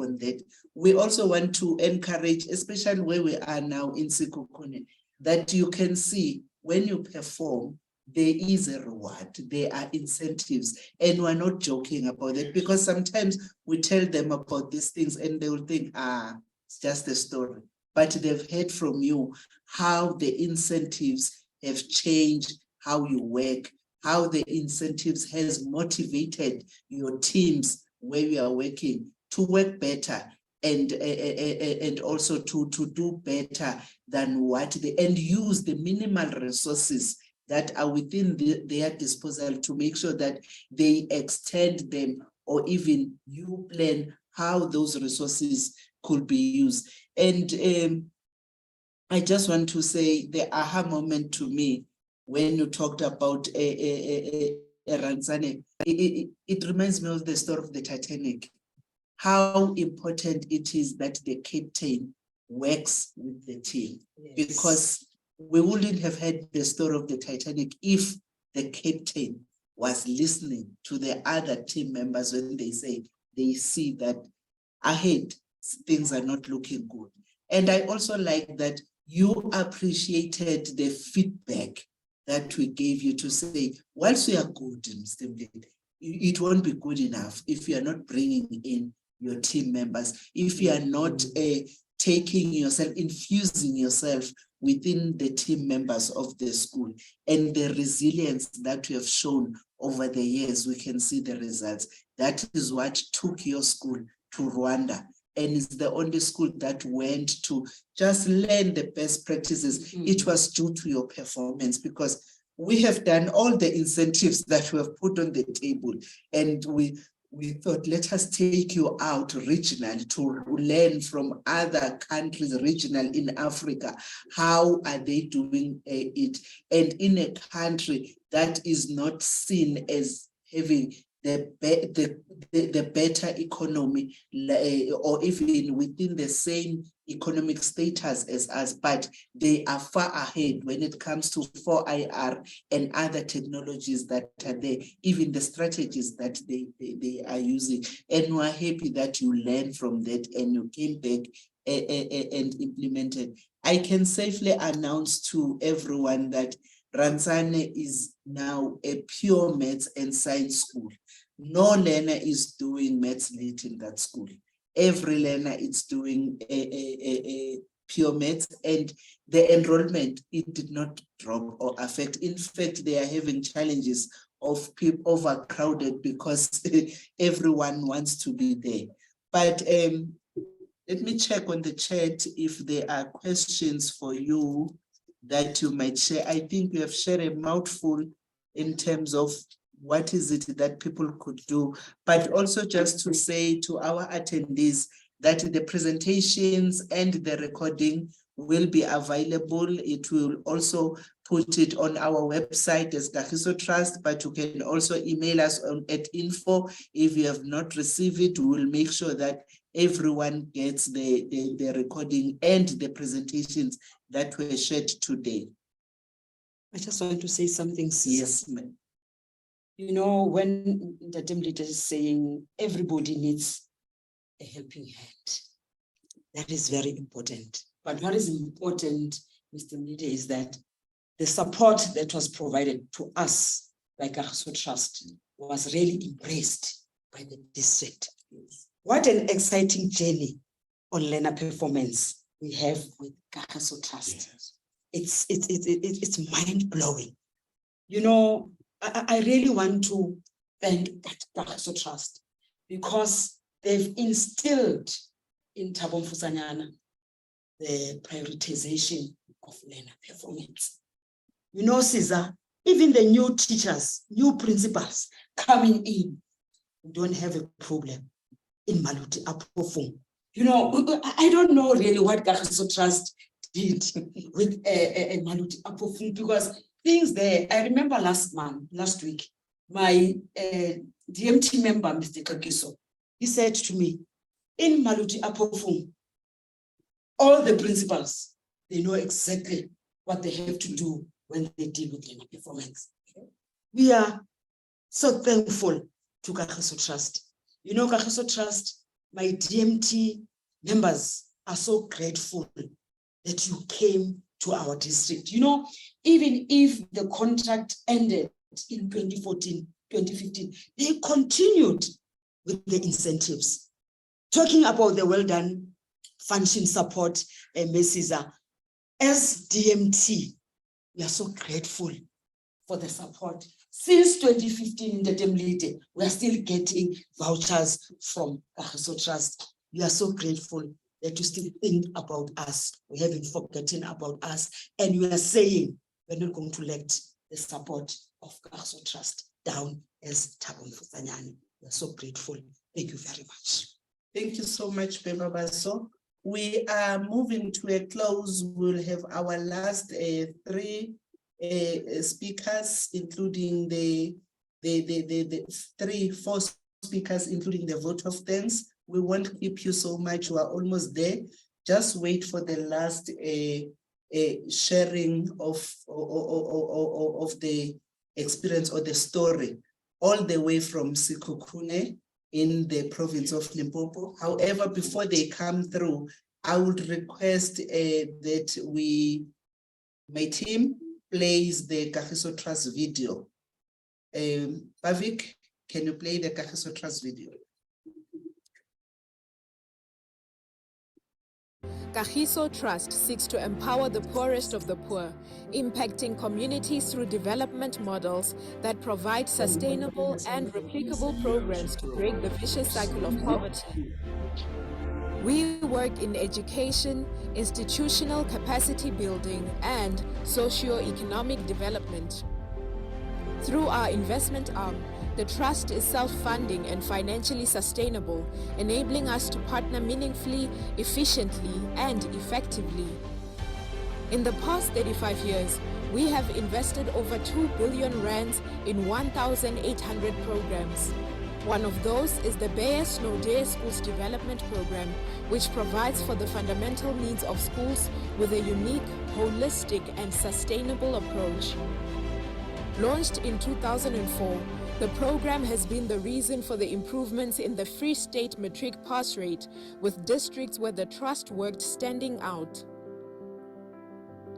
on that. We also want to encourage, especially where we are now in Sekhukhune, that you can see when you perform, there is a reward, there are incentives, and we're not joking about it, because sometimes we tell them about these things and they will think, it's just a story. But they've heard from you how the incentives have changed how you work, how the incentives has motivated your teams where you are working to work better, and also to do better than what and use the minimal resources that are within their disposal to make sure that they extend them, or even you plan how those resources could be used. And I just want to say the aha moment to me when you talked about Ranzane, it reminds me of the story of the Titanic. How important it is that the captain works with the team, because we wouldn't have had the story of the Titanic if the captain was listening to the other team members when they say they see that ahead things are not looking good. And I also like that you appreciated the feedback that we gave you to say, whilst we are good, Mr. Mlete, it won't be good enough if you are not bringing in your team members, if you are not taking yourself, infusing yourself within the team members of the school, and the resilience that you have shown over the years, we can see the results. That is what took your school to Rwanda. And it's the only school that went to just learn the best practices. It was due to your performance, because we have done all the incentives that we have put on the table, and we thought, let us take you out regional to learn from other countries regional in Africa. How are they doing it? And in a country that is not seen as having the better economy, or even within the same economic status as us, but they are far ahead when it comes to 4IR and other technologies that are there, even the strategies that they are using. And we're happy that you learned from that and you came back and implemented. I can safely announce to everyone that Ranzane is now a pure maths and science school. No learner is doing maths lit in that school. Every learner is doing a pure maths, and the enrollment, it did not drop or affect. In fact, they are having challenges of people overcrowded because everyone wants to be there. But let me check on the chat if there are questions for you that you might share. I think we have shared a mouthful in terms of what is it that people could do, but also just to say to our attendees that the presentations and the recording will be available. It will also put it on our website as Kagiso Trust, but you can also email us at info. If you have not received it, we will make sure that everyone gets the recording and the presentations that were shared today. I just want to say something. Yes, ma'am. You know, when the team leader is saying everybody needs a helping hand, that is very important. But what is important, Mr. Leader, is that the support that was provided to us by Kagiso Trust was really embraced by the district. What an exciting journey on learner performance we have with Kagiso Trust. Yes. It's mind-blowing. You know, I really want to thank Kagiso Trust because they've instilled in Thabo Mfusanyana the prioritization of learner performance. You know, Caesar, even the new teachers, new principals coming in, we don't have a problem in Maluti Apofung. You know, I don't know really what Kagiso Trust did with Maluti Apofung, because things there, I remember last week, my DMT member, Mr. Kagiso, he said to me, in Maluti Apofung, all the principals, they know exactly what they have to do when they deal with learner performance. We are so thankful to Kagiso Trust. You know, Kagiso Trust, my DMT members are so grateful that you came to our district. You know, even if the contract ended in 2014, 2015, they continued with the incentives. Talking about the well done function support, Mrs. As DMT, we are so grateful for the support. Since 2015 in the DMLite, we are still getting vouchers from Kagiso Trust. We are so grateful that you still think about us. We haven't forgotten about us. And we are saying we're not going to let the support of Kagiso Trust down as Thabo Mfusanyana. We are so grateful. Thank you very much. Thank you so much, Beba Baso. We are moving to a close. We'll have our last three speakers, including the the 3-4 speakers, including the vote of thanks. We won't keep you so much. We are almost there. Just wait for the last sharing of the experience or the story, all the way from Sikukune in the province of Limpopo. However, before they come through, I would request that my team plays the Kagiso Trust video. Pavik, can you play the Kagiso Trust video? Kagiso Trust seeks to empower the poorest of the poor, impacting communities through development models that provide sustainable and replicable programs to break the vicious cycle of poverty. We work in education, institutional capacity building, and socio-economic development. Through our investment arm, the Trust is self-funding and financially sustainable, enabling us to partner meaningfully, efficiently, and effectively. In the past 35 years, we have invested over 2 billion rands in 1,800 programs. One of those is the Bayer Snow Day Schools Development Program, which provides for the fundamental needs of schools with a unique, holistic, and sustainable approach. Launched in 2004, the program has been the reason for the improvements in the Free State matric pass rate, with districts where the Trust worked standing out.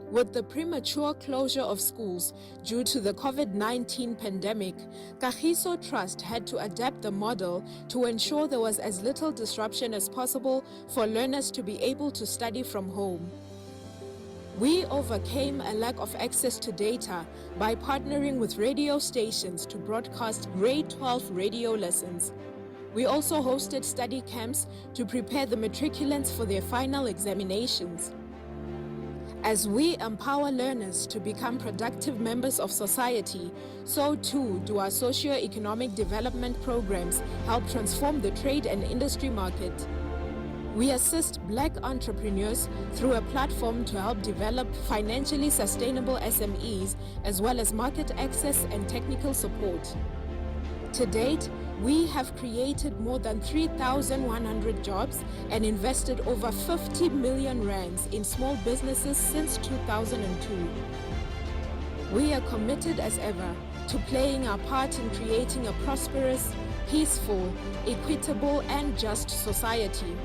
With the premature closure of schools due to the COVID-19 pandemic, Kagiso Trust had to adapt the model to ensure there was as little disruption as possible for learners to be able to study from home. We overcame a lack of access to data by partnering with radio stations to broadcast grade 12 radio lessons. We also hosted study camps to prepare the matriculants for their final examinations. As we empower learners to become productive members of society, so too do our socio-economic development programs help transform the trade and industry market. We assist Black entrepreneurs through a platform to help develop financially sustainable SMEs, as well as market access and technical support. To date, we have created more than 3,100 jobs and invested over 50 million rands in small businesses since 2002. We are committed as ever to playing our part in creating a prosperous, peaceful, equitable, and just society.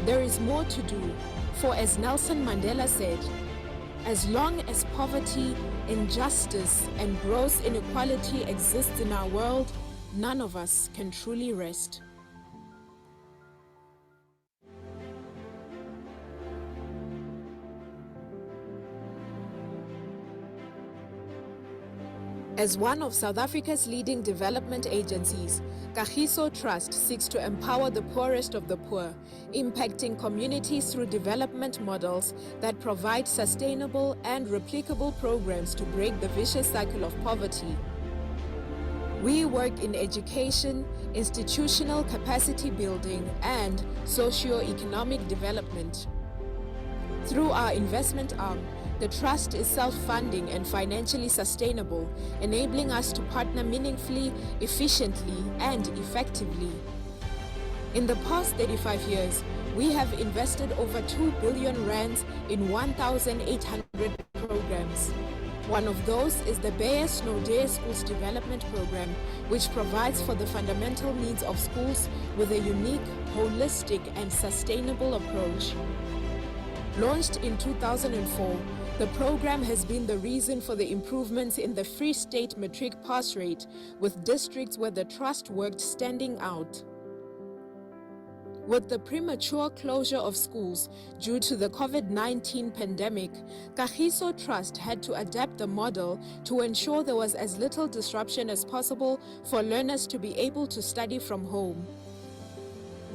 There is more to do, for as Nelson Mandela said, as long as poverty, injustice, and gross inequality exists in our world, none of us can truly rest. As one of South Africa's leading development agencies, Kagiso Trust seeks to empower the poorest of the poor, impacting communities through development models that provide sustainable and replicable programs to break the vicious cycle of poverty. We work in education, institutional capacity building, and socio-economic development. Through our investment arm, the Trust is self-funding and financially sustainable, enabling us to partner meaningfully, efficiently, and effectively. In the past 35 years, we have invested over 2 billion rands in 1,800 programs. One of those is the Bayer Snow Day Schools Development Program, which provides for the fundamental needs of schools with a unique, holistic, and sustainable approach. Launched in 2004, the program has been the reason for the improvements in the Free State matric pass rate, with districts where the Trust worked standing out. With the premature closure of schools due to the COVID-19 pandemic, Kagiso Trust had to adapt the model to ensure there was as little disruption as possible for learners to be able to study from home.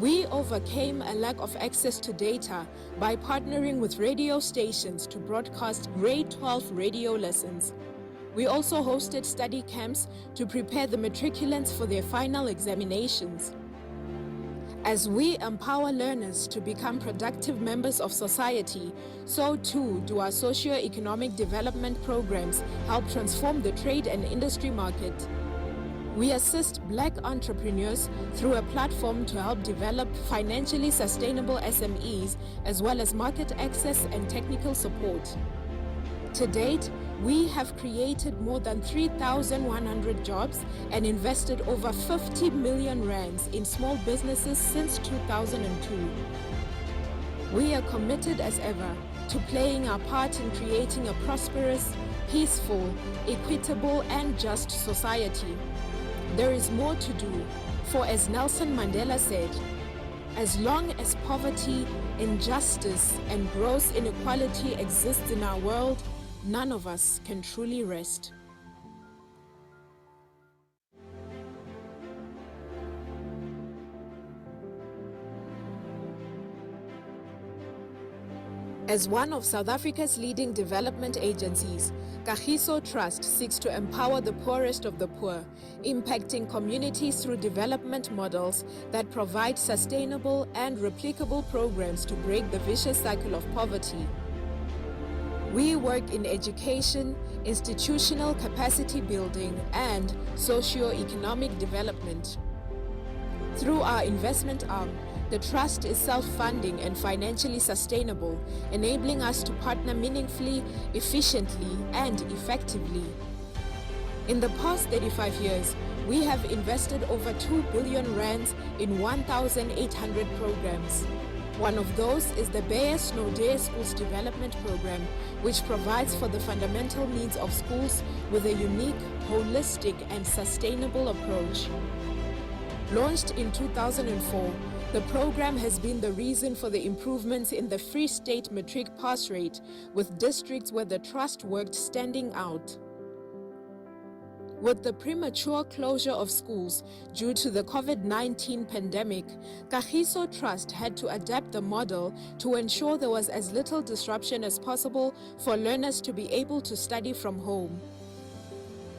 We overcame a lack of access to data by partnering with radio stations to broadcast grade 12 radio lessons. We also hosted study camps to prepare the matriculants for their final examinations. As we empower learners to become productive members of society, so too do our socio-economic development programs help transform the trade and industry market. We assist Black entrepreneurs through a platform to help develop financially sustainable SMEs, as well as market access and technical support. To date, we have created more than 3,100 jobs and invested over 50 million rands in small businesses since 2002. We are committed as ever to playing our part in creating a prosperous, peaceful, equitable, and just society. There is more to do, for as Nelson Mandela said, as long as poverty, injustice, and gross inequality exists in our world, none of us can truly rest. As one of South Africa's leading development agencies, Kagiso Trust seeks to empower the poorest of the poor, impacting communities through development models that provide sustainable and replicable programs to break the vicious cycle of poverty. We work in education, institutional capacity building, and socio-economic development. Through our investment arm, the Trust is self-funding and financially sustainable, enabling us to partner meaningfully, efficiently, and effectively. In the past 35 years, we have invested over 2 billion rands in 1,800 programs. One of those is the Bayer Snow Day Schools Development Program, which provides for the fundamental needs of schools with a unique, holistic, and sustainable approach. Launched in 2004, the program has been the reason for the improvements in the Free State matric pass rate, with districts where the Trust worked standing out. With the premature closure of schools due to the COVID-19 pandemic, Kagiso Trust had to adapt the model to ensure there was as little disruption as possible for learners to be able to study from home.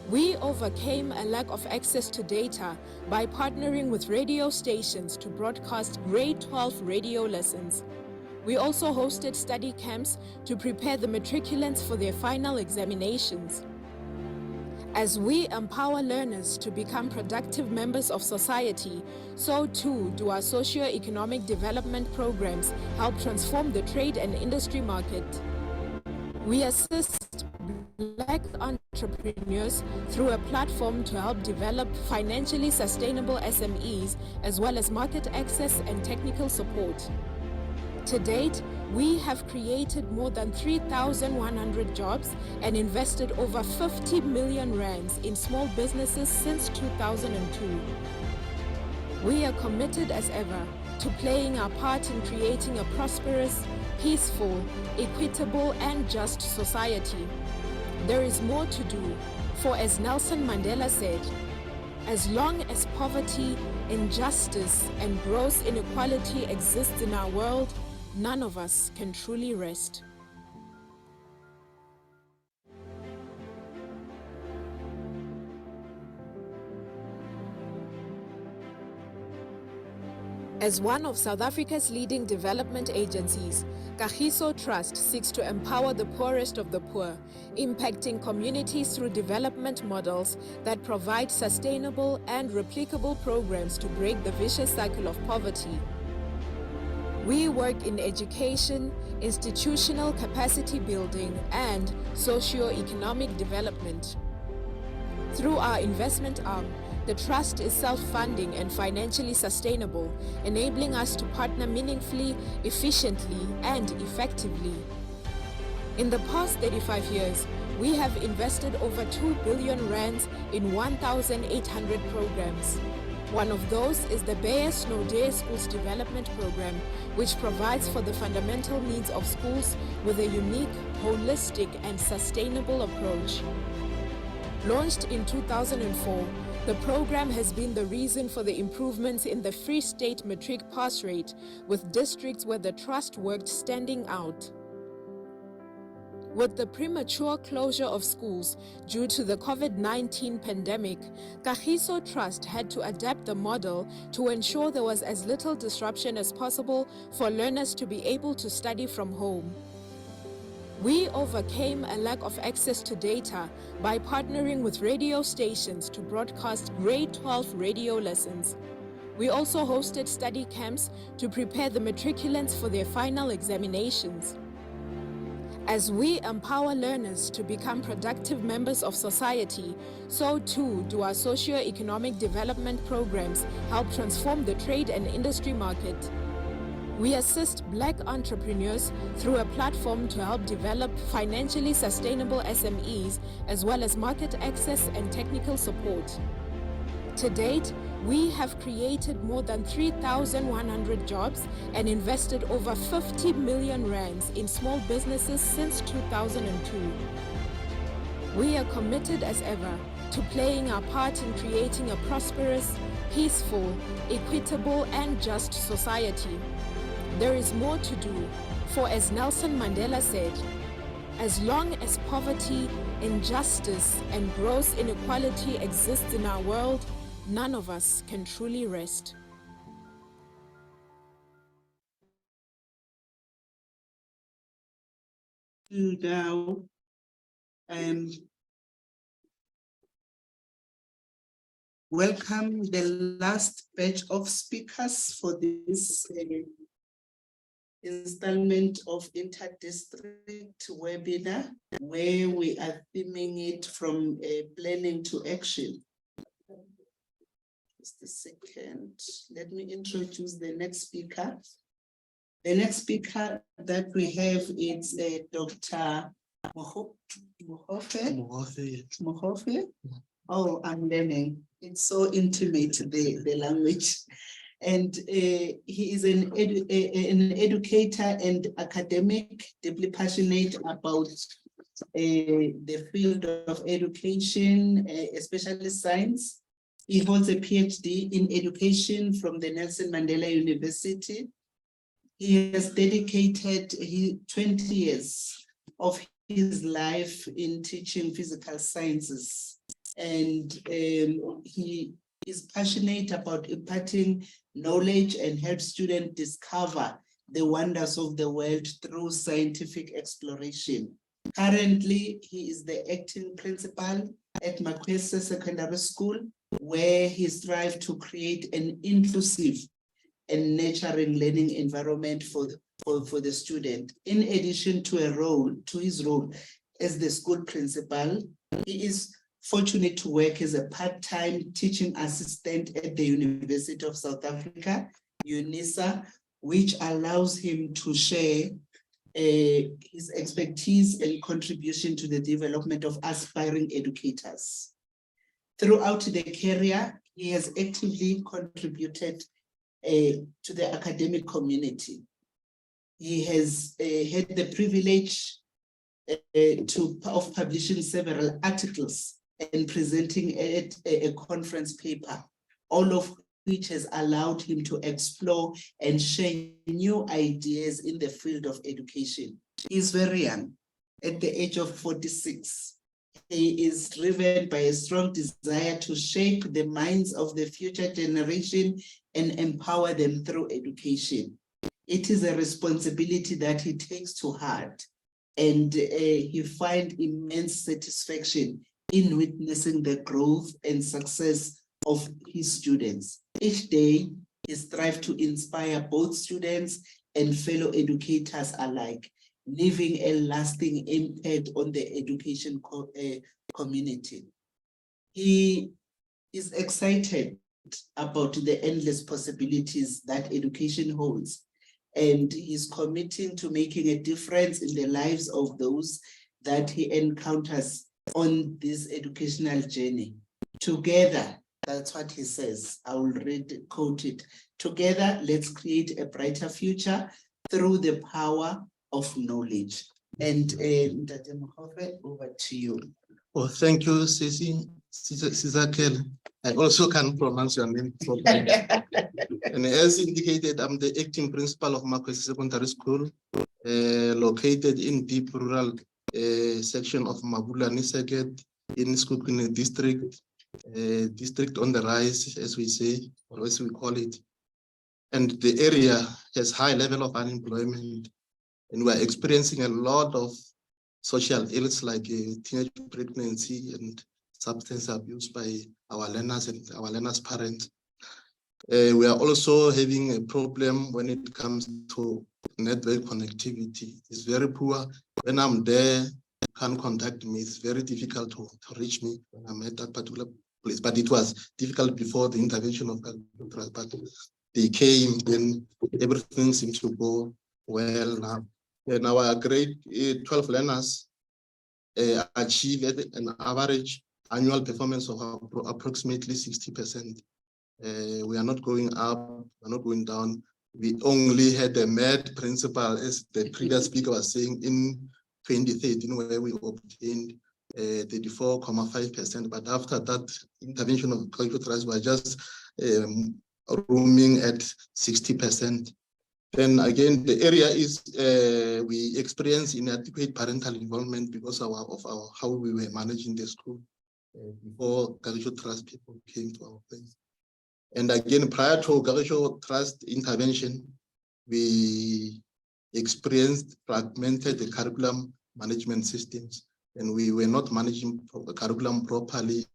We overcame a lack of access to data by partnering with radio stations to broadcast grade 12 radio lessons. We also hosted study camps to prepare the matriculants for their final examinations. As we empower learners to become productive members of society, so too do our socio-economic development programs help transform the trade and industry market. We assist Black entrepreneurs through a platform to help develop financially sustainable SMEs, as well as market access and technical support. To date, we have created more than 3,100 jobs and invested over 50 million rands in small businesses since 2002. We are committed as ever to playing our part in creating a prosperous, peaceful, equitable, and just society. There is more to do, for as Nelson Mandela said, as long as poverty, injustice, and gross inequality exists in our world, none of us can truly rest. As one of South Africa's leading development agencies, Kagiso Trust seeks to empower the poorest of the poor, impacting communities through development models that provide sustainable and replicable programs to break the vicious cycle of poverty. We work in education, institutional capacity building, and socio-economic development. Through our investment arm, the Trust is self-funding and financially sustainable, enabling us to partner meaningfully, efficiently, and effectively. In the past 35 years, we have invested over 2 billion rands in 1,800 programs. One of those is the Bayer Snow Day Schools Development Program, which provides for the fundamental needs of schools with a unique, holistic, and sustainable approach. Launched in 2004, the program has been the reason for the improvements in the Free State matric pass rate, with districts where the Trust worked standing out. With the premature closure of schools due to the COVID-19 pandemic, Kagiso Trust had to adapt the model to ensure there was as little disruption as possible for learners to be able to study from home. We overcame a lack of access to data by partnering with radio stations to broadcast grade 12 radio lessons. We also hosted study camps to prepare the matriculants for their final examinations. As we empower learners to become productive members of society, so too do our socio-economic development programs help transform the trade and industry market. We assist Black entrepreneurs through a platform to help develop financially sustainable SMEs, as well as market access and technical support. To date, we have created more than 3,100 jobs and invested over 50 million rands in small businesses since 2002. We are committed as ever to playing our part in creating a prosperous, peaceful, equitable, and just society. There is more to do, for as Nelson Mandela said, as long as poverty, injustice, and gross inequality exists in our world, none of us can truly rest. Now, welcome the last batch of speakers for this installment of inter-district webinar, where we are theming it from planning to action. Just a second, let me introduce the next speaker. The next speaker that we have is Dr. Mohofe. Oh, I'm learning. It's so intimate, the language. And he is an educator and academic, deeply passionate about the field of education, especially science. He holds a PhD in education from the Nelson Mandela University. He has dedicated 20 years of his life in teaching physical sciences. And he is passionate about imparting knowledge and help students discover the wonders of the world through scientific exploration. Currently, he is the acting principal at Makwesa Secondary School, where he strives to create an inclusive and nurturing learning environment for the student. In addition to his role as the school principal, he is fortunate to work as a part-time teaching assistant at the University of South Africa, UNISA, which allows him to share his expertise and contribution to the development of aspiring educators. Throughout the career, he has actively contributed to the academic community. He has had the privilege of publishing several articles and presenting at a conference paper, all of which has allowed him to explore and share new ideas in the field of education. He's very young, at the age of 46. He is driven by a strong desire to shape the minds of the future generation and empower them through education. It is a responsibility that he takes to heart, and he finds immense satisfaction in witnessing the growth and success of his students. Each day, he strives to inspire both students and fellow educators alike, leaving a lasting impact on the education community. He is excited about the endless possibilities that education holds, and he's committing to making a difference in the lives of those that he encounters on this educational journey. Together, that's what he says. I will quote it. Together, let's create a brighter future through the power of knowledge. And Dr. Mohofe, over to you. Oh, thank you, Sizakel. I also can pronounce your name properly. And as indicated, I'm the acting principal of Makwesa Secondary School, located in deep rural section of Mabulani Seket in Skupine district, district on the rise, as we say, or as we call it. And the area has high level of unemployment, and we're experiencing a lot of social ills like teenage pregnancy and substance abuse by our learners and our learners' parents. We are also having a problem when it comes to network connectivity. It's very poor. When I'm there, you can't contact me. It's very difficult to reach me when I'm at that particular place. But it was difficult before the intervention of Calcutta. But they came, then everything seems to go well now. And our grade 12 learners achieve an average annual performance of approximately 60%. We are not going up, we're not going down. We only had a mad principle, as the previous speaker was saying, in 2013, where we obtained 34.5%. But after that intervention of cultural trust, we're just rooming at 60%. Then again, the area is we experience inadequate parental involvement because of how we were managing the school before cultural trust people came to our place. And again, prior to cultural trust intervention, we experienced fragmented curriculum management systems, and we were not managing the curriculum properly.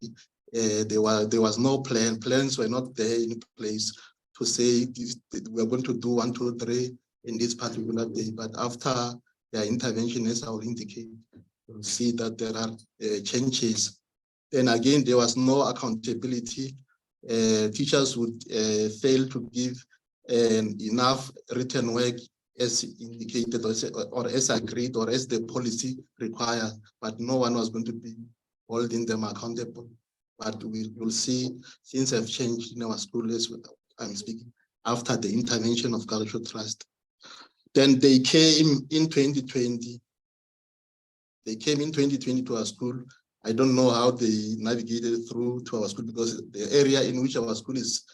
There was no plan. Plans were not there in place to say we're going to do 1, 2, 3 in this particular day. But after their intervention, as I will indicate, you'll see that there are changes. Then again, there was no accountability. Teachers would fail to give enough written work as indicated or as agreed or as the policy requires, but no one was going to be holding them accountable. But we will see things have changed in our school as I'm speaking after the intervention of cultural trust. Then they came in 2020. They came in 2020 to our school. I don't know how they navigated through to our school because the area in which our school is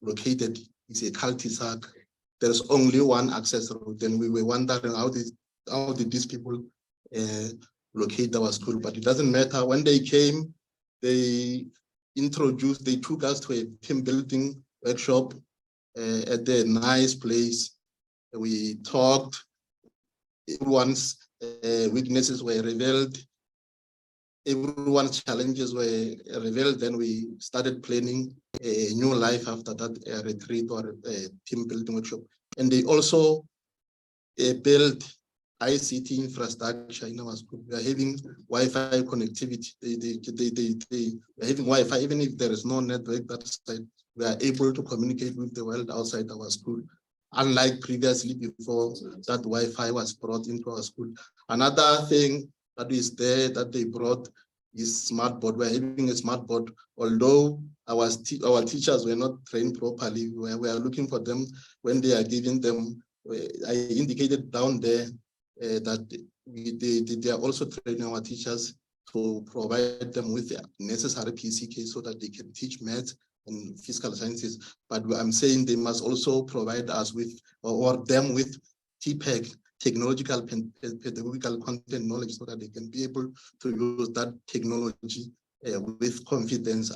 located is a cul-de-sac. There's only one access road. And we were wondering how did these people locate our school? But it doesn't matter. When they came, they took us to a team building workshop at a nice place. We talked, everyone's weaknesses were revealed. Everyone's challenges were revealed. Then we started planning a new life after that retreat or a team building workshop. And they also built ICT infrastructure in our school. We are having Wi-Fi connectivity. They are having Wi-Fi, even if there is no network that side, we are able to communicate with the world outside our school. Unlike previously before that Wi-Fi was brought into our school. Another thing that is there that they brought is smart board. We're having a smart board, although our teachers were not trained properly. We are looking for them when they are giving them. I indicated down there that they are also training our teachers to provide them with the necessary PCK so that they can teach math and physical sciences. But I'm saying they must also provide us with, or them with TPEC, technological and pedagogical content knowledge, so that they can be able to use that technology with confidence.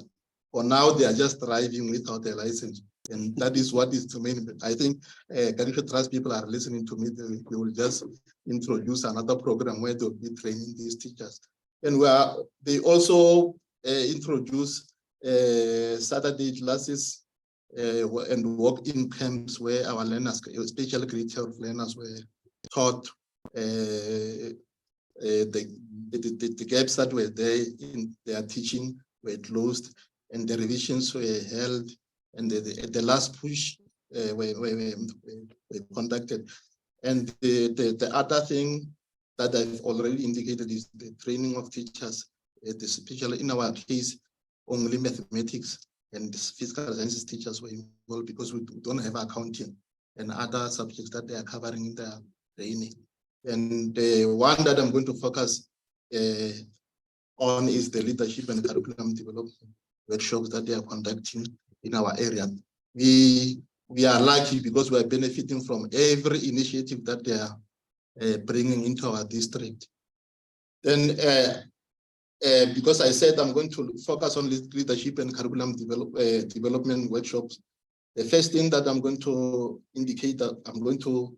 For now, they are just driving without a license. And that is what is the main. I think Cultural Trust people are listening to me. They will just introduce another program where they'll be training these teachers. And they also introduce Saturday classes and work-in camps where our learners, especially grade 12 learners, were taught the gaps that were there in their teaching were closed, and the revisions were held, and the last push were conducted. And the other thing that I've already indicated is the training of teachers, especially in our case, only mathematics and physical sciences teachers were involved because we don't have accounting and other subjects that they are covering in their training. And the one that I'm going to focus on is the leadership and curriculum development workshops that they are conducting in our area. We are lucky because we are benefiting from every initiative that they are bringing into our district. Then, because I said I'm going to focus on leadership and curriculum development workshops, the first thing that I'm going to indicate that I'm going to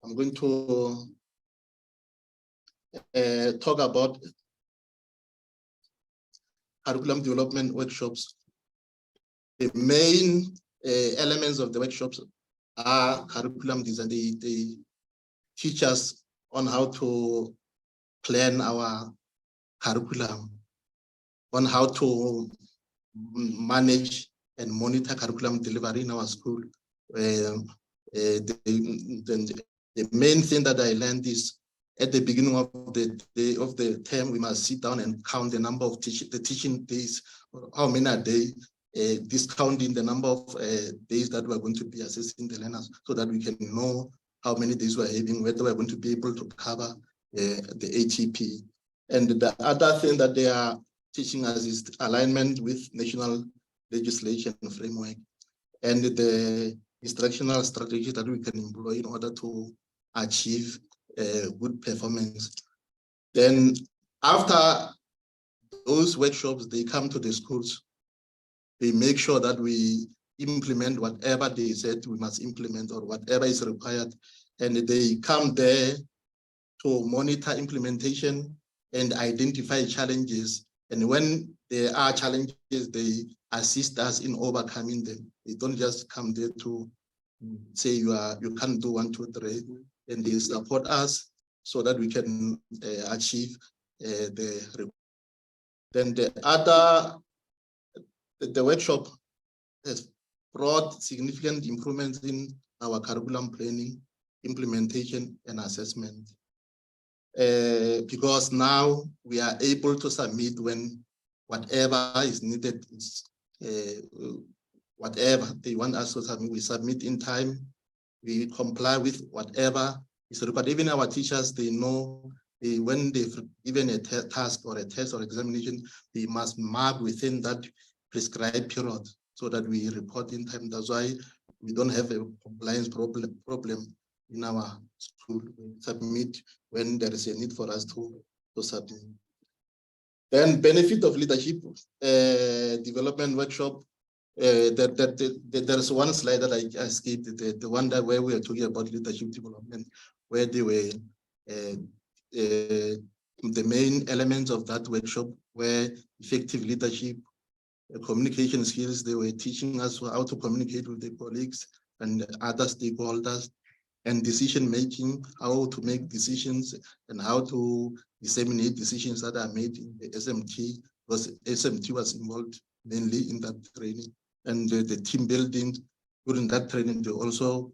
I'm going to talk about curriculum development workshops. The main elements of the workshops are curriculum design. They teach us on how to plan our curriculum, on how to manage and monitor curriculum delivery in our school. The main thing that I learned is at the beginning of the term, we must sit down and count the number of teaching days, how many a day, discounting the number of days that we're going to be assessing the learners so that we can know how many days we're having, whether we're going to be able to cover the ATP. And the other thing that they are teaching us is alignment with national legislation framework and the instructional strategy that we can employ in order to achieve good performance. Then after those workshops, they come to the schools. They make sure that we implement whatever they said we must implement or whatever is required. And they come there to monitor implementation and identify challenges. And when there are challenges, they assist us in overcoming them. They don't just come there to say you can't do 1, 2, 3, and they support us so that we can achieve the. Then the workshop has brought significant improvements in our curriculum planning, implementation, and assessment. Because now we are able to submit when whatever is needed is whatever they want us to submit, we submit in time. We comply with whatever is required. Even our teachers, they know when they've given a task or a test or examination, they must mark within that prescribed period so that we report in time. That's why we don't have a compliance problem in our school. We submit when there is a need for us to submit. Then benefit of leadership development workshop. There's one slide that I skipped, the one that where we are talking about leadership development, where they were the main elements of that workshop were effective leadership, communication skills. They were teaching us how to communicate with the colleagues and other stakeholders, and decision making, how to make decisions and how to disseminate decisions that are made in the SMT, because SMT was involved mainly in that training. And the team building during that training, they also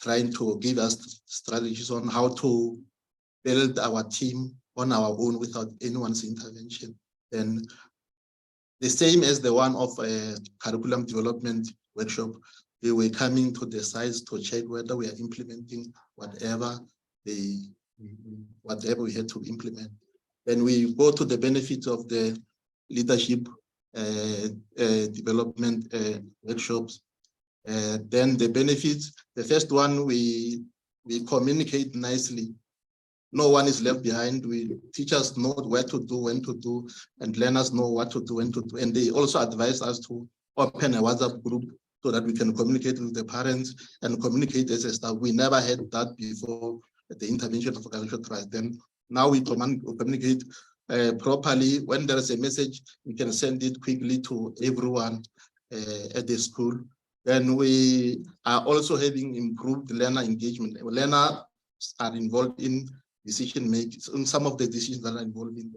trying to give us strategies on how to build our team on our own without anyone's intervention. And the same as the one of a curriculum development workshop, they were coming to the sites to check whether we are implementing whatever we had to implement. Then we go to the benefits of the leadership development workshops. Then the benefits, the first one, we communicate nicely. No one is left behind. Teachers know where to do, when to do, and learners know what to do, when to do. And they also advise us to open a WhatsApp group so that we can communicate with the parents and communicate as a staff. We never had that before the intervention of Cultural Trust. Then now we communicate properly. When there is a message, we can send it quickly to everyone at the school. Then we are also having improved learner engagement. Learners are involved in decision making. Some of the decisions that are involved in,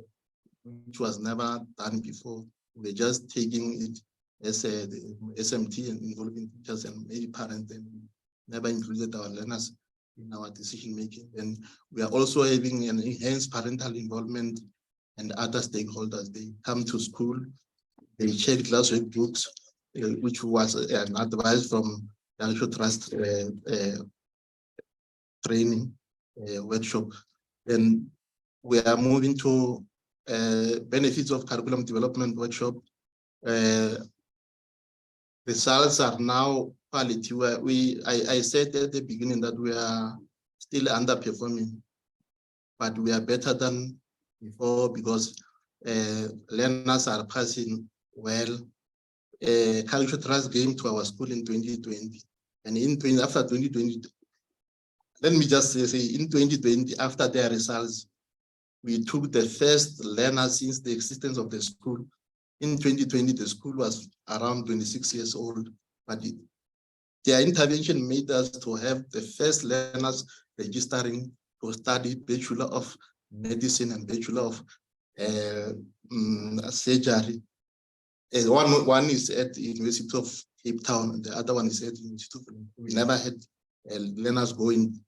which was never done before. We're just taking it as a SMT and involving teachers and maybe parents, and never included our learners in our decision making. And we are also having an enhanced parental involvement and other stakeholders. They come to school, they check classwork books, which was an advice from the Cultural Trust training workshop. Then we are moving to benefits of curriculum development workshop. Results are now quality, where I said at the beginning that we are still underperforming, but we are better than before because learners are passing well. Cultural Trust came to our school in 2020, And after 2020, let me just say in 2020, after their results, we took the first learners since the existence of the school. In 2020, the school was around 26 years old, but their intervention made us to have the first learners registering to study Bachelor of Medicine and Bachelor of Surgery. One is at the University of Cape Town, and the other one is at the University of. We never had learners going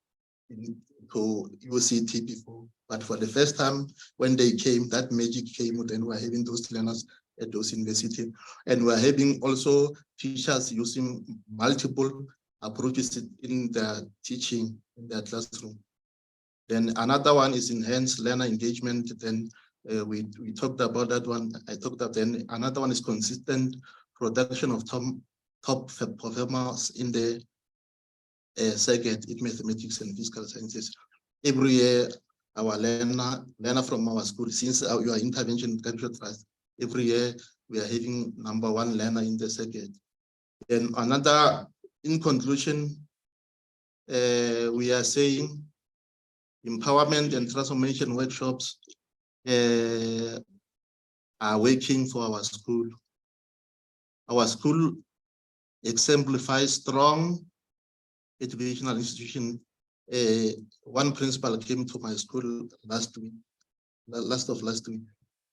to UCT before, but for the first time when they came, that magic came. Then we're having those learners at those universities, and we're having also teachers using multiple approaches in their teaching in their classroom. Then another one is enhanced learner engagement. Then we talked about that one. I talked about. Then another one is consistent production of top performers in the circuit in mathematics and physical sciences. Every year, our learner from our school, since your intervention in cultural trust, every year we are having #1 learner in the circuit. Then another, in conclusion, we are saying empowerment and transformation workshops are working for our school. Our school exemplifies strong educational institution. One principal came to my school last week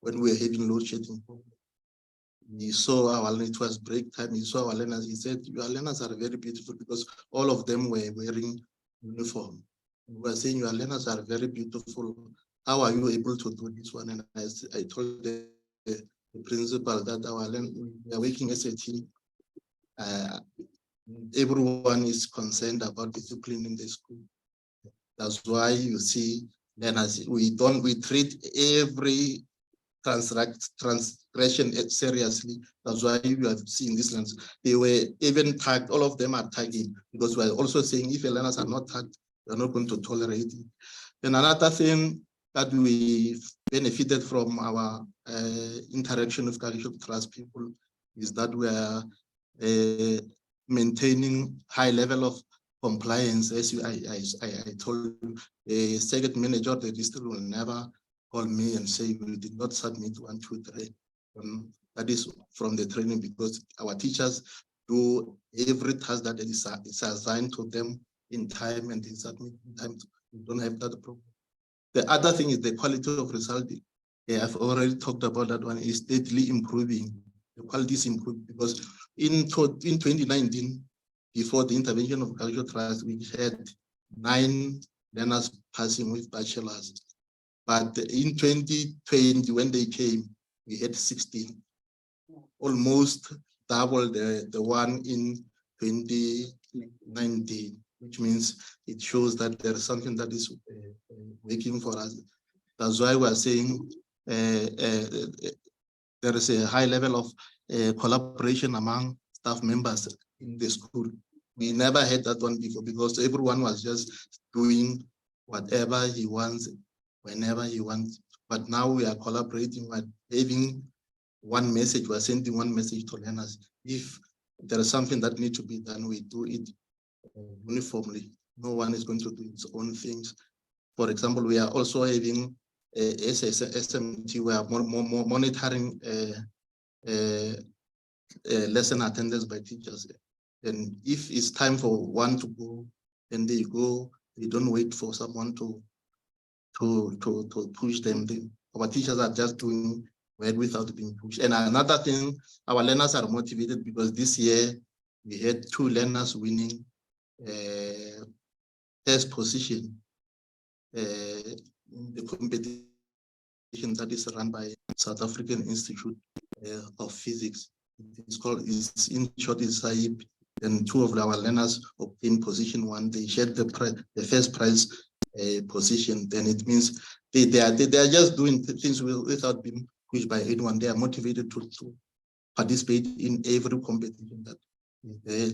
when we were having load shedding. He saw our, it was break time, he saw our learners, he said, your learners are very beautiful, because all of them were wearing uniform. We were saying, your learners are very beautiful. How are you able to do this one? And I told the principal that we are working as a team. Everyone is concerned about discipline in the school. That's why you see learners, we treat every transgression seriously. That's why you have seen these learners. They were even tagged, all of them are tagging, because we're also saying if the learners are not tagged, we're not going to tolerate it. And another thing that we benefited from our interaction with cultural trust people is that we are maintaining high level of compliance. As I told you, the circuit manager of the district will never call me and say we did not submit 1, 2, 3. That is from the training, because our teachers do every task that is assigned to them in time, and they submit in time. We don't have that problem. The other thing is the quality of result. I've already talked about that one, is steadily improving. The quality is improved, because in 2019, before the intervention of cultural trust, we had 9 learners passing with bachelors. But in 2020, when they came, we had 16, almost double the one in 2019, which means it shows that there is something that is working for us. That's why we are saying there is a high level of collaboration among staff members in the school. We never had that one before, because everyone was just doing whatever he wants, whenever he wants. But now we are collaborating, we're having one message, we're sending one message to learners. If there is something that needs to be done, we do it uniformly. No one is going to do its own things. For example, we are also having SMT, we are more monitoring lesson attendance by teachers. And if it's time for one to go, then they go. They don't wait for someone to push them. Our teachers are just doing well without being pushed. And another thing, our learners are motivated, because this year we had 2 learners winning first position in the competition that is run by South African Institute of Physics. In short, it's SAIP. And 2 of our learners obtained position 1. They shared the first prize position. Then it means they are just doing things without being pushed by anyone. They are motivated to participate in every competition that is there.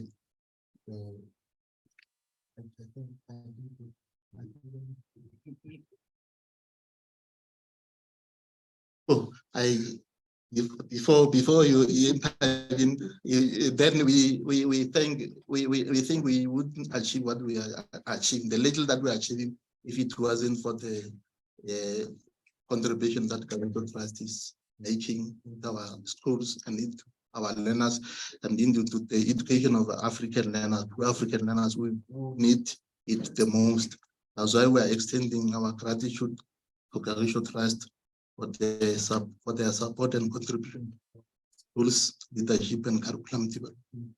Oh, before you intervene, then we think we wouldn't achieve what we are achieving, the little that we're achieving, if it wasn't for the contribution that Kahiso Trust is making into our schools and into our learners and into the education of African learners who need it the most. That's why we are extending our gratitude to Kahiso Trust for their support and contribution to schools, leadership, and curriculum development.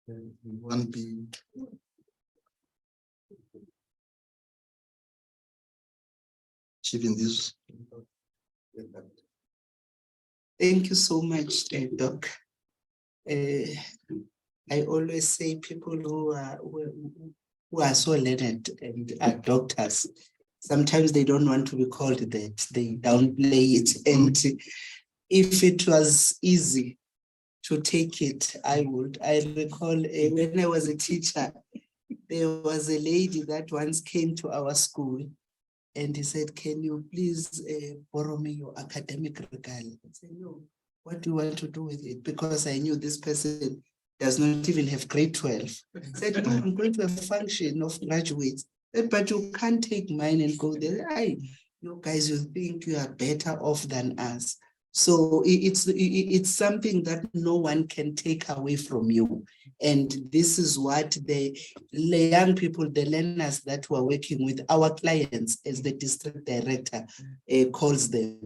We want to be achieving this. Thank you so much, Doc. I always say people who are so learned and are doctors, sometimes they don't want to be called that. They downplay it. And if it was easy to take it, I would. I recall when I was a teacher, there was a lady that once came to our school and he said, "Can you please borrow me your academic regal?" I said, "No, what do you want to do with it?" Because I knew this person does not even have grade 12. I said, "No, I'm going to a function of graduates." I said, "But you can't take mine and go there." You guys, you think you are better off than us. So it's something that no one can take away from you. And this is what the young people, the learners that were working with our clients, as the district director calls them,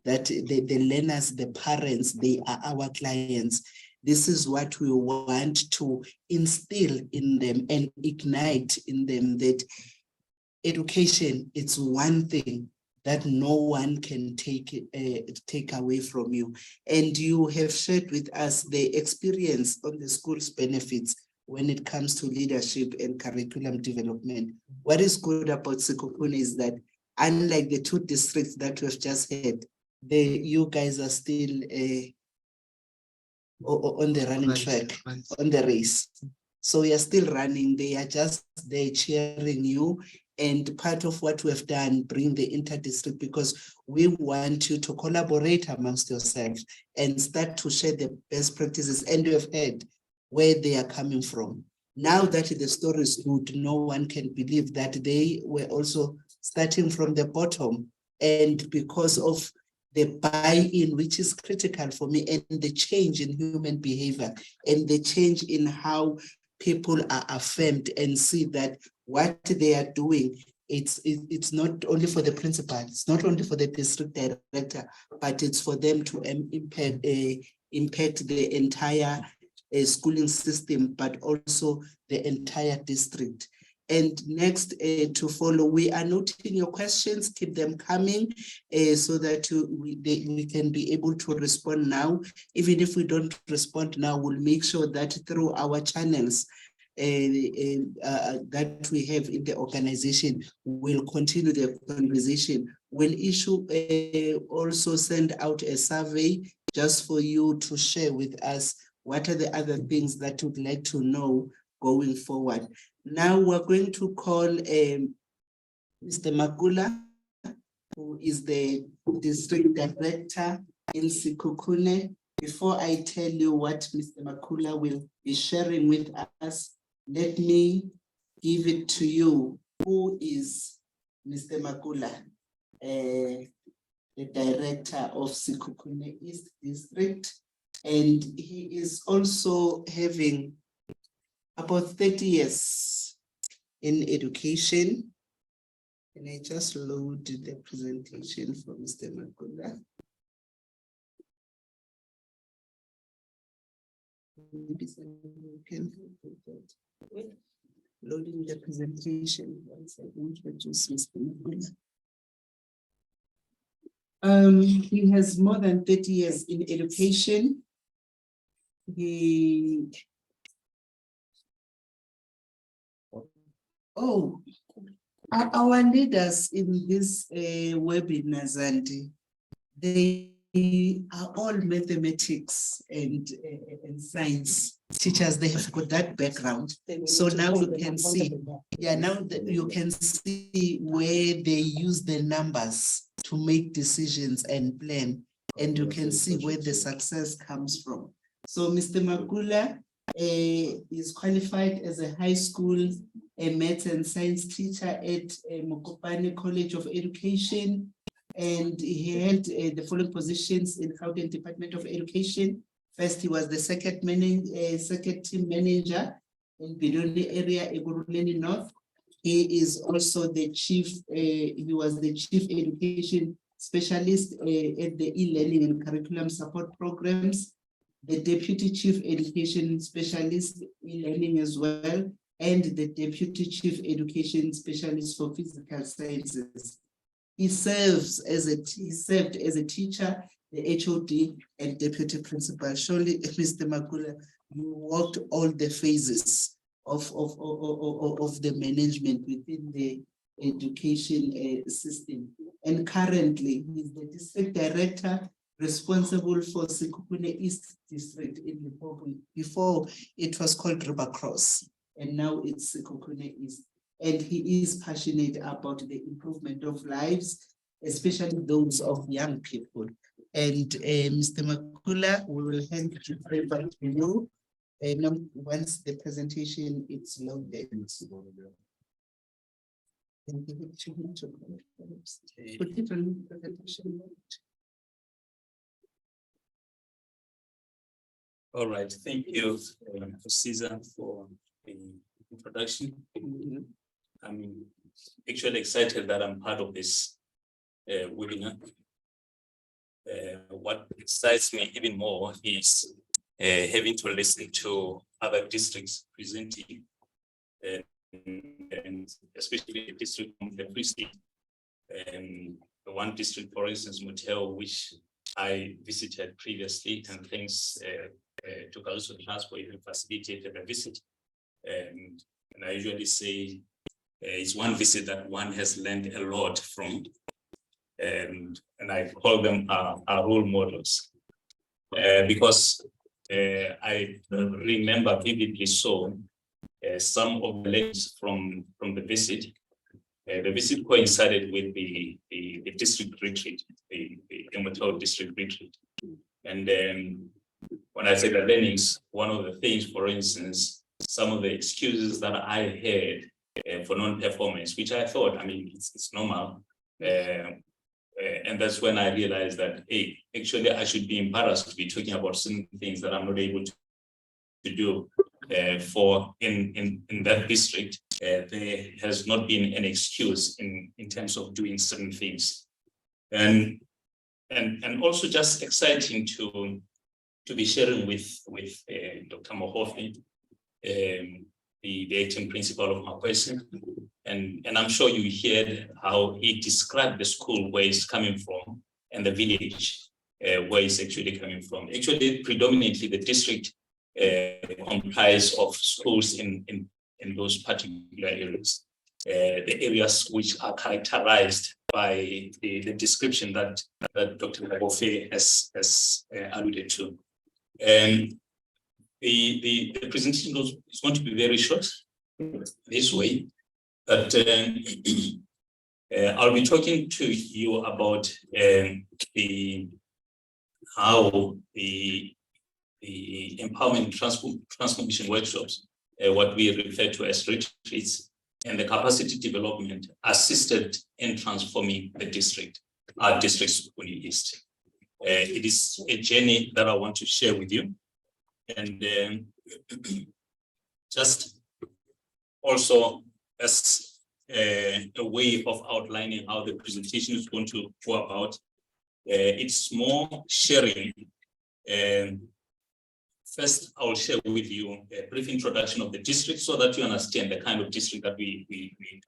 that the learners, the parents, they are our clients. This is what we want to instill in them and ignite in them, that education, it's one thing that no one can take away from you. And you have shared with us the experience on the school's benefits when it comes to leadership and curriculum development. What is good about Sekhukhune is that unlike the two districts that we've just had, you guys are still on the running track, on the race. So you're still running, they are just there cheering you. And part of what we've done, bring the inter-district, because we want you to collaborate amongst yourselves and start to share the best practices. And you have heard where they are coming from. Now that the story is good, no one can believe that they were also starting from the bottom. And because of the buy-in, which is critical for me, and the change in human behavior and the change in how people are affirmed and see that what they are doing, it's not only for the principal, it's not only for the district director, but it's for them to impact the entire schooling system, but also the entire district. And next to follow, we are noting your questions, keep them coming so that we can be able to respond now. Even if we don't respond now, we'll make sure that through our channels that we have in the organization, we'll continue the conversation. We'll issue also send out a survey just for you to share with us what are the other things that you'd like to know going forward. Now we're going to call Mr. Makula, who is the district director in Sekhukhune. Before I tell you what Mr. Makula will be sharing with us, let me give it to you. Who is Mr. Makula, the director of Sekhukhune East District? And he is also having about 30 years in education. And I just load the presentation for Mr. Makula. Maybe someone can help with that. Loading the presentation once I introduce Mr. Makula. He has more than 30 years in education. Our leaders in this webinars, and they are all mathematics and science teachers. They have got that background. So now you can see, now that you can see where they use the numbers to make decisions and plan. and you can see where the success comes from. So Mr. Magula is qualified as a high school maths and science teacher at Mokopane College of Education, and he held the following positions in Gauteng Department of Education. First, he was the second team manager in Bidoni area, Ekurhuleni North. He is also the chief, he was the chief education specialist at the e-learning and curriculum support programs, the deputy chief education specialist e-learning as well, and the deputy chief education specialist for physical sciences. He served as a teacher, the HOD, and deputy principal. Surely, Mr. Magula, you walked all the phases of the management within the education system. And currently, he's the district director responsible for Sekhukhune East District in Limpopo. Before it was called River Cross, and now it's Sekhukhune East. And he is passionate about the improvement of lives, especially those of young people. And Mr. Magula, we will hand it over to you once the presentation is loaded. And give it to him to put it on the presentation. All right, thank you, Caesar, for the introduction. I'm actually excited that I'm part of this webinar. What excites me even more is having to listen to other districts presenting, and especially the district from the Free State. The one district, for instance, Motel, which I visited previously, and thanks to Cahiso Trust for even facilitated a visit. And I usually say it's one visit that one has learned a lot from, and I call them our role models, because I remember vividly so some of the lessons from the visit. The visit coincided with the district retreat, the Motel district retreat. And then when I say the learnings, one of the things, for instance, some of the excuses that I heard for non-performance, which I thought, I mean, it's normal. And that's when I realized that, hey, actually, I should be embarrassed to be talking about certain things that I'm not able to do for in that district. There has not been an excuse in terms of doing certain things. And also just exciting to be sharing with Dr. Mohofi, the acting principal of Makwesi. And I'm sure you heard how he described the school where he's coming from and the village where he's actually coming from. Actually, predominantly the district comprise of schools in those particular areas. The areas which are characterized by the description that Dr. Mohofi has alluded to. And the presentation is going to be very short this way, but I'll be talking to you about how the empowerment transformation workshops, what we refer to as retreats, and the capacity development assisted in transforming the district, our district Sekhukhune East. It is a journey that I want to share with you. And just also as a way of outlining how the presentation is going to go about, it's more sharing. First, I'll share with you a brief introduction of the district so that you understand the kind of district that we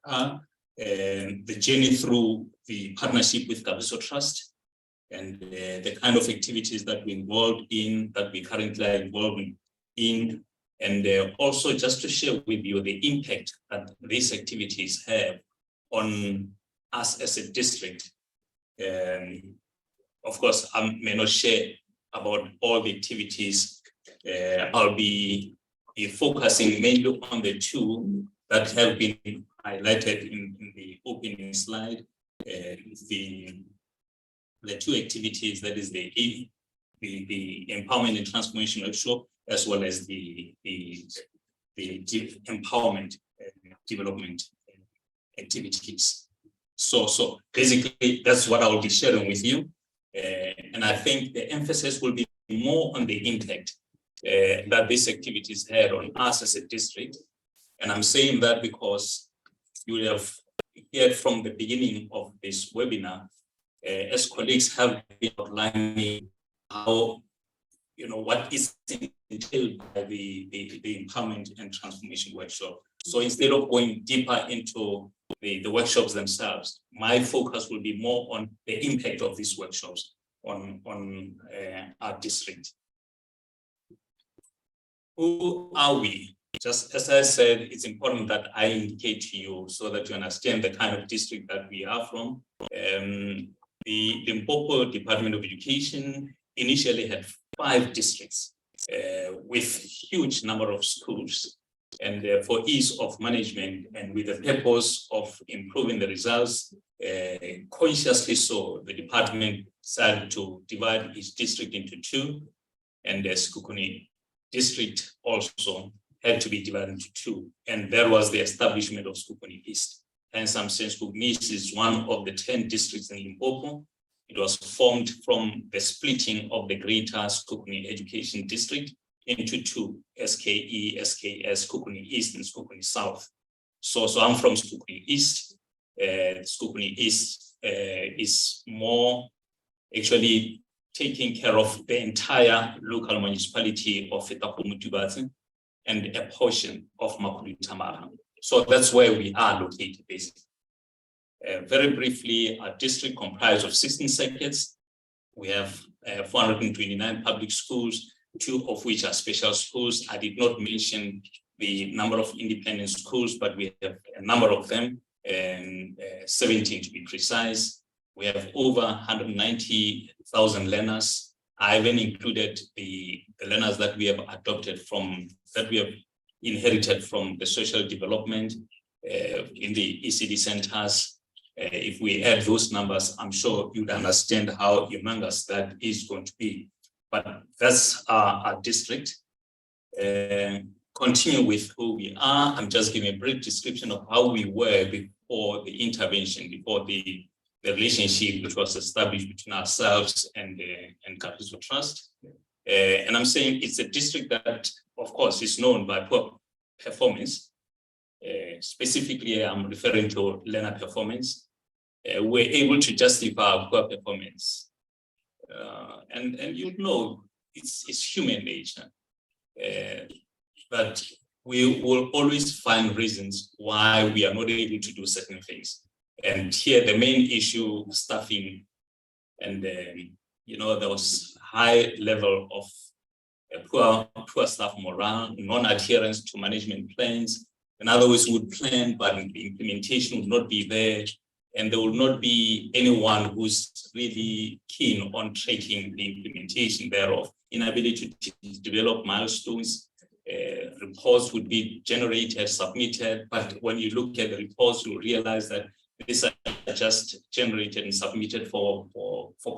are, the journey through the partnership with Cahiso Trust, and the kind of activities that we're involved in, that we currently are involved in, and also just to share with you the impact that these activities have on us as a district. Of course, I may not share about all the activities. I'll be focusing mainly on the two that have been highlighted in the opening slide, the the two activities, that is the empowerment and transformation workshop, as well as the empowerment and development activities. So basically, that's what I will be sharing with you. And I think the emphasis will be more on the impact that these activities had on us as a district. And I'm saying that because you will have heard from the beginning of this webinar, as colleagues have been outlining how, what is entailed by the empowerment and transformation workshop. So instead of going deeper into the workshops themselves, my focus will be more on the impact of these workshops on our district. Who are we? Just as I said, it's important that I indicate to you so that you understand the kind of district that we are from. The Limpopo Department of Education initially had 5 districts with huge number of schools. And for ease of management and with the purpose of improving the results, consciously so, the department decided to divide its district into 2, and the Sekhukhune district also had to be divided into 2. And there was the establishment of Sekhukhune East. Hence, I'm saying Sekhukhune East is one of the 10 districts in Limpopo. It was formed from the splitting of the greater Sekhukhune Education District into 2, SKE, SKS, Sekhukhune East and Sekhukhune South. So I'm from Sekhukhune East. Sekhukhune East is more actually taking care of the entire local municipality of Fetapumutubatsi and a portion of Makulu Tamara. So that's where we are located, basically. Very briefly, our district comprised of 16 circuits. We have 429 public schools, 2 of which are special schools. I did not mention the number of independent schools, but we have a number of them, 17 to be precise. We have over 190,000 learners. I even included the learners that we have adopted from, that we have inherited from the social development in the ECD centers. If we add those numbers, I'm sure you'd understand how humongous that is going to be. But that's our district. Continue with who we are. I'm just giving a brief description of how we were before the intervention, before the relationship which was established between ourselves and Kagiso Trust. And I'm saying it's a district that, of course, is known by poor performance. Specifically, I'm referring to learner performance. We're able to justify our poor performance. And you know, it's human nature. But we will always find reasons why we are not able to do certain things. And here the main issue, staffing, and there was high level of poor staff morale, non-adherence to management plans. In other words, would plan, but the implementation would not be there. And there will not be anyone who's really keen on tracking the implementation thereof. Inability to develop milestones, reports would be generated, submitted, but when you look at the reports, you realize that these are just generated and submitted for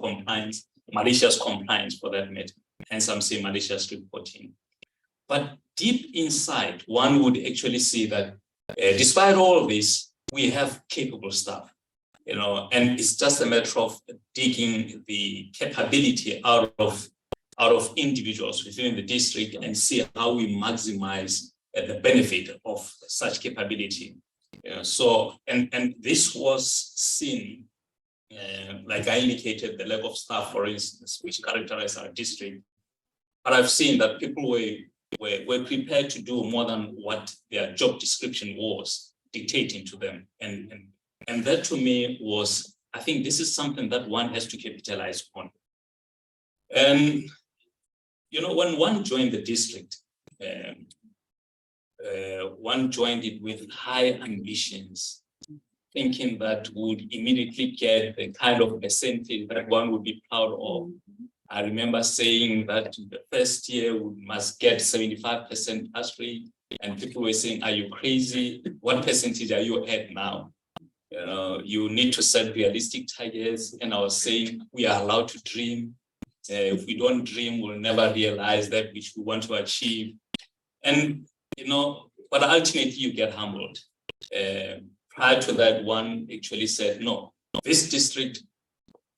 compliance, malicious compliance for that matter. Hence, I'm saying malicious reporting. But deep inside, one would actually see that despite all of this, we have capable staff. And it's just a matter of digging the capability out of individuals within the district and see how we maximize the benefit of such capability. And this was seen, like I indicated, the level of staff, for instance, which characterize our district. But I've seen that people were prepared to do more than what their job description was dictating to them. And that to me was, I think this is something that one has to capitalize on. And, when one joined the district, one joined it with high ambitions, thinking that would immediately get the kind of percentage that one would be proud of. I remember saying that the first year we must get 75% pass rate, and people were saying, "Are you crazy? What percentage are you at now?" You know, you need to set realistic targets. And I was saying we are allowed to dream. If we don't dream, we'll never realize that which we want to achieve. And, you know, but ultimately you get humbled. Prior to that, one actually said, no, this district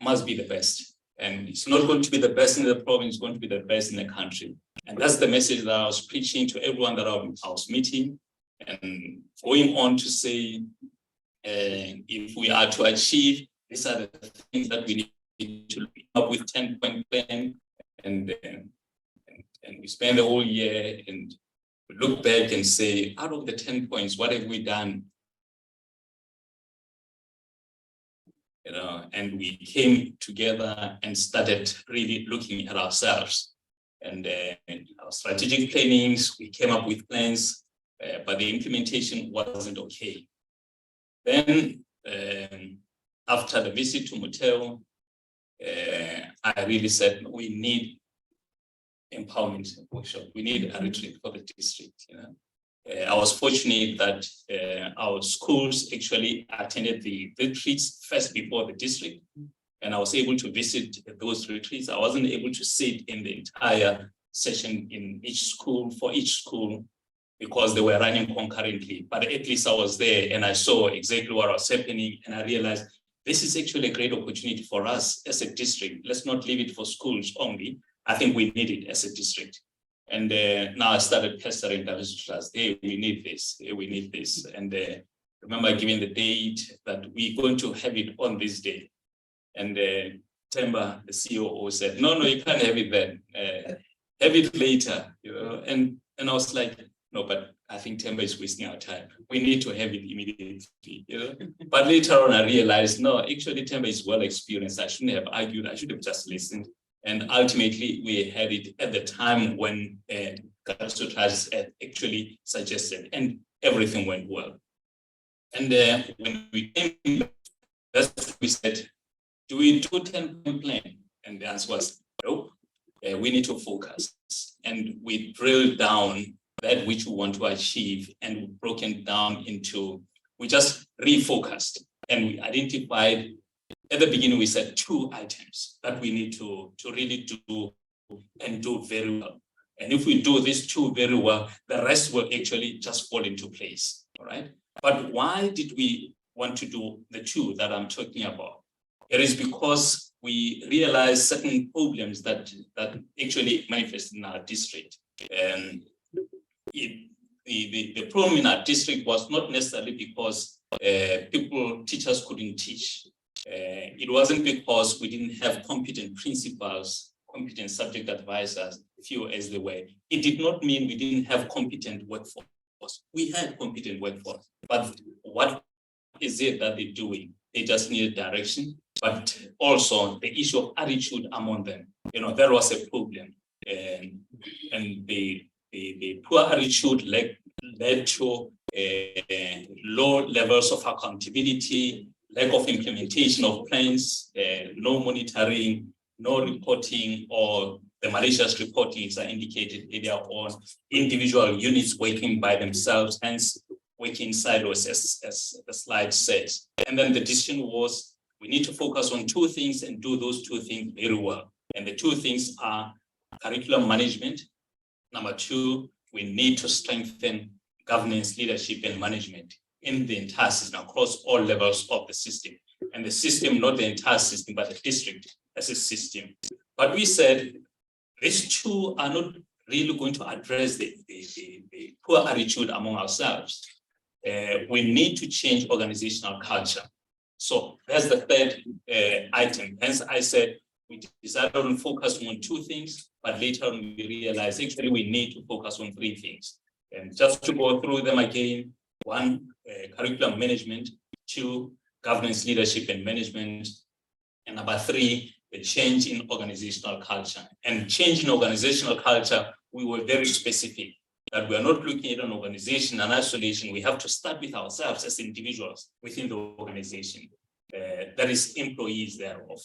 must be the best. And it's not going to be the best in the province, it's going to be the best in the country. And that's the message that I was preaching to everyone that I was meeting, and going on to say, if we are to achieve, these are the things that we need to come up with 10-point plan, and we spend the whole year and look back and say, out of the 10 points, what have we done? You know, and we came together and started really looking at ourselves and our strategic plannings. We came up with plans, but the implementation wasn't okay. Then after the visit to Motel, I really said, we need empowerment workshop. We need a retreat for the district. You know? I was fortunate that our schools actually attended the retreats first before the district, and I was able to visit those retreats. I wasn't able to sit in the entire session in each school, for each school, because they were running concurrently, but at least I was there and I saw exactly what was happening, and I realized this is actually a great opportunity for us as a district. Let's not leave it for schools only. I think we need it as a district. And now I started pestering DWSD Trust. Hey, we need this. Hey, we need this. And remember giving the date that we're going to have it on this day. And Temba, the COO, said, no, you can't have it then. Have it later. You know? And I was like, no, but I think Temba is wasting our time. We need to have it immediately. You know? But later on, I realized, no, actually Temba is well experienced. I shouldn't have argued. I should have just listened. And ultimately, we had it at the time when DWSD Trust actually suggested, and everything went well. And when we came back, that's what we said, do we do 10-point plan? And the answer was, no, we need to focus. And we drilled down that which we want to achieve, and we broken down into, we just refocused, and we identified. At the beginning, we said 2 items that we need to really do and do very well. And if we do these 2 very well, the rest will actually just fall into place, all right? But why did we want to do the 2 that I'm talking about? It is because we realized certain problems that actually manifest in our district. And the problem in our district was not necessarily because teachers couldn't teach. It wasn't because we didn't have competent principals, competent subject advisors, few as they were. It did not mean we didn't have competent workforce. We had competent workforce, but what is it that they're doing? They just needed direction, but also the issue of attitude among them. You know, that was a problem, and the poor attitude led to low levels of accountability, lack of implementation of plans, no monitoring, no reporting, or the malicious reporting is indicated earlier on, individual units working by themselves, hence working silos as the slide says. And then the decision was, we need to focus on 2 things and do those 2 things very well. And the 2 things are curriculum management. Number 2, we need to strengthen governance, leadership, and management in the entire system, across all levels of the system. And the system, not the entire system, but the district as a system. But we said, these 2 are not really going to address the poor attitude among ourselves. We need to change organizational culture. So that's the 3rd item. Hence, I said, we decided on focusing on 2 things, but later on we realized actually we need to focus on 3 things. And just to go through them again, 1, curriculum management, 2, governance, leadership, and management, and number 3, the change in organizational culture. And change in organizational culture, we were very specific that we are not looking at an organization in isolation. We have to start with ourselves as individuals within the organization, that is employees thereof.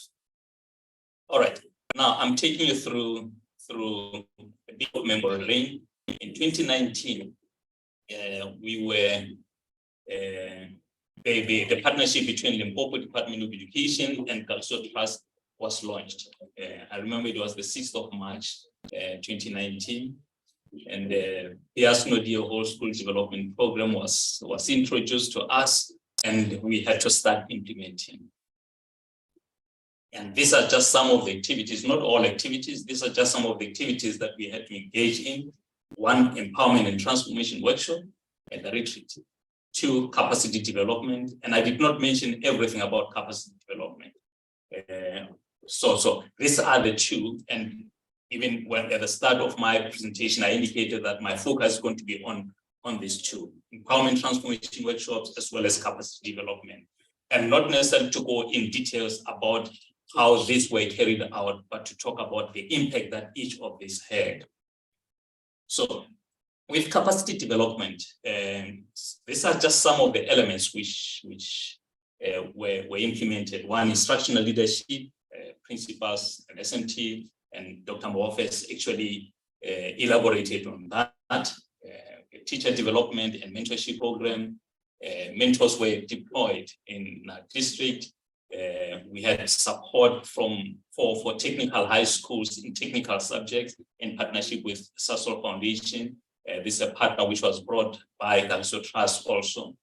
All right, now I'm taking you through a bit of memory lane. In 2019, we were the partnership between Limpopo Department of Education and Kagiso Trust was launched. I remember it was the 6th of March, 2019. And the PSNOD Whole School Development Program was introduced to us, and we had to start implementing. And these are just some of the activities, not all activities. These are just some of the activities that we had to engage in. 1, empowerment and transformation workshop at the retreat. 2, capacity development. And I did not mention everything about capacity development. So these are the 2. And even when at the start of my presentation, I indicated that my focus is going to be on these 2, empowerment transformation workshops, as well as capacity development. And not necessarily to go in details about how these were carried out, but to talk about the impact that each of these had. So with capacity development, these are just some of the elements which were implemented. 1, instructional leadership, principals, and SMT, and Dr. Mwafes actually elaborated on that. Teacher development and mentorship program. Mentors were deployed in our district. We had support for technical high schools in technical subjects in partnership with Sasol Foundation. This is a partner which was brought by Kagiso Trust also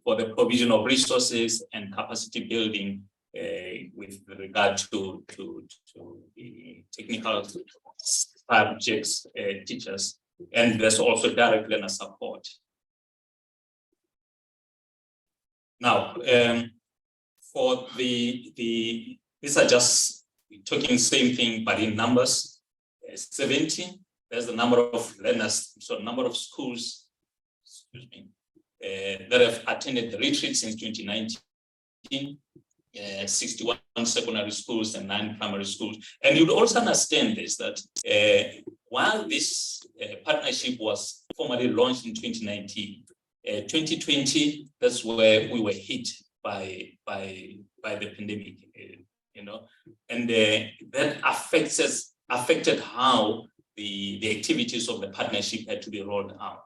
for the provision of resources and capacity building with regard to the technical subjects teachers. And there's also direct learner support. Now, for these are just talking the same thing, but in numbers. 70, there's the number of learners, so number of schools, that have attended the retreat since 2019. 61 secondary schools and 9 primary schools. And you'd also understand this, that while this partnership was formally launched in 2019, 2020, that's where we were hit by the pandemic, and that affected how the activities of the partnership had to be rolled out.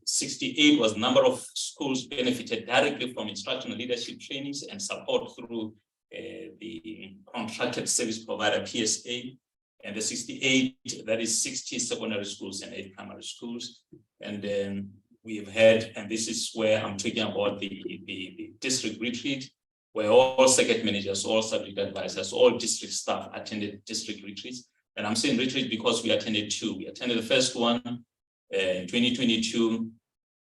68 was the number of schools benefited directly from instructional leadership trainings and support through the contracted service provider PSA. And the 68, that is 60 secondary schools and 8 primary schools. And then we've had, and this is where I'm talking about the district retreat, where all circuit managers, all subject advisors, all district staff attended district retreats. And I'm saying retreat because we attended 2. We attended the first one in 2022,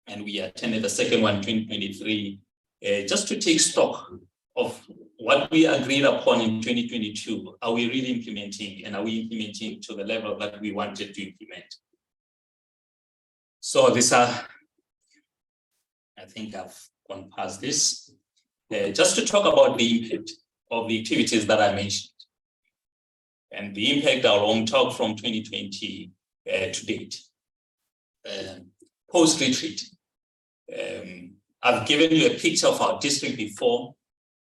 and we attended the second one in 2023, just to take stock of what we agreed upon in 2022. Are we really implementing, and are we implementing to the level that we wanted to implement? So these are, I think I've gone past this, just to talk about the impact of the activities that I mentioned. And the impact I'll talk from 2020 to date. Post-retreat, I've given you a picture of our district before,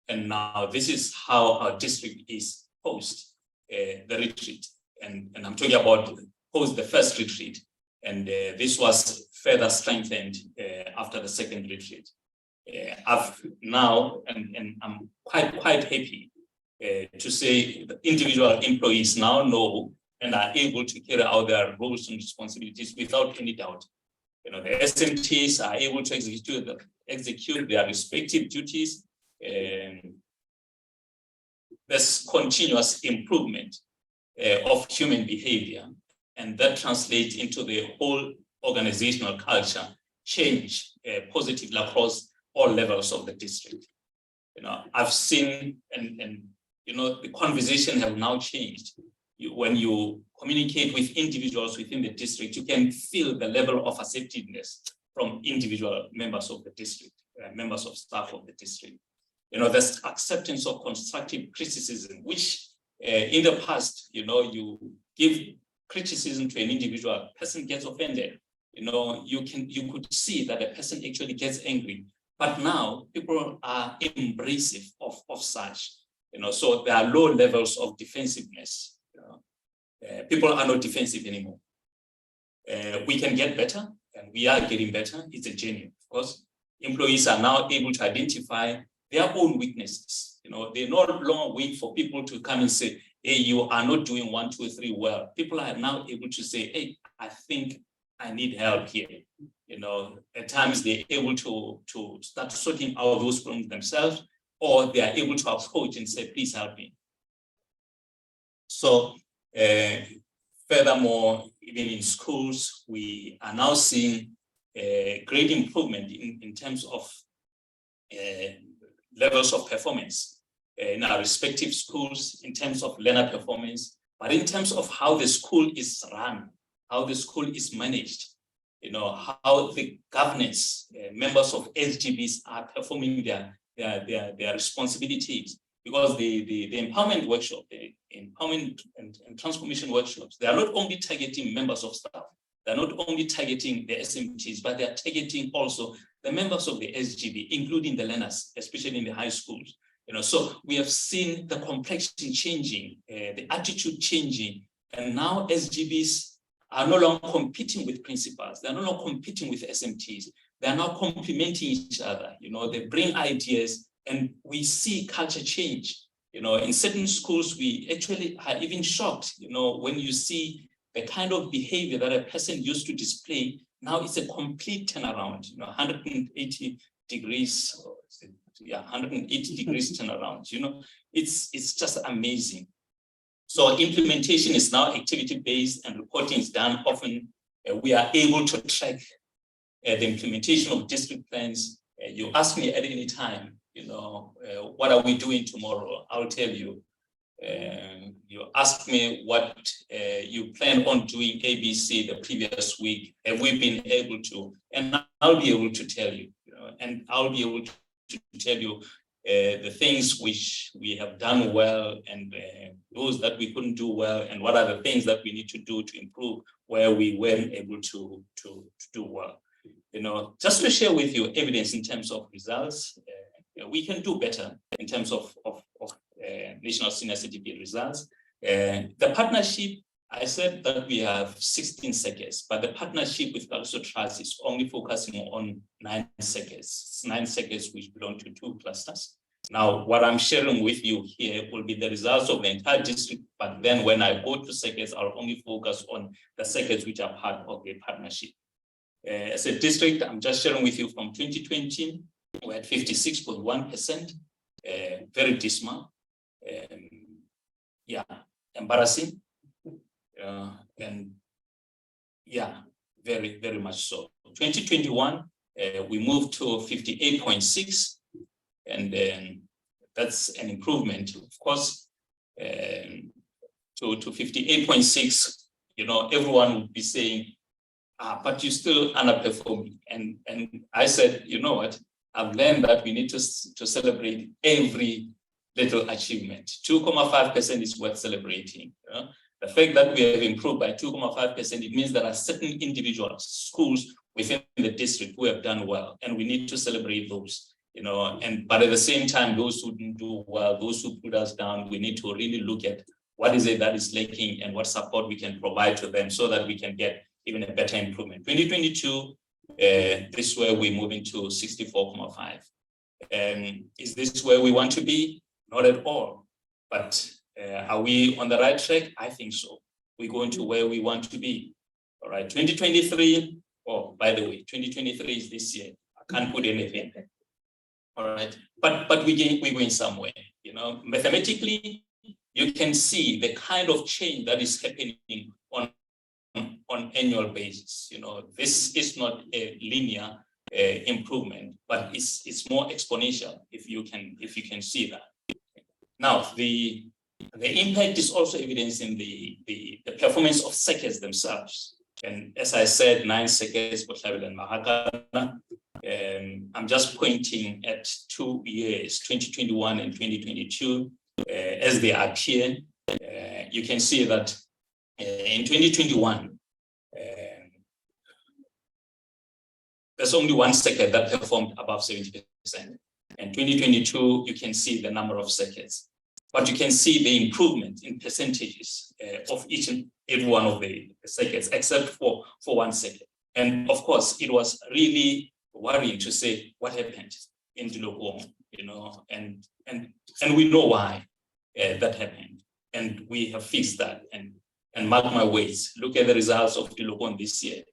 and now this is how our district is post the retreat. And I'm talking about post the first retreat, and this was further strengthened after the second retreat. I've now, and I'm quite happy to say that individual employees now know and are able to carry out their roles and responsibilities without any doubt. The SMTs are able to execute their respective duties. There's continuous improvement of human behavior, and that translates into the whole organizational culture change positively across all levels of the district. I've seen, and the conversation have now changed. When you communicate with individuals within the district, you can feel the level of assertiveness from individual members of the district, members of staff of the district. There's acceptance of constructive criticism, which in the past, you give criticism to an individual, person gets offended. You could see that the person actually gets angry. But now people are embracive of such. So there are low levels of defensiveness. People are not defensive anymore. We can get better, and we are getting better. It's a journey, of course, employees are now able to identify their own weaknesses. You know, they no longer wait for people to come and say, hey, you are not doing 1, 2, 3 well. People are now able to say, hey, I think I need help here. You know, at times they're able to start sorting out those problems themselves, or they are able to approach and say, please help me. So furthermore, even in schools, we are now seeing a great improvement in terms of levels of performance in our respective schools, in terms of learner performance, but in terms of how the school is run, how the school is managed, you know, how the governance, members of SGBs are performing their responsibilities. Because the empowerment workshop, the empowerment and transformation workshops, they are not only targeting members of staff, they're not only targeting the SMTs, but they're targeting also the members of the SGB, including the learners, especially in the high schools. You know, so we have seen the complexion changing, the attitude changing, and now SGBs are no longer competing with principals. They're no longer competing with SMTs. They're now complementing each other. You know, they bring ideas, and we see culture change. You know, in certain schools, we actually are even shocked, you know, when you see the kind of behavior that a person used to display. Now it's a complete turnaround, you know, 180 degrees, 180 degrees turnaround. You know, it's just amazing. So implementation is now activity-based and reporting is done often. We are able to track the implementation of district plans. You ask me at any time, you know, what are we doing tomorrow? I'll tell you. You ask me what you plan on doing ABC the previous week. Have we been able to? And I'll be able to tell you, you know, and I'll be able to tell you the things which we have done well and those that we couldn't do well, and what are the things that we need to do to improve where we weren't able to do well. You know, just to share with you evidence in terms of results, we can do better in terms of national senior CDP results. The partnership, I said that we have 16 sectors, but the partnership with Kagiso Trust is only focusing on 9 sectors. 9 sectors which belong to 2 clusters. Now, what I'm sharing with you here will be the results of the entire district, but then when I go to sectors, I'll only focus on the sectors which are part of the partnership. As a district, I'm just sharing with you from 2020, we're at 56.1%, very dismal, yeah, embarrassing, and yeah, very, very much so. 2021, we moved to 58.6, and then that's an improvement, of course, to 58.6. You know, everyone would be saying, but you still underperforming. And I said, you know what? I've learned that we need to celebrate every little achievement. 2.5% is worth celebrating. You know? The fact that we have improved by 2.5%, it means there are certain individuals, schools within the district who have done well, and we need to celebrate those. You know, but at the same time, those who didn't do well, those who put us down, we need to really look at what is it that is lacking and what support we can provide to them so that we can get even a better improvement. 2022, this is where we're moving to 64.5. Is this where we want to be? Not at all. But are we on the right track? I think so. We're going to where we want to be. All right, 2023. Oh, by the way, 2023 is this year. I can't put anything. All right, but we're going somewhere. You know, mathematically, you can see the kind of change that is happening on annual basis. You know, this is not a linear improvement, but it's more exponential if you can see that. Now, the impact is also evidenced in the performance of sectors themselves. And as I said, 9 sectors, Botlhabela and Mahakana. I'm just pointing at 2 years, 2021 and 2022, as they appear. You can see that in 2021, there's only 1 sector that performed above 70%. And 2022, you can see the number of sectors. But you can see the improvement in percentages of each and every one of the sectors, except for 1 sector. And of course, it was really worrying to say what happened in Dilokong, you know, and we know why that happened, and we have fixed that. And mark my words, look at the results of Dilokong this year.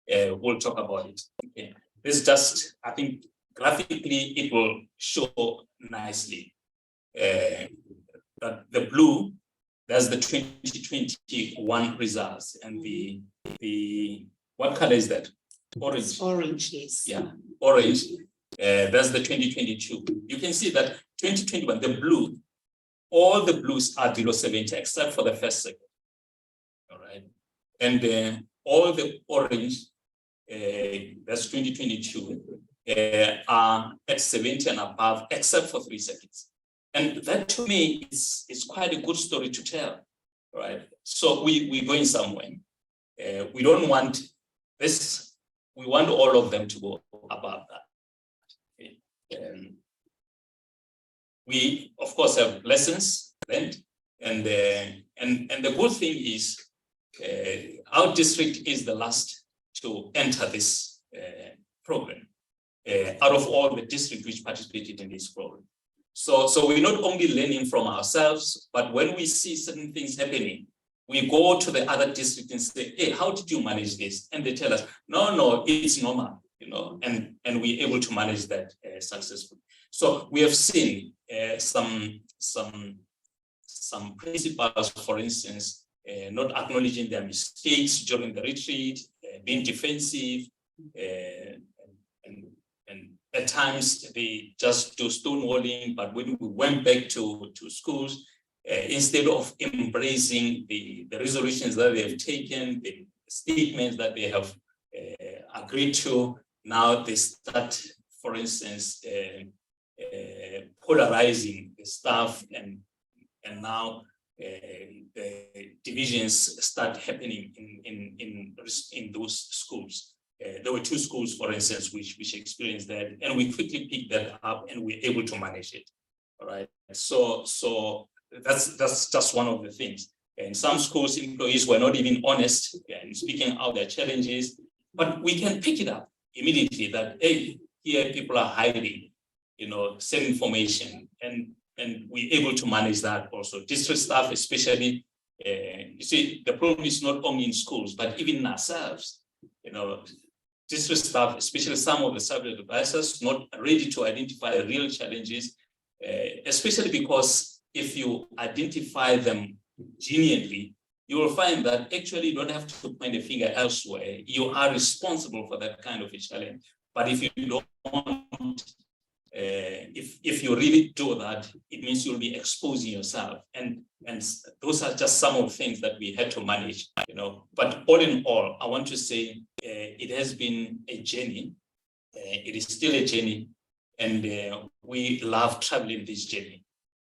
We'll talk about it. Okay. This is just, I think, graphically it will show nicely. That the blue, that's the 2021 results, and the what color is that? Orange. Orange, yes. Yeah, orange. That's the 2022. You can see that 2021, the blue, all the blues are below 70 except for the first second. All right, and all the orange, that's 2022, are at 70 and above except for 3 seconds. And that to me is quite a good story to tell, right? So we're going somewhere. We don't want this, we want all of them to go above that. Okay. We, of course, have lessons learned, and the good thing is our district is the last to enter this program out of all the districts which participated in this program. So we're not only learning from ourselves, but when we see certain things happening, we go to the other district and say, hey, how did you manage this? And they tell us, no, it's normal, you know, and we're able to manage that successfully. So we have seen some principals, for instance, not acknowledging their mistakes during the retreat, being defensive, and at times they just do stonewalling. But when we went back to schools, instead of embracing the resolutions that they have taken, the statements that they have agreed to, now they start, for instance, polarizing the staff, and now the divisions start happening in those schools. There were 2 schools, for instance, which experienced that, and we quickly picked that up and we're able to manage it. All right. So that's just one of the things. And some schools, employees were not even honest and speaking out their challenges, but we can pick it up immediately that, hey, here people are hiding, you know, same information, and we're able to manage that also. District staff, especially, you see, the problem is not only in schools, but even in ourselves, you know. District staff, especially some of the subject advisors, not ready to identify real challenges, especially because if you identify them genuinely, you will find that actually you don't have to point a finger elsewhere. You are responsible for that kind of a challenge. But if you don't, if you really do that, it means you'll be exposing yourself. And those are just some of the things that we had to manage, you know. But all in all, I want to say it has been a journey. It is still a journey, and we love traveling this journey.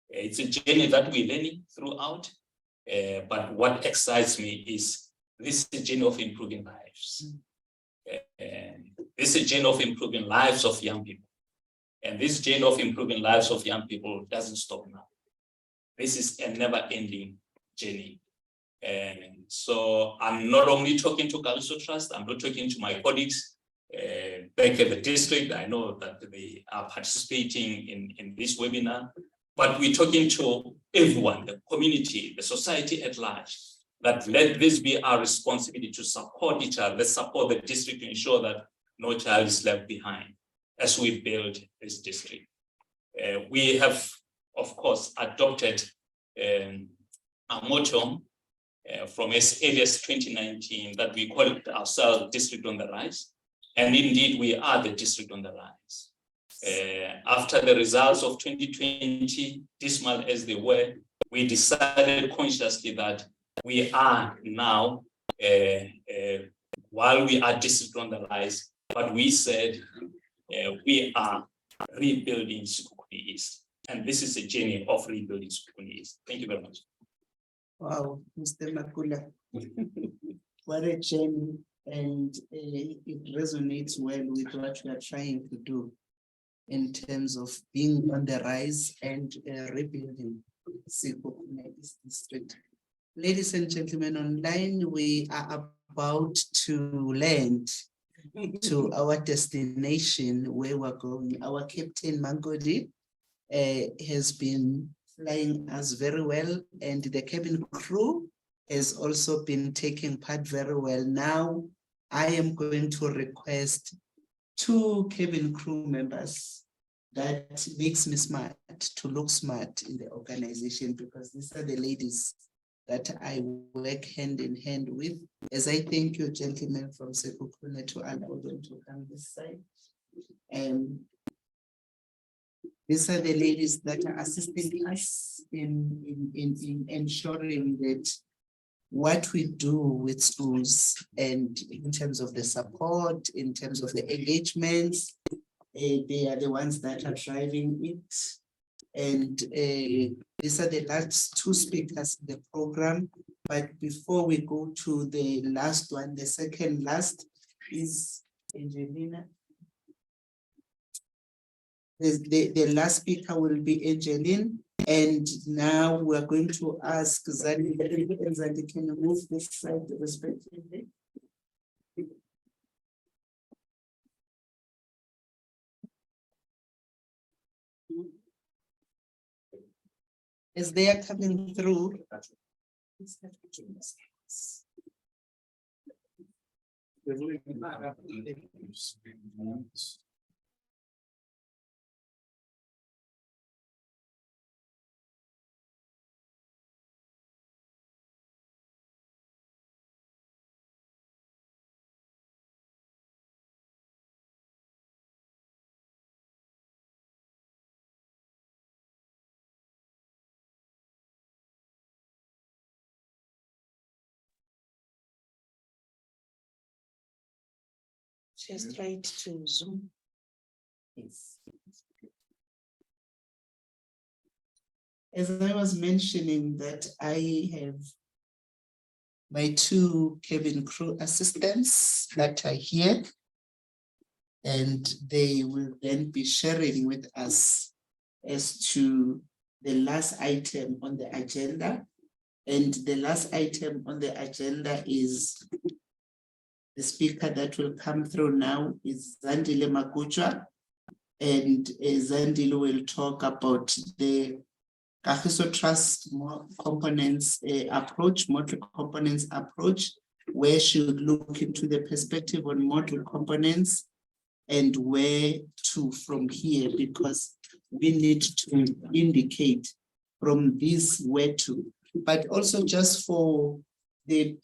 It's a journey that we're learning throughout, but what excites me is this is a journey of improving lives. This is a journey of improving lives of young people. And this journey of improving lives of young people doesn't stop now. This is a never-ending journey. And so I'm not only talking to Kagiso Trust, I'm not talking to my colleagues back at the district. I know that they are participating in this webinar, but we're talking to everyone, the community, the society at large, that let this be our responsibility to support each other. Let's support the district to ensure that no child is left behind as we build this district. We have, of course, adopted a motto from as early as 2019 that we call it ourselves District on the Rise. And indeed, we are the District on the Rise. After the results of 2020, dismal as they were, we decided consciously that we are now, while we are District on the Rise, but we said we are rebuilding Sekhukhune East. And this is a journey of rebuilding Sekhukhune East. Thank you very much. Wow, Mr. Makula. What a journey, and it resonates well with what we are trying to do in terms of being on the rise and rebuilding Sekhukhune East District. Ladies and gentlemen online, we are about to land to our destination where we're going. Our Captain Mangodi has been flying us very well, and the cabin crew has also been taking part very well. Now, I am going to request 2 cabin crew members that makes me smart, to look smart in the organization, because these are the ladies that I work hand in hand with. As I thank you, gentlemen from Sekukune, to allow them to come this side. And these are the ladies that are assisting us in ensuring that what we do with schools, and in terms of the support, in terms of the engagements, they are the ones that are driving it. And these are the last 2 speakers in the program. But before we go to the last one, the second last is Angelina. The last speaker will be Angeline. And now we're going to ask Zandi, Zandi, can you move this side respectively? As they are coming through. Just try to zoom. Yes. As I was mentioning that I have my 2 cabin crew assistants that are here, and they will then be sharing with us as to the last item on the agenda. And the last item on the agenda is the speaker that will come through now is Zandile Makuchwa, and Zandile will talk about the Kagiso Trust components approach, module components approach, where she would look into the perspective on module components and where to from here, because we need to indicate from this where to, but also just for the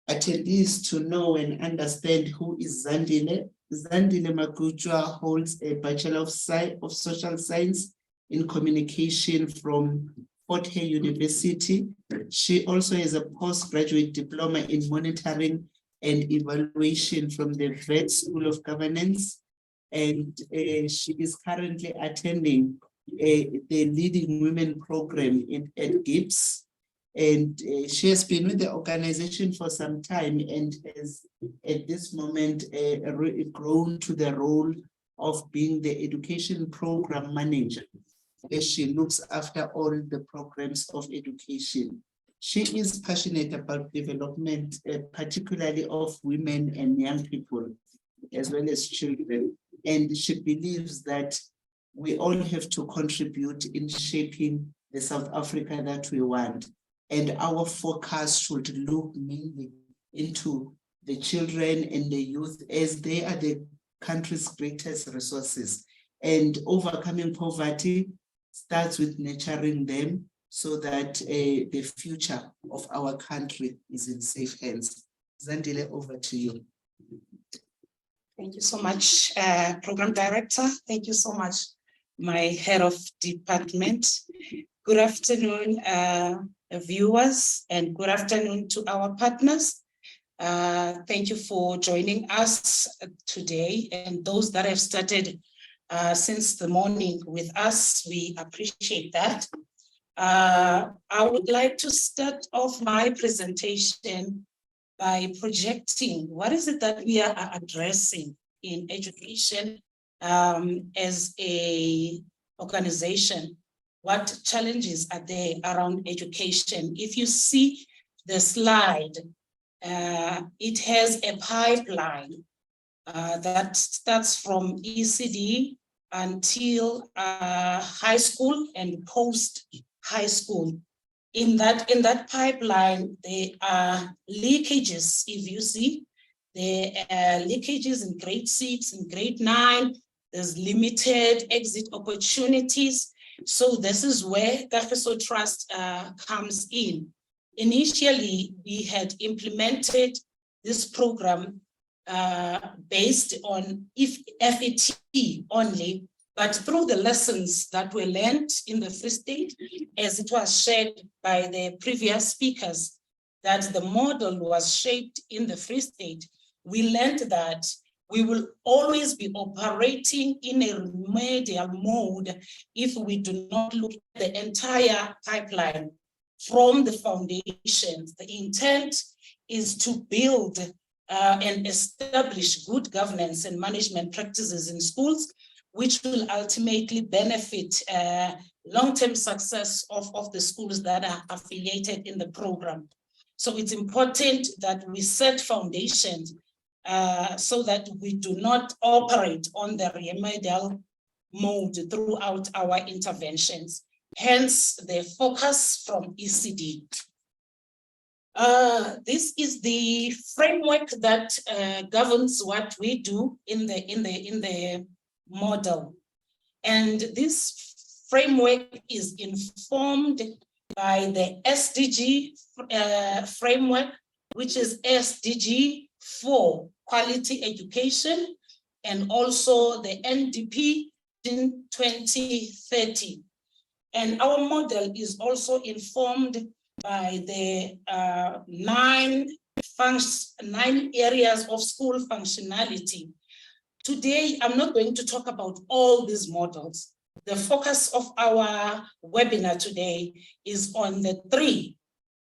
attendees to know and understand who is Zandile. Zandile Makuchwa holds a Bachelor of Social Science in Communication from Fort Hare University. She also has a postgraduate diploma in monitoring and evaluation from the VET School of Governance. And she is currently attending the Leading Women program at GIBS. And she has been with the organization for some time and has at this moment grown to the role of being the education program manager, as she looks after all the programs of education. She is passionate about development, particularly of women and young people, as well as children. And she believes that we all have to contribute in shaping the South Africa that we want. And our focus should look mainly into the children and the youth, as they are the country's greatest resources. And overcoming poverty starts with nurturing them so that the future of our country is in safe hands. Zandile, over to you. Thank you so much, Program Director. Thank you so much, my Head of Department. Good afternoon, viewers, and good afternoon to our partners. Thank you for joining us today, and those that have started since the morning with us, we appreciate that. I would like to start off my presentation by projecting what is it that we are addressing in education as an organization. What challenges are there around education? If you see the slide, it has a pipeline that starts from ECD until high school and post high school. In that pipeline, there are leakages. If you see, there are leakages in grade 6 and grade 9. There's limited exit opportunities. So this is where Kagiso Trust comes in. Initially, we had implemented this program based on FET only, but through the lessons that were learned in the Free State, as it was shared by the previous speakers, that the model was shaped in the Free State, we learned that we will always be operating in a remedial mode if we do not look at the entire pipeline from the foundations. The intent is to build and establish good governance and management practices in schools, which will ultimately benefit long-term success of the schools that are affiliated in the program. So it's important that we set foundations so that we do not operate on the remedial mode throughout our interventions. Hence the focus from ECD. This is the framework that governs what we do in the model. And this framework is informed by the SDG framework, which is SDG 4, quality education, and also the NDP in 2030. And our model is also informed by the 9 areas of school functionality. Today, I'm not going to talk about all these models. The focus of our webinar today is on the 3,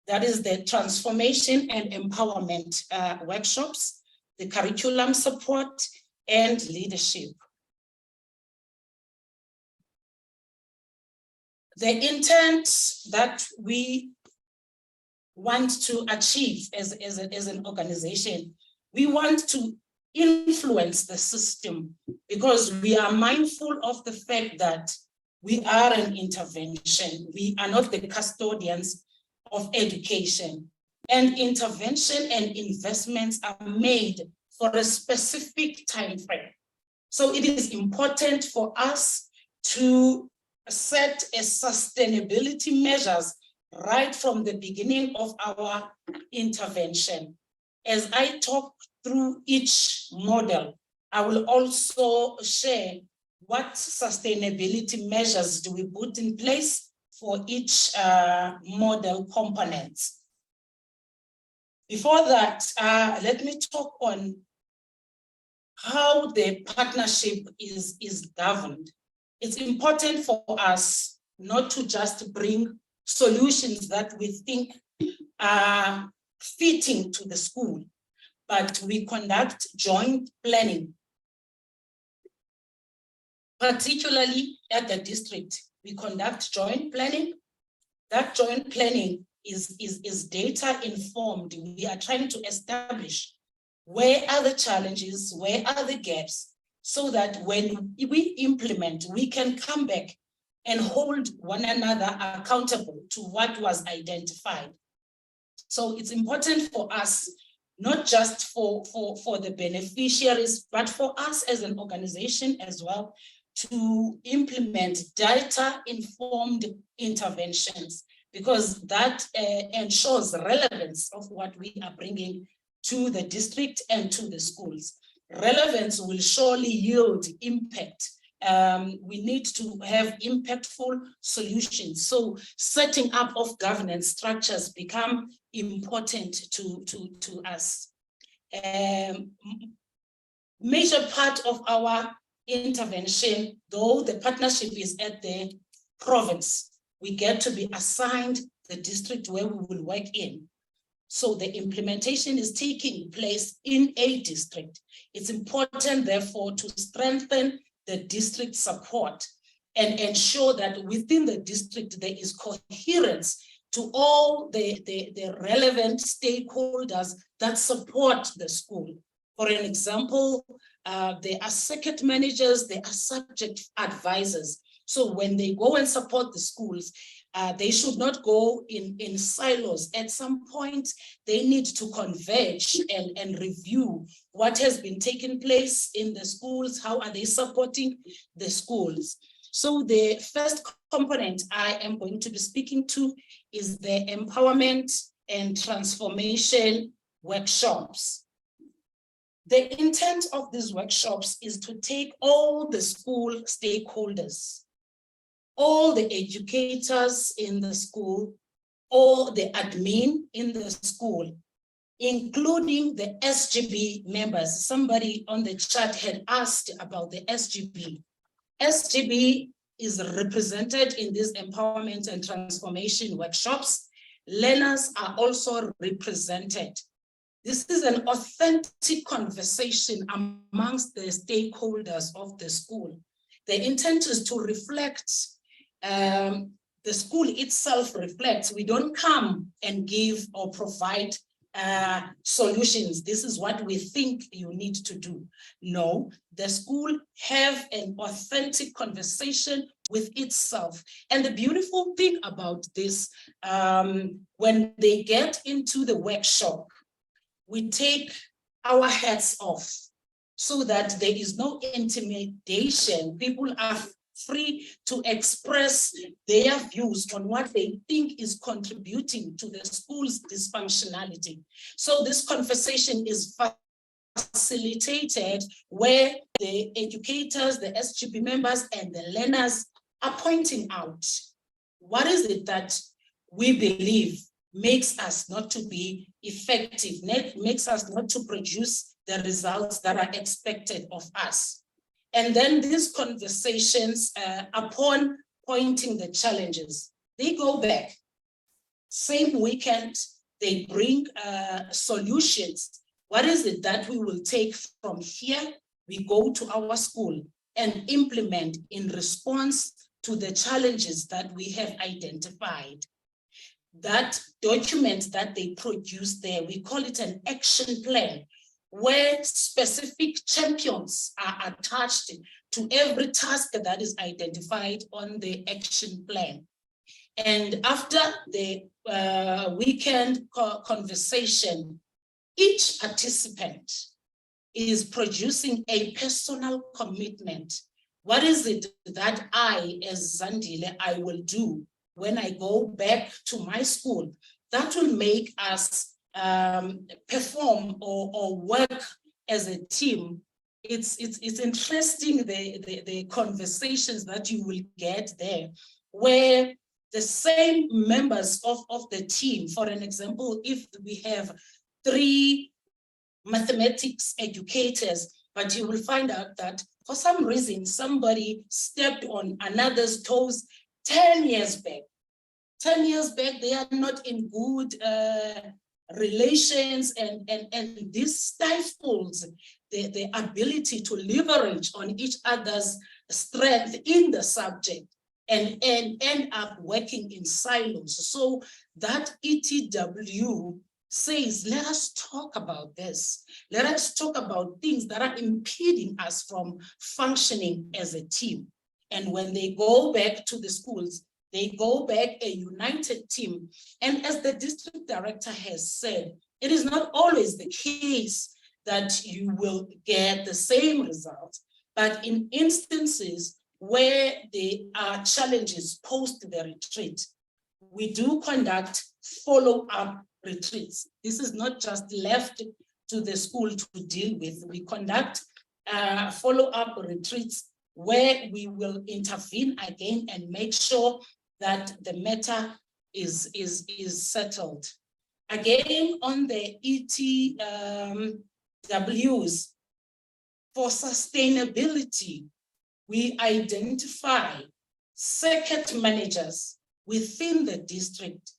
that is the transformation and empowerment workshops, the curriculum support, and leadership. The intent that we want to achieve as an organization, we want to influence the system because we are mindful of the fact that we are an intervention. We are not the custodians of education, and intervention and investments are made for a specific time frame. So it is important for us to set a sustainability measures right from the beginning of our intervention. As I talk through each model, I will also share what sustainability measures do we put in place for each model components. Before that, let me talk on how the partnership is governed. It's important for us not to just bring solutions that we think are fitting to the school, but we conduct joint planning. Particularly at the district, we conduct joint planning. That joint planning is data informed. We are trying to establish where are the challenges, where are the gaps, so that when we implement, we can come back and hold one another accountable to what was identified. So it's important for us, not just for the beneficiaries, but for us as an organization as well, to implement data-informed interventions, because that ensures relevance of what we are bringing to the district and to the schools. Relevance will surely yield impact. We need to have impactful solutions. So setting up of governance structures become important to us. Major part of our intervention, though the partnership is at the province, we get to be assigned the district where we will work in. So the implementation is taking place in a district. It's important, therefore, to strengthen the district support and ensure that within the district there is coherence to all the relevant stakeholders that support the school. For an example, there are circuit managers, there are subject advisors. So when they go and support the schools, they should not go in silos. At some point, they need to converge and review what has been taking place in the schools, how are they supporting the schools. So the first component I am going to be speaking to is the empowerment and transformation workshops. The intent of these workshops is to take all the school stakeholders, all the educators in the school, all the admin in the school, including the SGB members. Somebody on the chat had asked about the SGB. SGB is represented in these empowerment and transformation workshops. Learners are also represented. This is an authentic conversation amongst the stakeholders of the school. The intent is to reflect, the school itself reflects. We don't come and give or provide solutions. This is what we think you need to do. No, the school have an authentic conversation with itself. And the beautiful thing about this, when they get into the workshop, we take our hats off so that there is no intimidation. People are free to express their views on what they think is contributing to the school's dysfunctionality. So this conversation is facilitated where the educators, the SGB members, and the learners are pointing out what is it that we believe makes us not to be effective, makes us not to produce the results that are expected of us. And then these conversations, upon pointing the challenges, they go back. Same weekend, they bring solutions. What is it that we will take from here? We go to our school and implement in response to the challenges that we have identified. That document that they produce there, we call it an action plan, where specific champions are attached to every task that is identified on the action plan. And after the weekend conversation, each participant is producing a personal commitment. What is it that I, as Zandile, I will do when I go back to my school that will make us perform or work as a team? It's interesting the conversations that you will get there, where the same members of the team, for an example, if we have 3 mathematics educators, but you will find out that for some reason, somebody stepped on another's toes 10 years back. 10 years back, they are not in good relations, and this stifles the ability to leverage on each other's strength in the subject and end up working in silos. So that ETW says, let us talk about this. Let us talk about things that are impeding us from functioning as a team. And when they go back to the schools, they go back a united team. And as the district director has said, it is not always the case that you will get the same result, but in instances where there are challenges post the retreat, we do conduct follow-up retreats. This is not just left to the school to deal with. We conduct follow-up retreats where we will intervene again and make sure that the matter is settled. Again, on the ETWs, for sustainability, we identify circuit managers within the district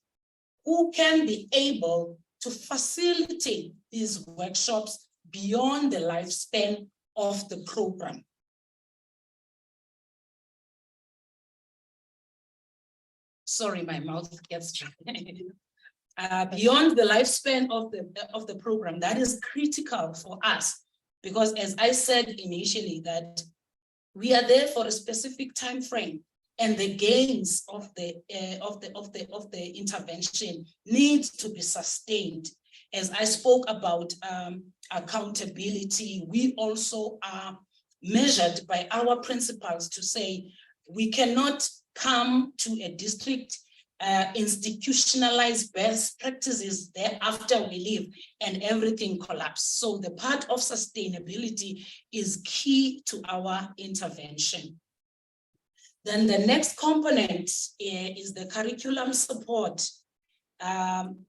who can be able to facilitate these workshops beyond the lifespan of the program. Sorry, my mouth gets dry. Beyond the lifespan of the program, that is critical for us Because as I said initially, that we are there for a specific time frame, and the gains of the intervention need to be sustained. As I spoke about accountability, we also are measured by our principals to say we cannot come to a district, institutionalize best practices thereafter we leave and everything collapse. So the part of sustainability is key to our intervention. Then the next component is the curriculum support,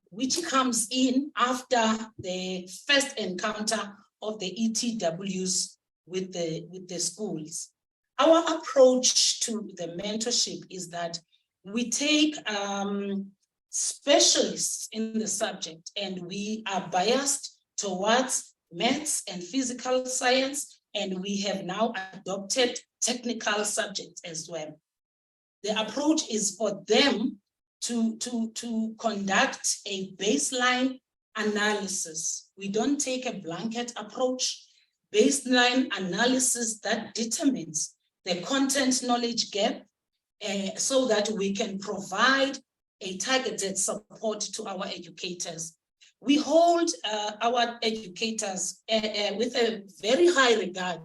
which comes in after the first encounter of the ETWs with the schools. Our approach to the mentorship is that we take specialists in the subject, and we are biased towards maths and physical science, and we have now adopted technical subjects as well. The approach is for them to conduct a baseline analysis. We don't take a blanket approach. Baseline analysis that determines the content knowledge gap, so that we can provide a targeted support to our educators. We hold our educators with a very high regard.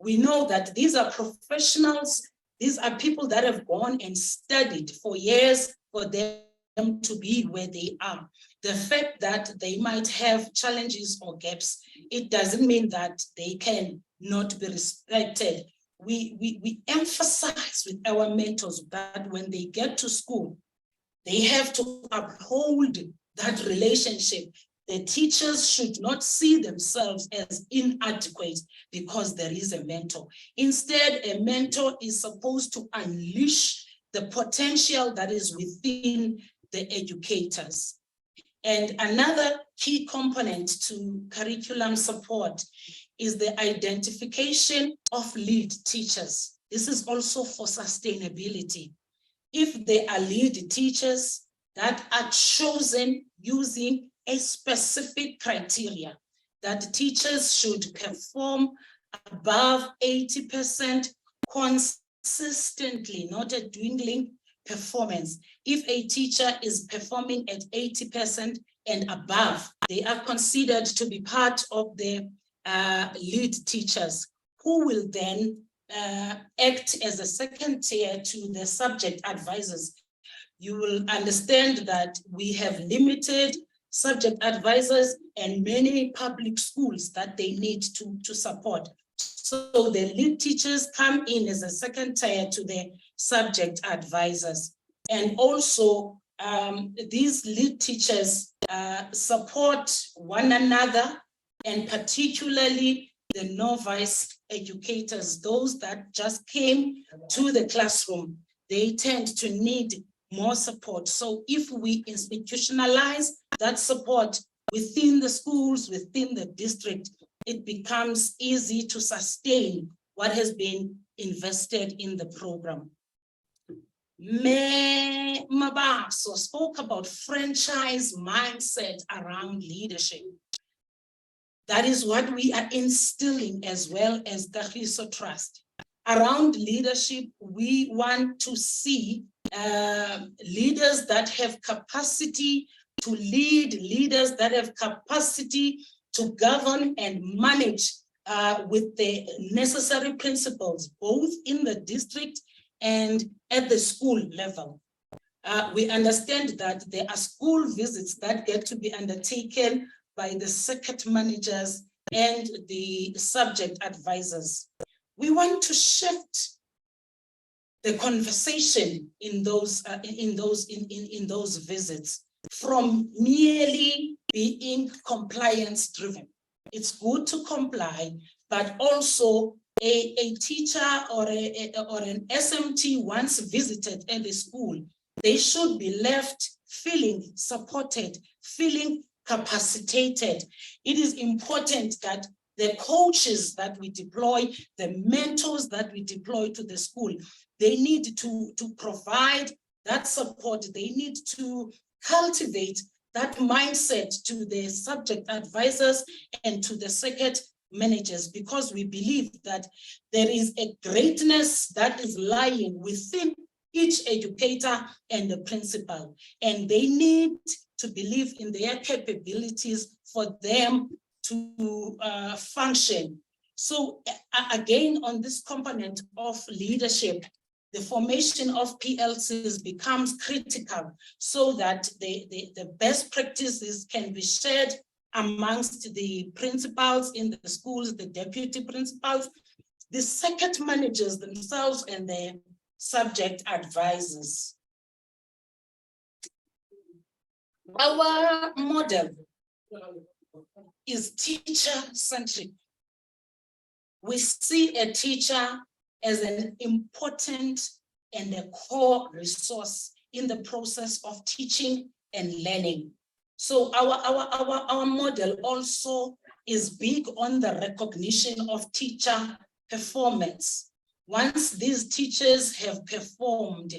We know that these are professionals, these are people that have gone and studied for years for them to be where they are. The fact that they might have challenges or gaps, it doesn't mean that they can not be respected. We emphasize with our mentors that when they get to school, they have to uphold that relationship. The teachers should not see themselves as inadequate because there is a mentor. Instead, a mentor is supposed to unleash the potential that is within the educators. And another key component to curriculum support is the identification of lead teachers. This is also for sustainability. If they are lead teachers that are chosen using a specific criteria, that teachers should perform above 80% consistently, not a dwindling performance. If a teacher is performing at 80% and above, they are considered to be part of the lead teachers, who will then act as a second tier to the subject advisors. You will understand that we have limited subject advisors and many public schools that they need to support. So the lead teachers come in as a second tier to the subject advisors. And also these lead teachers support one another, and particularly the novice educators, those that just came to the classroom. They tend to need more support. So if we institutionalize that support within the schools, within the district, it becomes easy to sustain what has been invested in the program. Mabaso spoke about franchise mindset around leadership. That is what we are instilling as well as the Kagiso Trust. Around leadership, we want to see leaders that have capacity to lead, leaders that have capacity to govern and manage with the necessary principles, both in the district and at the school level. We understand that there are school visits that get to be undertaken by the circuit managers and the subject advisors. We want to shift the conversation in those visits from merely being compliance driven. It's good to comply, but also a teacher or an SMT once visited at the school, they should be left feeling supported, feeling capacitated. It is important that the coaches that we deploy, the mentors that we deploy to the school, they need to provide that support. They need to cultivate that mindset to the subject advisors and to the circuit managers, because we believe that there is a greatness that is lying within each educator and the principal, and they need to believe in their capabilities for them to function. So again, on this component of leadership, the formation of PLCs becomes critical so that the best practices can be shared amongst the principals in the schools, the deputy principals, the circuit managers themselves, and the subject advisors. Our model is teacher-centric. We see a teacher as an important and a core resource in the process of teaching and learning. So our model also is big on the recognition of teacher performance. Once these teachers have performed,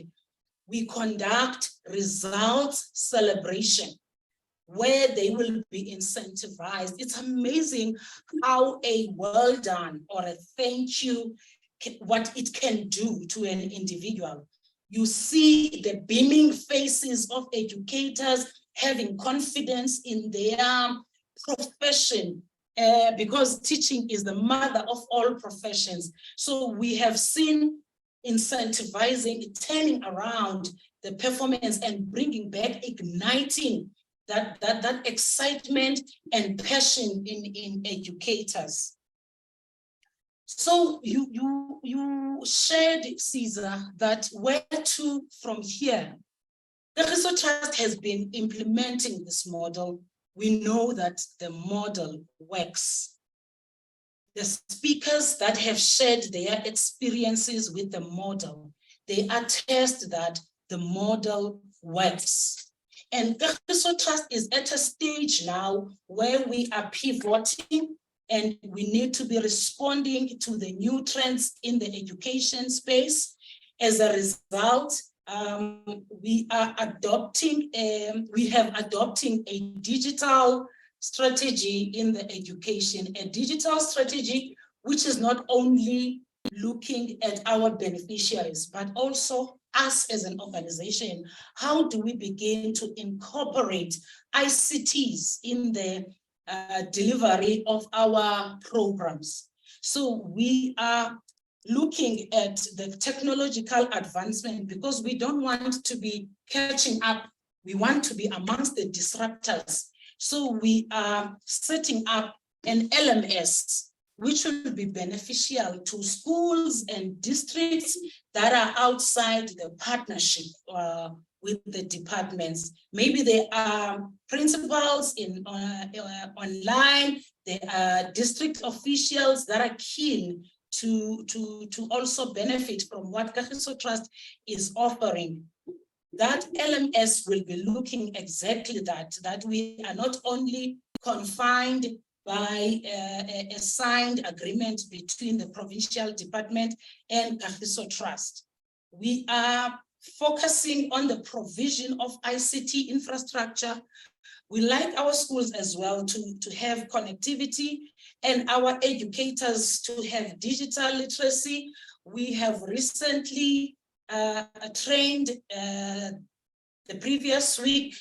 we conduct results celebration where they will be incentivized. It's amazing how a well done or a thank you, what it can do to an individual. You see the beaming faces of educators having confidence in their profession, because teaching is the mother of all professions. So we have seen incentivizing, turning around the performance and bringing back, igniting that excitement and passion in educators. So you shared, Caesar, that where to from here. The Kagiso Trust has been implementing this model. We know that the model works. The speakers that have shared their experiences with the model, they attest that the model works. And the Kagiso Trust is at a stage now where we are pivoting and we need to be responding to the new trends in the education space. As a result, we have adopting a digital strategy in the education, a digital strategy which is not only looking at our beneficiaries, but also us as an organization. How do we begin to incorporate ICTs in the delivery of our programs? So we are looking at the technological advancement because we don't want to be catching up. We want to be amongst the disruptors. So we are setting up an LMS, which will be beneficial to schools and districts that are outside the partnership with the departments. Maybe they are principals in online, there are district officials that are keen to also benefit from what Kagiso Trust is offering. That LMS will be looking exactly that we are not only confined by a signed agreement between the provincial department and Kagiso Trust. We are focusing on the provision of ICT infrastructure. We like our schools as well to have connectivity and our educators to have digital literacy. We have recently trained the previous week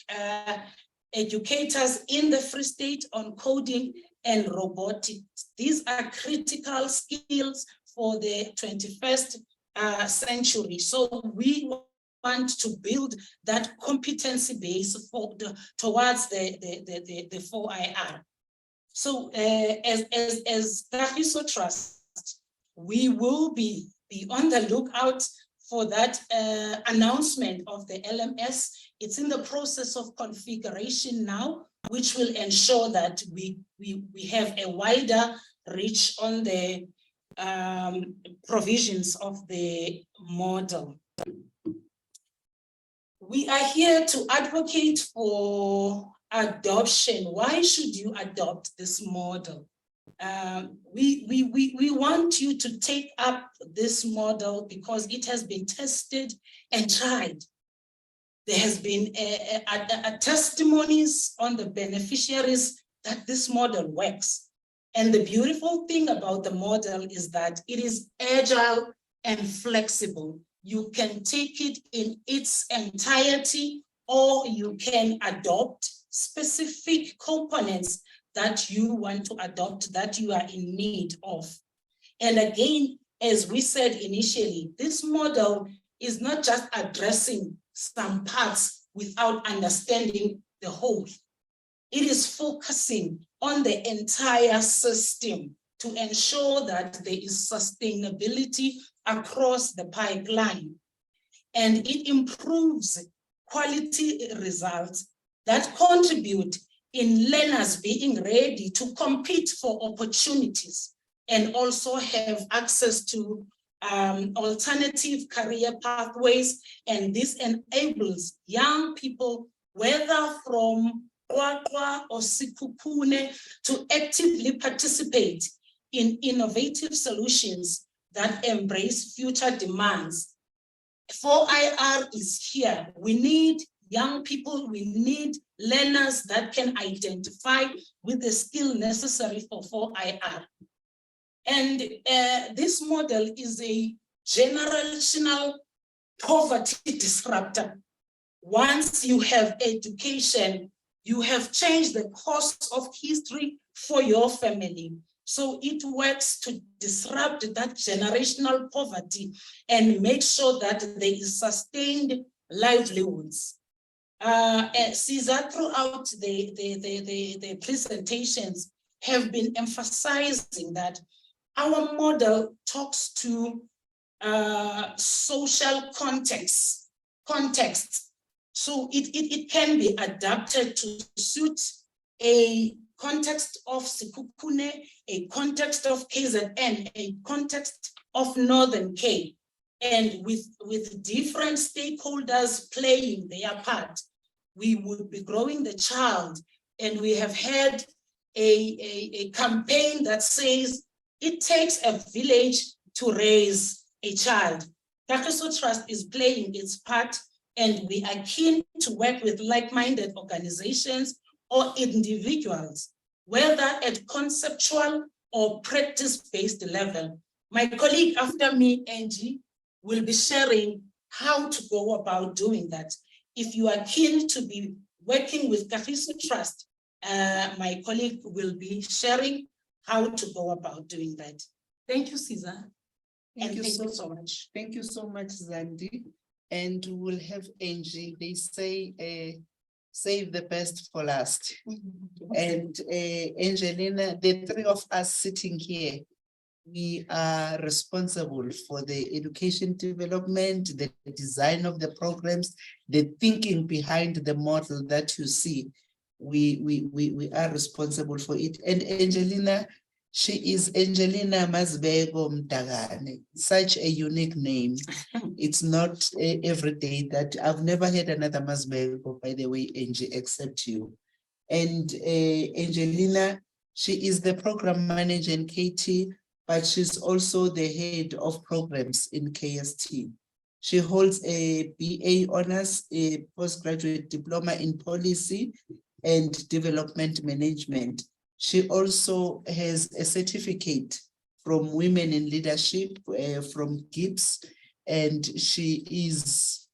educators in the Free State on coding and robotics. These are critical skills for the 21st century. So we want to build that competency base towards the 4IR. So as Kagiso Trust, we will be on the lookout for that announcement of the LMS. It's in the process of configuration now, which will ensure that we have a wider reach on the provisions of the model. We are here to advocate for adoption. Why should you adopt this model? We want you to take up this model because it has been tested and tried. There has been a testimonies on the beneficiaries that this model works. And the beautiful thing about the model is that it is agile and flexible. You can take it in its entirety, or you can adopt specific components that you want to adopt, that you are in need of. And again, as we said initially, this model is not just addressing some parts without understanding the whole. It is focusing on the entire system to ensure that there is sustainability across the pipeline. And it improves quality results that contribute in learners being ready to compete for opportunities and also have access to alternative career pathways. And this enables young people, whether from Kwakwa or Sikukune, to actively participate in innovative solutions that embrace future demands. 4IR is here. We need young people, we need learners that can identify with the skill necessary for 4IR. And this model is a generational poverty disruptor. Once you have education, you have changed the course of history for your family. So it works to disrupt that generational poverty and make sure that there is sustained livelihoods. Caesar, throughout the presentations, have been emphasizing that our model talks to social contexts. So it can be adapted to suit a context of Sikukune, a context of KZN, a context of Northern Cape, and with different stakeholders playing their part, we would be growing the child. And we have had a campaign that says it takes a village to raise a child. Kagiso Trust is playing its part, and we are keen to work with like-minded organizations or individuals, whether at conceptual or practice-based level. My colleague after me, Angie, will be sharing how to go about doing that. If you are keen to be working with Kagiso Trust, my colleague will be sharing how to go about doing that. Thank you, Caesar. Thank you so much. Thank you so much, Zandi. And we'll have Angie. They say, save the best for last. And Angelina, the three of us sitting here, we are responsible for the education development, the design of the programs, the thinking behind the model that you see. We are responsible for it. And Angelina, she is Angelina Mazbego Mtagane, such a unique name. It's not every day that I've never had another Mazbego, by the way, Angie, except you. And Angelina, she is the program manager in KT, but she's also the head of programs in KST. She holds a BA honors, a postgraduate diploma in policy and development management. She also has a certificate from Women in Leadership from Gibbs, and she is,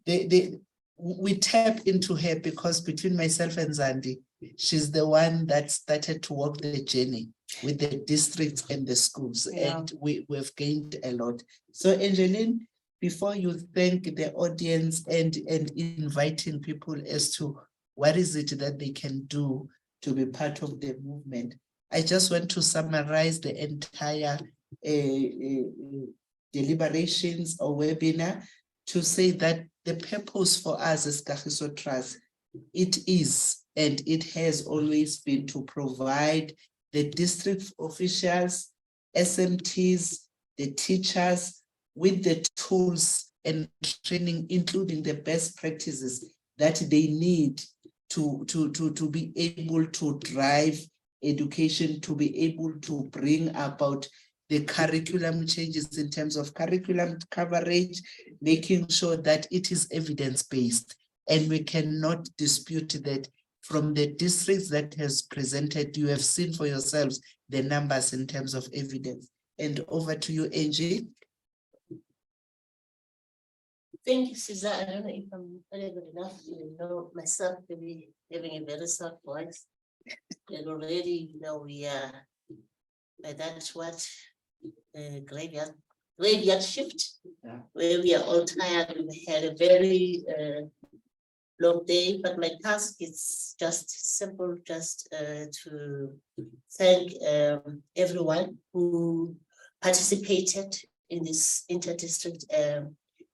we tap into her because between myself and Zandi, she's the one that started to walk the journey with the districts and the schools, and we've gained a lot. So Angeline, before you thank the audience and inviting people as to what is it that they can do to be part of the movement, I just want to summarize the entire deliberations or webinar to say that the purpose for us as Kagiso Trust, it is and it has always been to provide the district officials, SMTs, the teachers with the tools and training, including the best practices that they need to be able to drive education, to be able to bring about the curriculum changes in terms of curriculum coverage, making sure that it is evidence-based. And we cannot dispute that from the districts that has presented, you have seen for yourselves the numbers in terms of evidence. And over to you, Angie. Thank you, Caesar. I don't know if I'm good enough to know myself to be having a very soft voice. And already, we are by that's what graveyard shift, where we are all tired. We had a very long day, but my task is just simple, just to thank everyone who participated in this interdistrict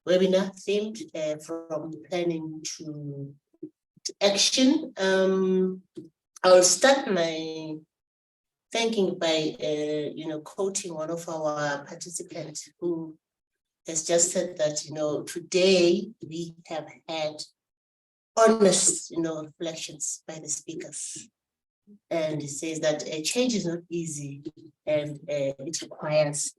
webinar themed from planning to action. I'll start my thanking by quoting one of our participants who has just said that today we have had honest reflections by the speakers, and it says that change is not easy and it requires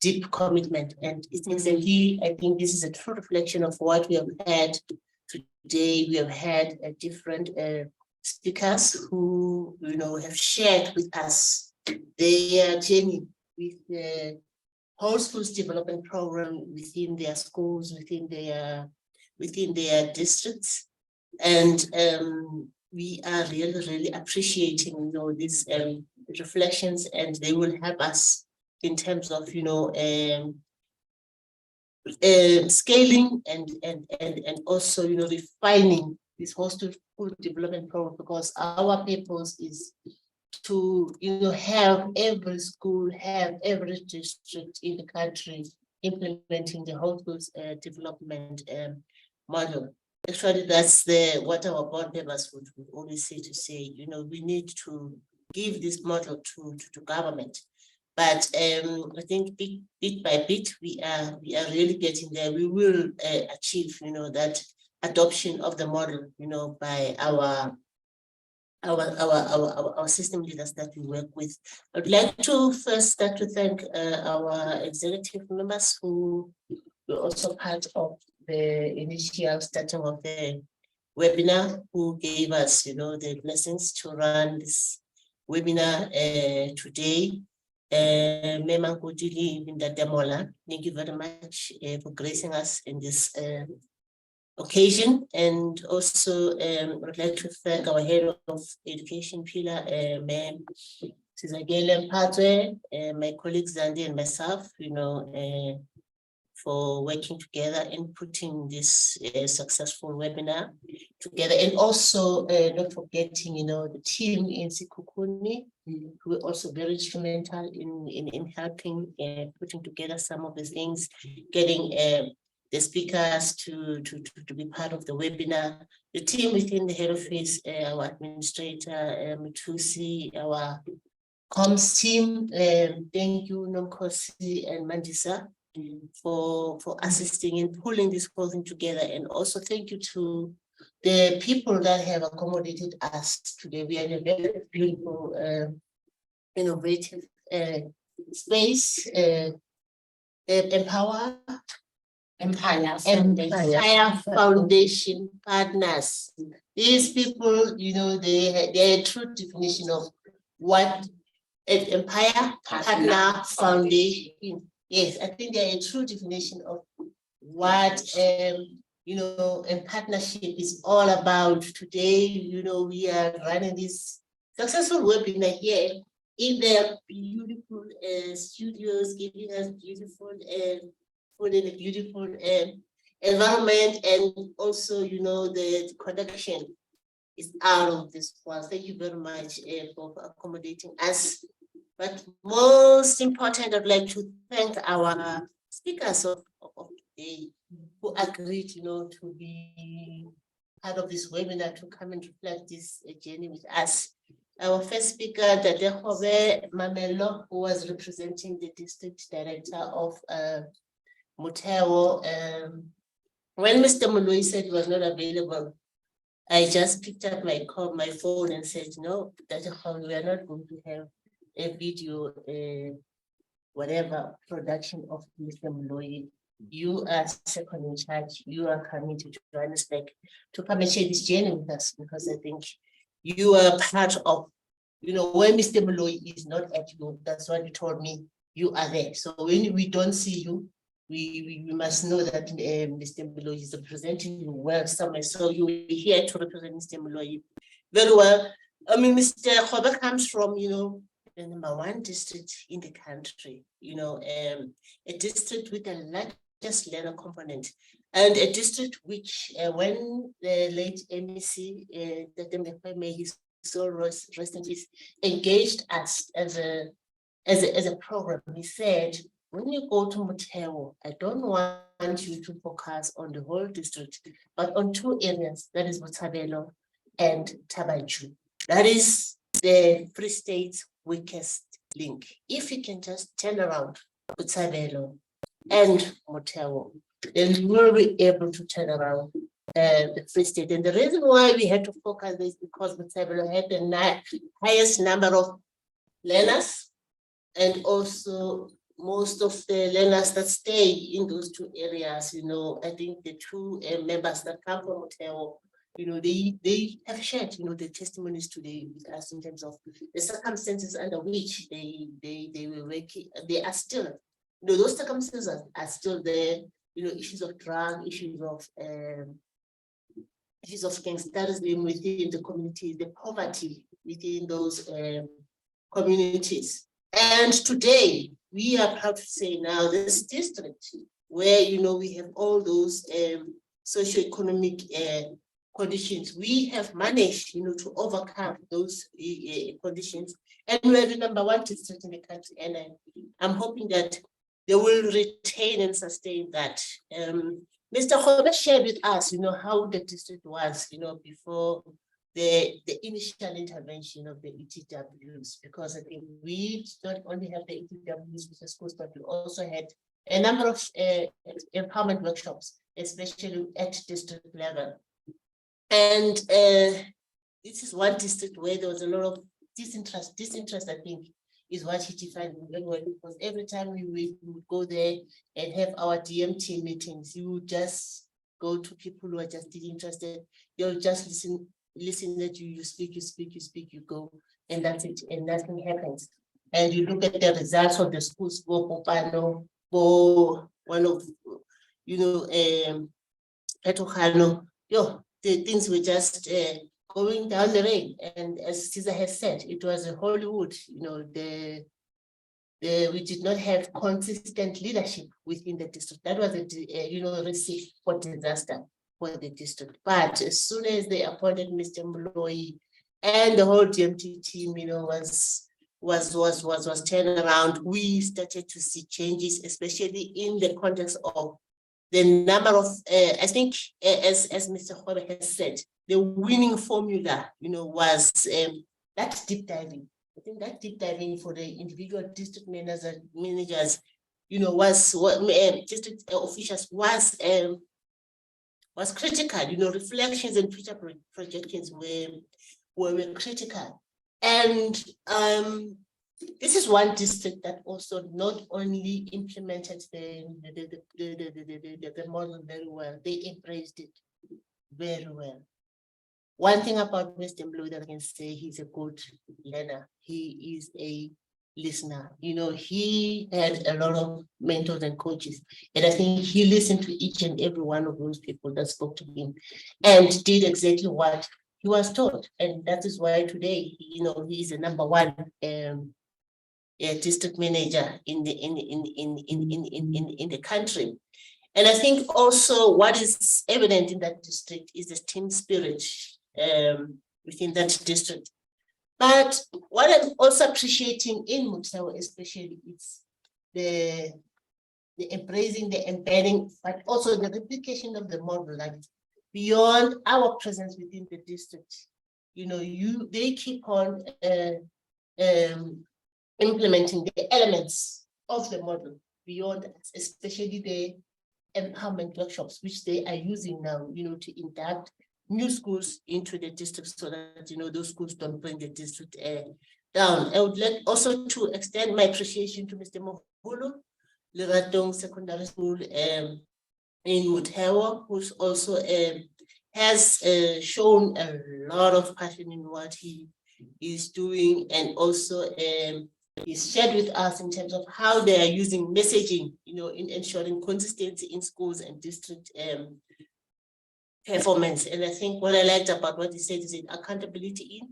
deep commitment, and it's exactly, I think this is a true reflection of what we have had today. We have had different speakers who have shared with us their journey with the whole schools development program within their schools, within their districts, and we are really appreciating these reflections, and they will help us in terms of scaling and also refining this whole school development program, because our purpose is to have every school, have every district in the country implementing the whole schools development model. Actually, that's what our board members would always say, we need to give this model to government. But I think bit by bit, we are really getting there. We will achieve, that adoption of the model, by our system leaders that we work with. I'd like to first start to thank our executive members who were also part of the initial starting of the webinar, who gave us, the blessings to run this webinar today. Mema Kudili Vinda Demola, thank you very much for gracing us in this occasion. And also, I'd like to thank our head of education pillar, Ma'am Sizagele Mpatwe, my colleagues Zandi and myself, for working together and putting this successful webinar together. And also not forgetting, the team in Sikukuni, who were also very instrumental in helping putting together some of the things, getting the speakers to be part of the webinar. The team within the head office, our administrator, Mutusi, our comms team, thank you, Nomkosi and Mandisa, for assisting in pulling this whole thing together. And also thank you to the people that have accommodated us today. We are in a very beautiful, innovative space, Empire Foundation partners. These people, they're a true definition of what an Empire Partner Foundation. Yes, I think they're a true definition of what a partnership is all about. Today, we are running this successful webinar here in their beautiful studios, giving us beautiful food in a beautiful environment, and also, the connection is out of this world. Thank you very much for accommodating us. But most important, I'd like to thank our speakers of today who agreed, to be part of this webinar, to come and reflect this journey with us. Our first speaker, Dadehove Mamelo, who was representing the district director of Muteo. When Mr. Muloi said he was not available, I just picked up my phone and said, no, Dadehove, we are not going to have a video, whatever production of Mr. Muloi. You are second in charge. You are coming to Johannesburg to come and share this journey with us, because I think you are part of, you know, when Mr. Moloi is not at you, that's what you told me, you are there. So when we don't see you, we must know that Mr. Moloi is representing you well somewhere. So you are here to represent Mr. Moloi very well. I mean, Mr. Khobe comes from, you know, the #1 district in the country, you know, a district with the largest learner component, and a district which, when the late MEC, may his soul rest in peace, engaged us as a program. He said, when you go to Motheo, I don't want you to focus on the whole district, but on 2 areas, that is Botshabelo and Tabanchu. That is the Free State's weakest link. If you can just turn around Botshabelo and Motheo, then we will be able to turn around the Free State. And the reason why we had to focus this is because Botshabelo had the highest number of learners, and also most of the learners that stay in those 2 areas. You know, I think the 2 members that come from Motheo, you know, they have shared, you know, the testimonies today with us in terms of the circumstances under which they were working. They are still, you know, those circumstances are still there. You know, issues of drug, issues of gangsterism within the community, the poverty within those communities. And today, we are proud to say now this district where, you know, we have all those socioeconomic conditions, we have managed, you know, to overcome those conditions. And we're the #1 district in the country. And I'm hoping that they will retain and sustain that. Mr. Khobe shared with us, you know, how the district was, you know, before the initial intervention of the ETWs, because I think we not only have the ETWs with the schools, but we also had a number of empowerment workshops, especially at district level. And this is one district where there was a lot of disinterest, I think, is what he defined very well, because every time we would go there and have our DMT meetings, you would just go to people who are just interested. You'll just listen that you speak, you go, and that's it, and nothing happens. And you look at the results of the schools, one of, you know, the things were just going down the rain. And as Caesar has said, it was a Hollywood, you know, we did not have consistent leadership within the district. That was a you know, recipe for disaster for the district. But as soon as they appointed Mr. Moloi and the whole DMT team, you know, was turned around, we started to see changes, especially in the context of the number of, I think, as Mr. Khobe has said, the winning formula, you know, was that deep diving. I think that deep diving for the individual district managers, you know, was what district officials was critical. You know, reflections and future projections were critical. And this is one district that also not only implemented the model very well, they embraced it very well. One thing about Mr. Moloi that I can say, he's a good learner. He is a listener. You know, he had a lot of mentors and coaches, and I think he listened to each and every one of those people that spoke to him and did exactly what he was taught. And that is why today, you know, he is the #1 district manager in the country. And I think also what is evident in that district is the team spirit within that district. But what I'm also appreciating in Motheo especially is the embracing, the embedding, but also the replication of the model, like beyond our presence within the district. You know, they keep on implementing the elements of the model beyond, especially the empowerment workshops, which they are using now, you know, to induct new schools into the district so that, you know, those schools don't bring the district down. I would like also to extend my appreciation to Mr. Moholo, Leratong Secondary School in Motheo, who's also has shown a lot of passion in what he is doing, and also he's shared with us in terms of how they are using messaging, in ensuring consistency in schools and district performance. And I think what I liked about what he said is that accountability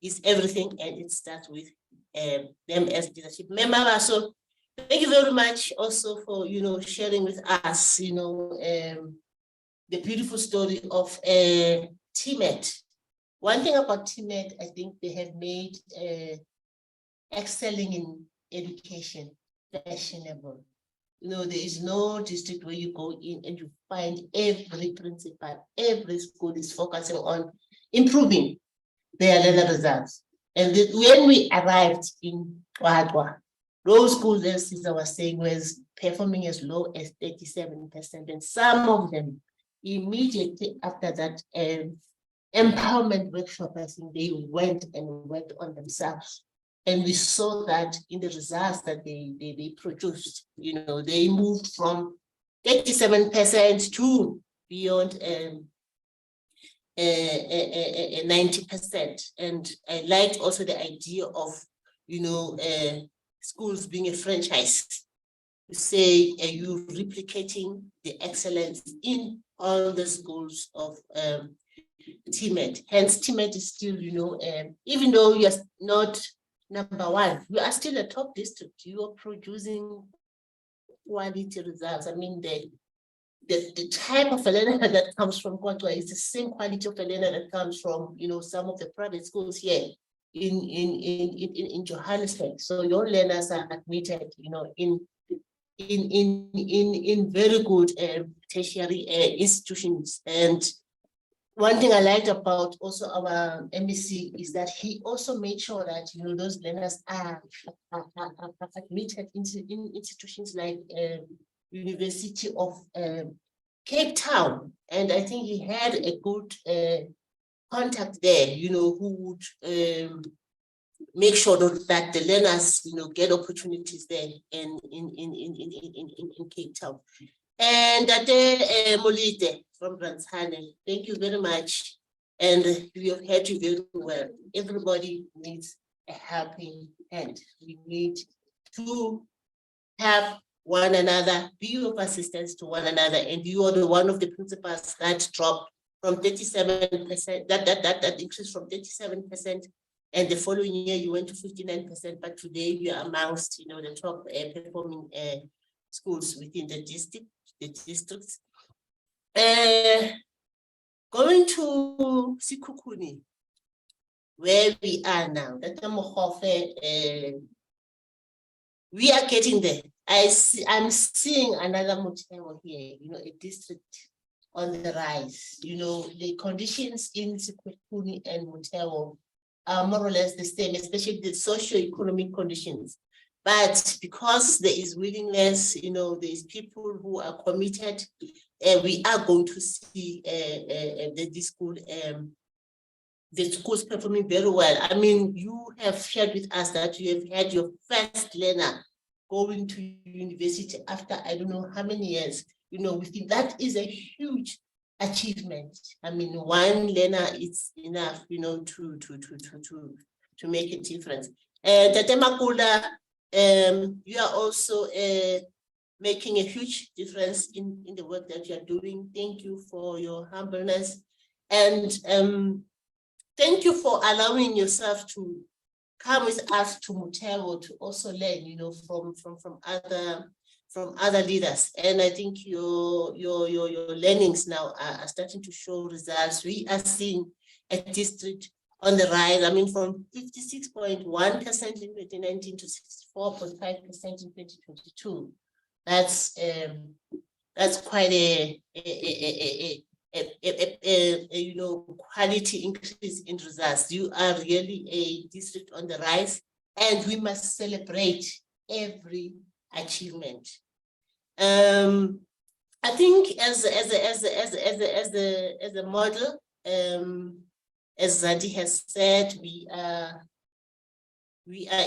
is everything, and it starts with them as leadership members. So thank you very much also for sharing with us the beautiful story of TMET. One thing about TMET, I think they have made excelling in education fashionable. There is no district where you go in and you find every principal, every school is focusing on improving their learner results. And when we arrived in Wadwa, those schools, as Cesar was saying, was performing as low as 37%. And some of them, immediately after that empowerment workshop, I think they went and worked on themselves. And we saw that in the results that they produced. They moved from 37% to beyond 90%. And I liked also the idea of, schools being a franchise. You say you're replicating the excellence in all the schools of TMET. Hence, TMET is still, even though you're not number one, you are still a top district. You are producing quality results. I mean, the type of a learner that comes from Kwatwa is the same quality of a learner that comes from, some of the private schools here in Johannesburg. So your learners are admitted, in very good tertiary institutions. And one thing I liked about also our MEC is that he also made sure that those learners are admitted into institutions like University of Cape Town. And I think he had a good contact there, who would make sure that the learners, get opportunities there in Cape Town. And Tate Molite from Branshane, thank you very much. And we have heard you very well. Everybody needs a helping hand. We need to help one another, be of assistance to one another. And you are one of the principals that dropped from 37%, that increased from 37%. And the following year you went to 59%, but today you are amongst the top performing schools within the districts. Going to Sikukuni, where we are now, we are getting there. I'm seeing another Mutemo here, a district on the rise. The conditions in Sikukuni and Mutemo are more or less the same, especially the socio-economic conditions. But because there is willingness, there's people who are committed, we are going to see the schools performing very well. I mean, you have shared with us that you have had your first learner going to university after I don't know how many years. Within that is a huge achievement. I mean, one learner is enough, to make a difference. Tate Makula, you are also making a huge difference in the work that you are doing. Thank you for your humbleness, and thank you for allowing yourself to come with us to Mutego to also learn, from other leaders. And I think your learnings now are starting to show results. We are seeing a district on the rise. I mean, from 56.1% in 2019 to 64.5% in 2022. That's quite a quality increase in results. You are really a district on the rise, and we must celebrate every achievement. I think as a model, as Zandi has said, we are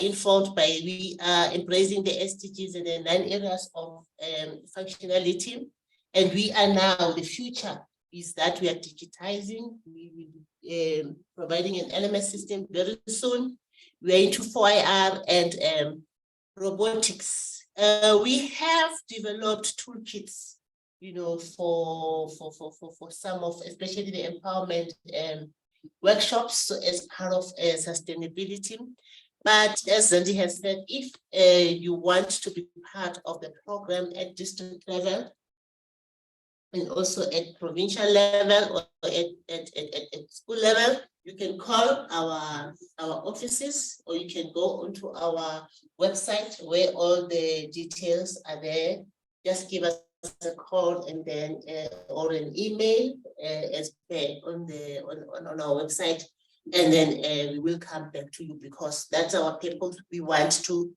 informed by, we are embracing the SDGs and the 9 areas of functionality, and we are now the future is that we are digitizing. We will be providing an LMS system very soon. We are into 4IR and robotics. We have developed toolkits, you know, for some of, especially the empowerment workshops, so as part of sustainability. But as Zandi has said, if you want to be part of the program at district level, and also at provincial level or at school level, you can call our offices, or you can go onto our website where all the details are there. Just give us a call and then or an email as per on our website, and then we will come back to you, because that's our purpose. We want to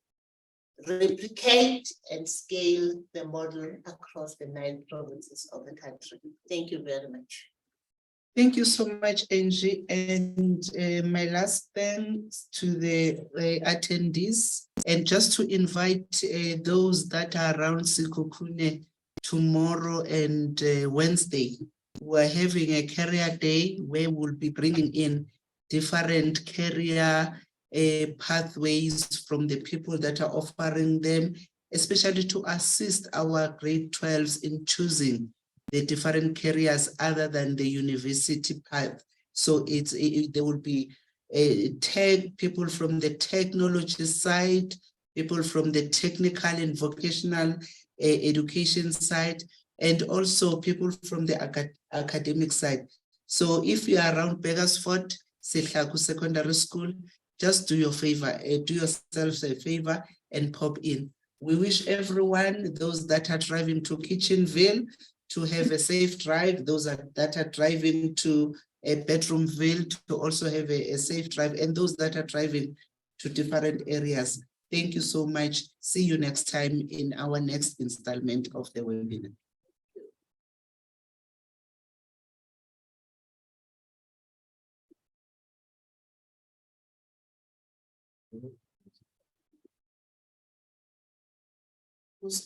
replicate and scale the model across the 9 provinces of the country. Thank you very much. Thank you so much, Angie. And my last thanks to the attendees, and just to invite those that are around Sikukune tomorrow and Wednesday. We're having a career day where we'll be bringing in different career pathways from the people that are offering them, especially to assist our grade 12s in choosing the different careers other than the university path. So there will be people from the technology side, people from the technical and vocational education side, and also people from the academic side. So if you are around Beggarsford, Sehlaku Secondary School, just do your favor, do yourselves a favor and pop in. We wish everyone, those that are driving to Kitchenville, to have a safe drive. Those that are driving to Bedroomville, to also have a safe drive, and those that are driving to different areas. Thank you so much. See you next time in our next installment of the webinar. Who's